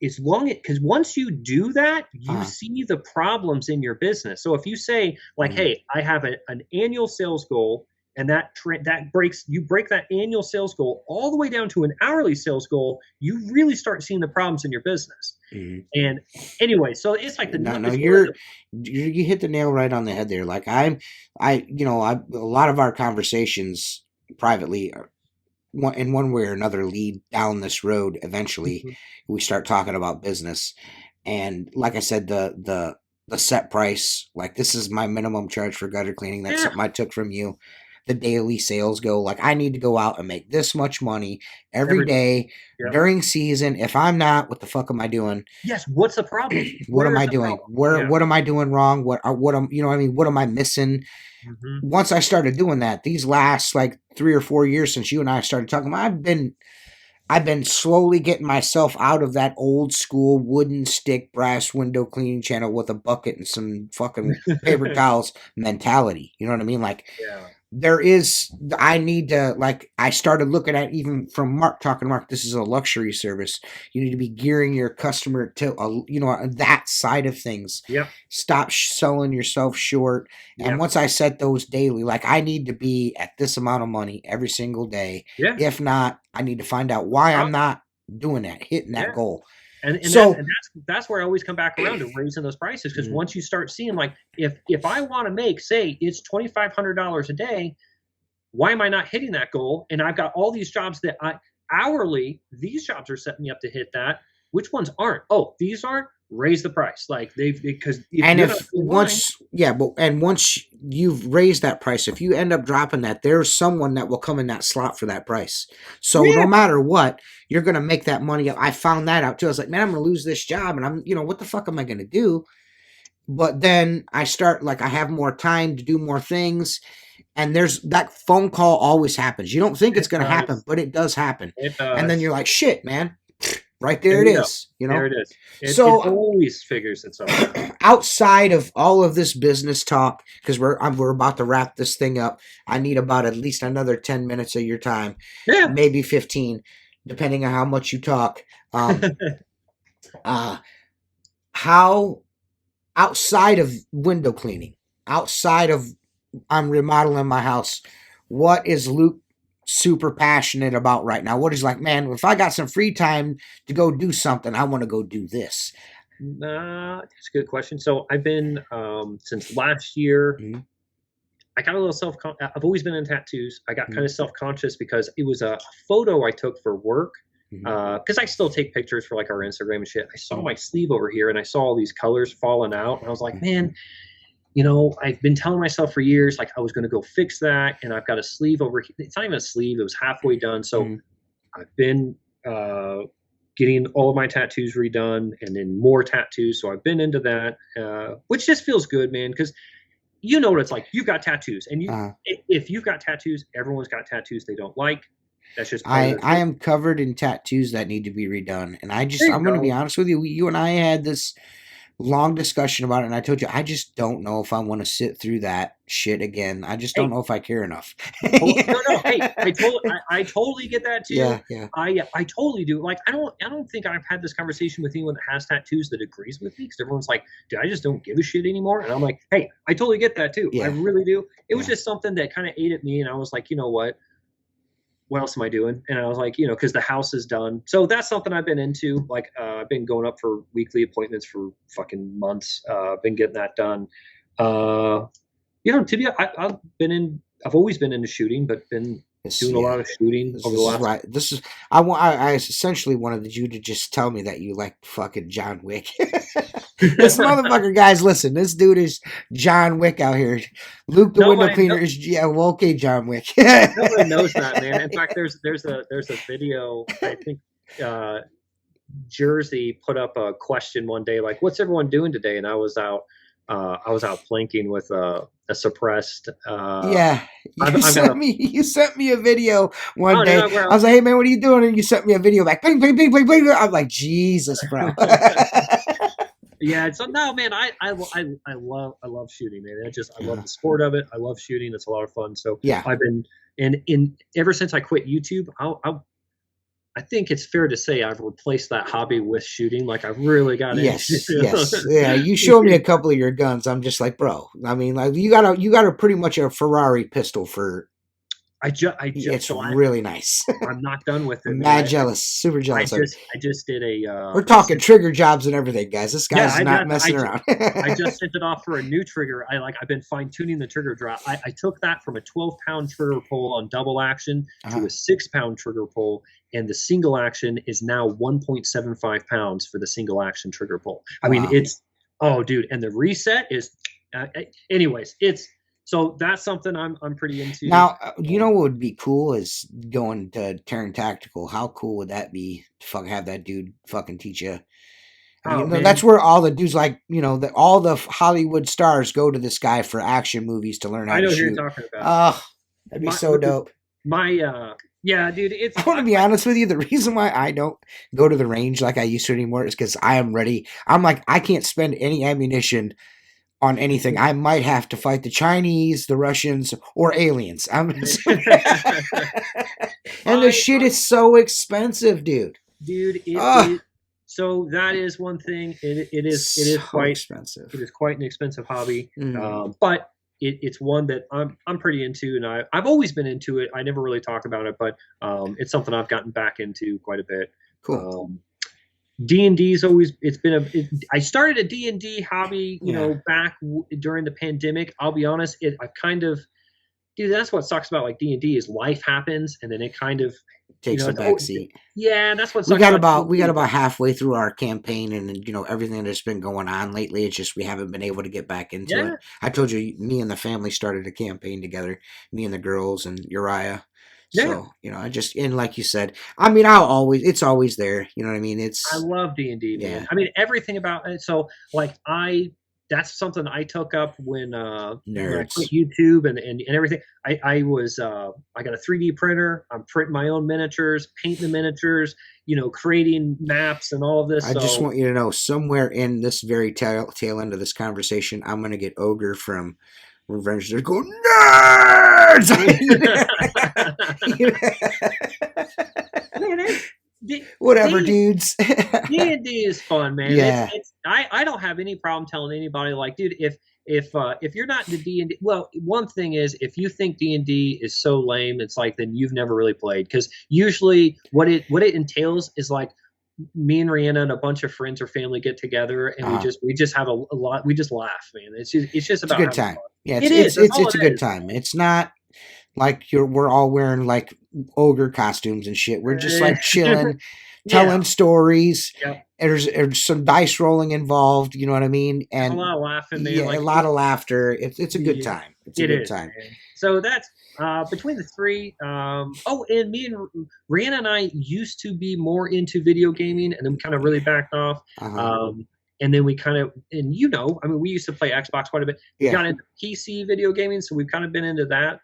Speaker 3: it's long because once you do that, you see the problems in your business. So if you say like, hey, I have an annual sales goal, and that break that annual sales goal all the way down to an hourly sales goal, you really start seeing the problems in your business. And anyway, so it's like
Speaker 1: you hit the nail right on the head there. Like a lot of our conversations privately are, in one way or another, lead down this road. Eventually we start talking about business, and like I said, the set price, like this is my minimum charge for gutter cleaning. That's something I took from you. The daily sales goal, like I need to go out and make this much money every day during season. If I'm not, what the fuck am I doing?
Speaker 3: Yes, what's the problem?
Speaker 1: What am I doing? What am I doing wrong? What am I missing? Once I started doing that, these last like 3 or 4 years since you and I started talking, I've been slowly getting myself out of that old school wooden stick brass window cleaning channel with a bucket and some fucking paper towels mentality. You know what I mean? Like, I need to, like, I started looking at, even from Mark, this is a luxury service. You need to be gearing your customer to, that side of things. Stop selling yourself short. And once I set those daily, like, I need to be at this amount of money every single day. If not, I need to find out why I'm not doing that, hitting that goal.
Speaker 3: And that's where I always come back around to raising those prices, because once you start seeing, like, if I want to make, say, it's $2,500 a day, why am I not hitting that goal? And I've got all these jobs that hourly, these jobs are setting me up to hit that. Which ones aren't? Oh, these aren't. Raise the price, like
Speaker 1: once you've raised that price, if you end up dropping that, there's someone that will come in that slot for that price. So no matter what, you're gonna make that money up. I found that out too. I was like, man, I'm gonna lose this job, and I'm, what the fuck am I gonna do? But then I start, like, I have more time to do more things, and there's that phone call always happens. You don't think it's gonna happen, but it does happen. And then you're like, shit, man. Right there it is.
Speaker 3: There it is. It always figures itself out.
Speaker 1: Outside of all of this business talk, because we're about to wrap this thing up, I need about at least another 10 minutes of your time, maybe 15, depending on how much you talk. How, outside of window cleaning, outside of I'm remodeling my house, what is Luke super passionate about right now? What is, like, man, if I got some free time to go do something, I want to go do this?
Speaker 3: That's a good question. So I've been since last year. I got a little I've always been in tattoos. I got kind of self-conscious because it was a photo I took for work, because I still take pictures for, like, our Instagram and shit. I saw my sleeve over here, and I saw all these colors falling out, and I was like, man, I've been telling myself for years, like, I was going to go fix that, and I've got a sleeve over here. It's not even a sleeve. It was halfway done. So I've been getting all of my tattoos redone, and then more tattoos. So I've been into that, which just feels good, man, because you know what it's like. You've got tattoos, and if you've got tattoos, everyone's got tattoos they don't like. That's just
Speaker 1: I am covered in tattoos that need to be redone. And I'm going to be honest with you. You and I had this long discussion about it, and I told you I just don't know if I want to sit through that shit again. I just don't know if I care enough.
Speaker 3: No. Hey, I totally get that too.
Speaker 1: Yeah.
Speaker 3: I totally do. Like, I don't think I've had this conversation with anyone that has tattoos that agrees with me, because everyone's like, dude, I just don't give a shit anymore. And I'm like, hey, I totally get that too. I really do. It was just something that kind of ate at me, and I was like, you know what else am I doing? And I was like, because the house is done. So that's something I've been into. Like, I've been going up for weekly appointments for fucking months. Been getting that done. To be, I've always been into shooting, but been doing a lot of shooting over the last.
Speaker 1: Right. I essentially wanted you to just tell me that you like fucking John Wick. This motherfucker, guys, listen, this dude is John Wick out here. Luke the window cleaner is okay, John Wick.
Speaker 3: Nobody knows that, man. In fact, there's a video, I think,
Speaker 2: Jersey put up a question one day, like, "What's everyone doing today?" And I was out planking with a suppressed.
Speaker 1: Yeah, you sent me a video one day.
Speaker 2: No,
Speaker 1: I was like, "Hey man, what are you doing?" And you sent me a video back. Bing, bing, bing, bing, bing. I'm like, Jesus, bro.
Speaker 2: Yeah, so no, man, I love shooting, man. I love the sport of it. I love shooting. It's a lot of fun. So
Speaker 1: Yeah,
Speaker 2: I've been in ever since I quit YouTube. I think it's fair to say I've replaced that hobby with shooting. Like I've really got
Speaker 1: yes,
Speaker 2: into.
Speaker 1: yes, yeah. You showed me a couple of your guns. I'm just like, bro. I mean, like you got a pretty much a Ferrari pistol for. It's
Speaker 2: So
Speaker 1: really nice.
Speaker 2: I'm not done with it.
Speaker 1: I'm mad jealous, super jealous.
Speaker 2: I just did a.
Speaker 1: We're talking trigger jobs and everything, guys. This guy's not messing around.
Speaker 2: I just sent it off for a new trigger. I've been fine tuning the trigger drop. I took that from a 12-pound trigger pull on double action to a 6-pound trigger pull, and the single action is now 1.75 pounds for the single action trigger pull. I mean, it's dude, and the reset is. Anyways, it's. So that's something I'm pretty into.
Speaker 1: Now, you know what would be cool is going to Terran Tactical. How cool would that be to have that dude fucking teach you? That's where all the dudes all the Hollywood stars go to this guy for action movies to learn how to shoot. I know who
Speaker 2: you're talking about.
Speaker 1: Oh, that'd be so dope.
Speaker 2: Yeah, dude.
Speaker 1: I want to be honest with you. The reason why I don't go to the range like I used to anymore is because I am ready. I'm like, I can't spend any ammunition on anything. I might have to fight the Chinese, the Russians, or aliens. And the shit is so expensive, dude.
Speaker 2: Dude, so that is one thing. It is quite expensive. It is quite an expensive hobby, but it's one that I'm pretty into, and I've always been into it. I never really talk about it, but it's something I've gotten back into quite a bit.
Speaker 1: Cool.
Speaker 2: D&D's always I started a D&D hobby, back during the pandemic. I'll be honest, I've kind of, dude, that's what sucks about like D&D is life happens and then it kind of
Speaker 1: takes a backseat.
Speaker 2: Yeah, that's what sucks.
Speaker 1: We got about halfway through our campaign, and everything that's been going on lately. It's just we haven't been able to get back into it. I told you, me and the family started a campaign together. Me and the girls and Uriah. So, I just, and like you said, I mean, it's always there. You know what I mean? I
Speaker 2: love D&D, man. I mean, everything about it. So, like, that's something I took up when I quit YouTube and everything. I got a 3D printer. I'm printing my own miniatures, painting the miniatures, creating maps and all of this.
Speaker 1: I just want you to know, somewhere in this very tail end of this conversation, I'm going to get Ogre from Revenge. They're going, nerds! Whatever, dudes.
Speaker 2: D&D is fun, man.
Speaker 1: Yeah.
Speaker 2: I don't have any problem telling anybody, like, dude, if you're not into D&D, well, one thing is, if you think D&D is so lame, it's like, then you've never really played, because usually what it entails is like me and Rihanna and a bunch of friends or family get together and we just have a lot. We just laugh, man. It's just about
Speaker 1: a good time. Yeah, it's a good time. It's not like we're all wearing like ogre costumes and shit. We're just like chilling, telling stories.
Speaker 2: Yep.
Speaker 1: There's some dice rolling involved. You know what I mean? And
Speaker 2: a lot of laughing. Man.
Speaker 1: Yeah, a lot of laughter. It's a good time. It's a good time.
Speaker 2: Man. So that's between the three. And me and Rihanna and I used to be more into video gaming, and then we kind of really backed off. And then we kind of, and we used to play Xbox quite a bit. We got into PC video gaming, so we've kind of been into that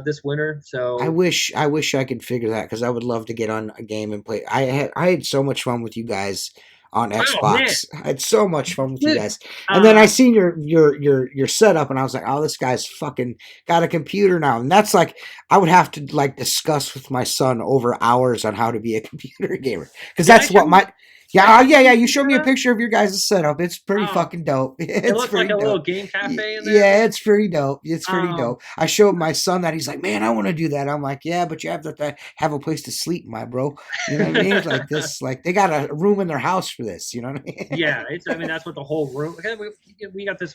Speaker 2: this winter. So
Speaker 1: I wish I could figure that, because I would love to get on a game and play. I had so much fun with you guys on Xbox. I had so much fun with you guys. And then I seen your setup, and I was like, oh, this guy's fucking got a computer now. And that's like, I would have to like discuss with my son over hours on how to be a computer gamer, because that's what my. Yeah. You showed me a picture of your guys' setup. It's pretty fucking dope.
Speaker 2: It looks like a little game cafe in there.
Speaker 1: Yeah, it's pretty dope. It's pretty dope. I showed my son that. He's like, man, I want to do that. I'm like, yeah, but you have to have a place to sleep, my bro. You know what I mean? It's like this, like they got a room in their house for this. You know what I mean?
Speaker 2: Yeah, that's what the whole room. We got this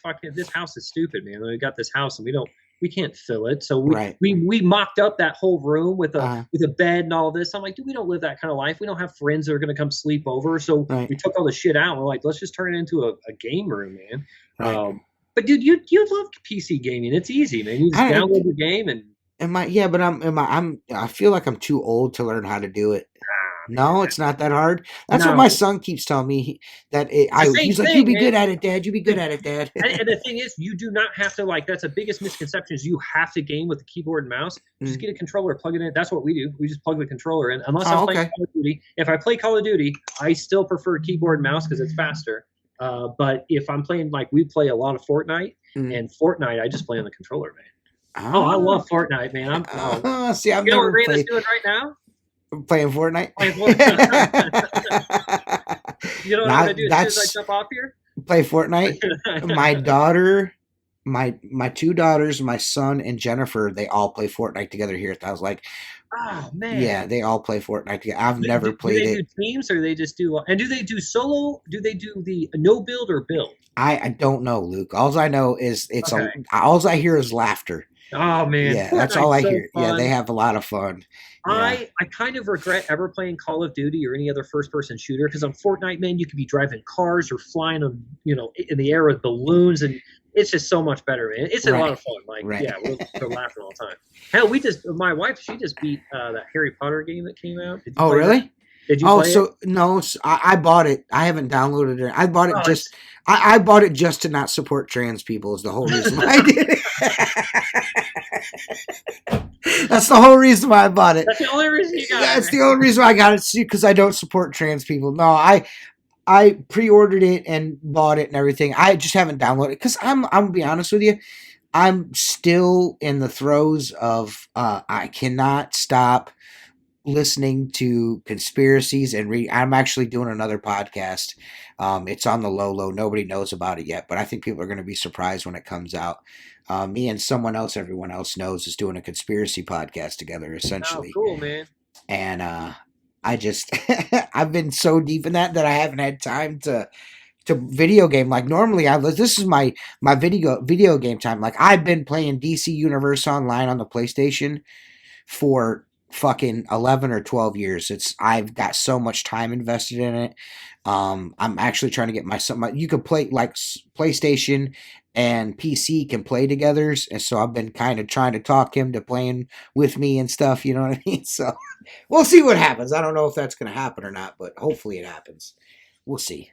Speaker 2: house is stupid, man. We got this house and we can't fill it. So we mocked up that whole room with a bed and all this. I'm like, dude, we don't live that kind of life. We don't have friends that are going to come sleep over. So we took all the shit out. And we're like, let's just turn it into a game room, man. Right. But dude, you love PC gaming. It's easy, man. You just download the game and.
Speaker 1: I feel like I'm too old to learn how to do it. No, it's not that hard. That's what my son keeps telling me. He's like, "You be good at it, Dad. You be good at it, Dad."
Speaker 3: And the thing is, you do not have to that's the biggest misconception is you have to game with the keyboard and mouse. Just get a controller, plug it in. That's what we do. We just plug the controller in. Unless I'm playing Call of Duty. If I play Call of Duty, I still prefer keyboard and mouse because it's faster. But if I'm playing, we play a lot of Fortnite, and Fortnite, I just play on the controller, man. Oh, I love Fortnite, man.
Speaker 1: See, I've
Speaker 3: you know
Speaker 1: never
Speaker 3: what
Speaker 1: played.
Speaker 3: doing right now?
Speaker 1: Playing Fortnite.
Speaker 3: You know what I'm gonna do as soon as I jump off here?
Speaker 1: Play Fortnite. My daughter, my two daughters, my son, and Jennifer, they all play Fortnite together here. I was like,
Speaker 3: oh man,
Speaker 1: yeah, they all play Fortnite together. I've never played it.
Speaker 3: Do they do teams or they just do? And do they do solo? Do they do the no build or build?
Speaker 1: I don't know, Luke. All I know is all I hear is laughter.
Speaker 3: Oh man,
Speaker 1: yeah, that's all I hear. Fun. Yeah, they have a lot of fun.
Speaker 3: Yeah. I kind of regret ever playing Call of Duty or any other first-person shooter because on Fortnite, man, you could be driving cars or flying them, in the air with balloons, and it's just so much better, man. It's a lot of fun. Yeah, we're laughing all the time. Hell, my wife, she just beat that Harry Potter game that came out.
Speaker 1: Oh, really?
Speaker 3: That? Did you play it?
Speaker 1: No, I bought it. I haven't downloaded it. I bought it I bought it just to not support trans people is the whole reason why I did it. That's the whole reason why I bought it.
Speaker 3: That's the only reason you got it.
Speaker 1: That's the only reason why I got it, because I don't support trans people. No, I pre-ordered it and bought it and everything. I just haven't downloaded it because I'm gonna be honest with you. I'm still in the throes of I cannot stop listening to conspiracies and I'm actually doing another podcast. It's on the low. Nobody knows about it yet, but I think people are going to be surprised when it comes out. Me and someone else everyone else knows is doing a conspiracy podcast together, essentially.
Speaker 3: Oh, cool, man.
Speaker 1: And I just I've been so deep in that I haven't had time to video game. Like normally this is my video game time. Like I've been playing DC Universe Online on the PlayStation for fucking 11 or 12 years. I've got so much time invested in it. I'm actually trying to get my you could play like PlayStation and PC can play together, and so I've been kind of trying to talk him to playing with me and stuff, you know what I mean? So we'll see what happens. I don't know if that's going to happen or not, but hopefully it happens. We'll see.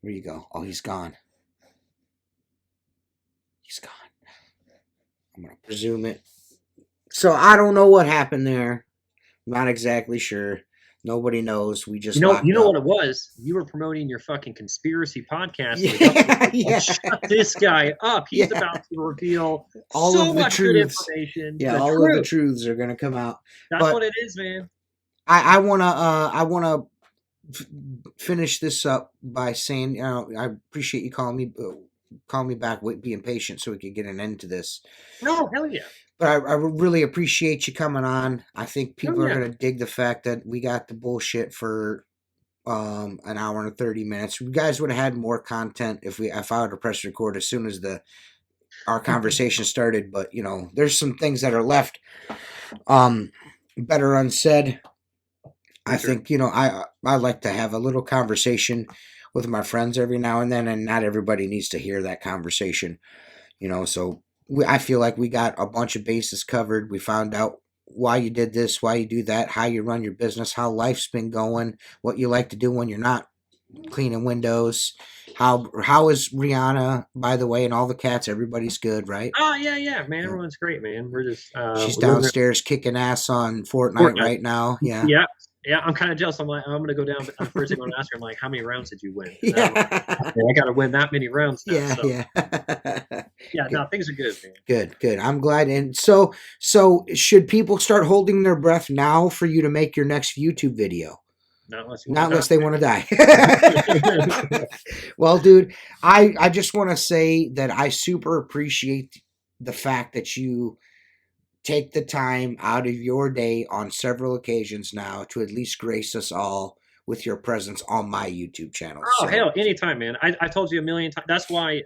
Speaker 1: Where you go? Oh, he's gone. He's gone. I'm going to presume it. So I don't know what happened there. I'm not exactly sure. Nobody knows. We just
Speaker 3: you know what it was. You were promoting your fucking conspiracy podcast.
Speaker 1: Yeah.
Speaker 3: Shut this guy up. He's about to reveal
Speaker 1: all
Speaker 3: so
Speaker 1: of the
Speaker 3: much
Speaker 1: truths.
Speaker 3: Good information.
Speaker 1: Yeah, all of the truths are gonna come out.
Speaker 3: That's what it is, man.
Speaker 1: I wanna finish this up by saying, I appreciate you calling me back, being patient, so we could get an end to this.
Speaker 3: No, hell yeah.
Speaker 1: But I really appreciate you coming on. I think people are going to dig the fact that we got the bullshit for an hour and 30 minutes. You guys would have had more content if I would have pressed record as soon as our conversation started. But there's some things that are left better unsaid. I think I like to have a little conversation with my friends every now and then, and not everybody needs to hear that conversation. So. I feel like we got a bunch of bases covered. We found out why you did this, why you do that, how you run your business, how life's been going, what you like to do when you're not cleaning windows. How is Rihanna, by the way, and all the cats? Everybody's good, right?
Speaker 3: Oh yeah, man. Everyone's great, man. We're just
Speaker 1: she's downstairs kicking ass on Fortnite right now.
Speaker 3: Yeah, I'm kind of jealous. I'm gonna go down. The first thing I'm gonna ask her, I'm like, how many rounds did you win? I got to win that many rounds now. Yeah. No, things are good, man.
Speaker 1: Good. I'm glad. And so should people start holding their breath now for you to make your next YouTube video?
Speaker 3: Not
Speaker 1: unless they want to die. Well, dude, I just want to say that I super appreciate the fact that you take the time out of your day on several occasions now to at least grace us all with your presence on my YouTube channel.
Speaker 3: Oh, hell, anytime, man. I told you a million times. That's why,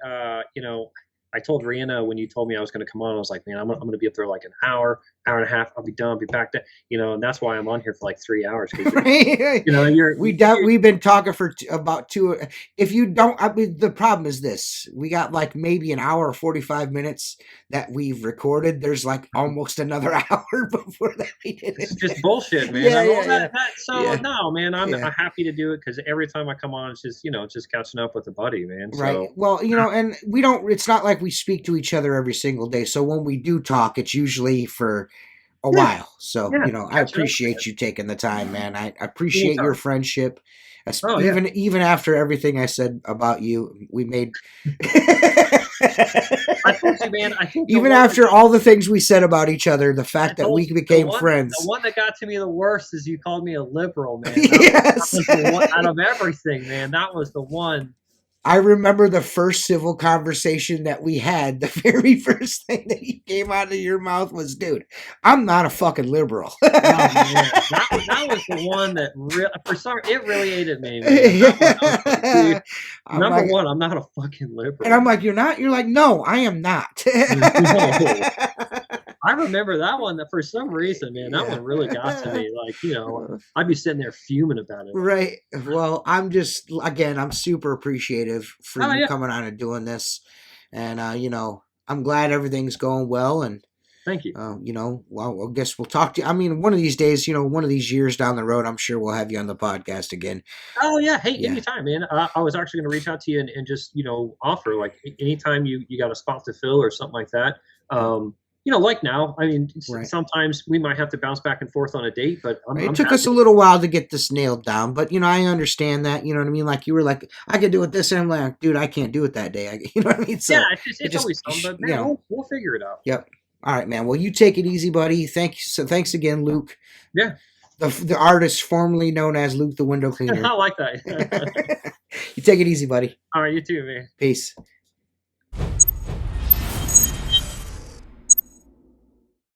Speaker 2: I told Rihanna when you told me I was going to come on, I was like, man, I'm going to be up there like an hour and a half. I'll be done. I'll be back to, and that's why I'm on here for like 3 hours.
Speaker 1: We've been talking for about 2. If you don't, I mean, the problem is this: we got like maybe an hour or 45 minutes that we've recorded. There's like almost another hour before that we did it.
Speaker 2: It's just bullshit, man. No, man, I'm happy to do it because every time I come on, it's just just catching up with a buddy, man.
Speaker 1: Right.
Speaker 2: So.
Speaker 1: Well, and we don't. It's not like we speak to each other every single day. So when we do talk, it's usually for a while. So I appreciate you taking the time, man. I appreciate your friendship. Even after everything I said about you, we made.
Speaker 2: I told you, man. I think
Speaker 1: even after all the things we said about each other, the fact that we became friends.
Speaker 2: The one that got to me the worst is you called me a liberal, man.
Speaker 1: Yes.
Speaker 2: That was the one, out of everything, man, that was the one.
Speaker 1: I remember the first civil conversation that we had. The very first thing that came out of your mouth was, dude, I'm not a fucking liberal.
Speaker 2: Oh, man. That was the one that irritated me, man. Number one, I'm not a fucking liberal.
Speaker 1: And I'm like, you're not? You're like, no, I am not.
Speaker 2: No. I remember that one that for some reason, man, that one really got to me. Like, I'd be sitting there fuming about it.
Speaker 1: Right. Well, I'm super appreciative for you coming on and doing this. And, I'm glad everything's going well. And,
Speaker 2: thank you.
Speaker 1: Well, I guess we'll talk to you. I mean, one of these days, one of these years down the road, I'm sure we'll have you on the podcast again.
Speaker 2: Oh, yeah. Hey, anytime, man. I was actually going to reach out to you and just, offer, like, anytime you got a spot to fill or something like that. Like now, I mean, sometimes we might have to bounce back and forth on a date, but
Speaker 1: it took us a little while to get this nailed down, but I understand that, you know what I mean? Like you were like, I could do it this, and I'm like, dude, I can't do it that day. You know what I mean? So
Speaker 2: it's always something, but man, we'll figure it out.
Speaker 1: Yep. All right, man. Well, you take it easy, buddy. Thanks again, Luke.
Speaker 2: Yeah.
Speaker 1: The artist formerly known as Luke the Window Cleaner.
Speaker 2: I like that.
Speaker 1: You take it easy, buddy.
Speaker 2: All right, you too, man.
Speaker 1: Peace.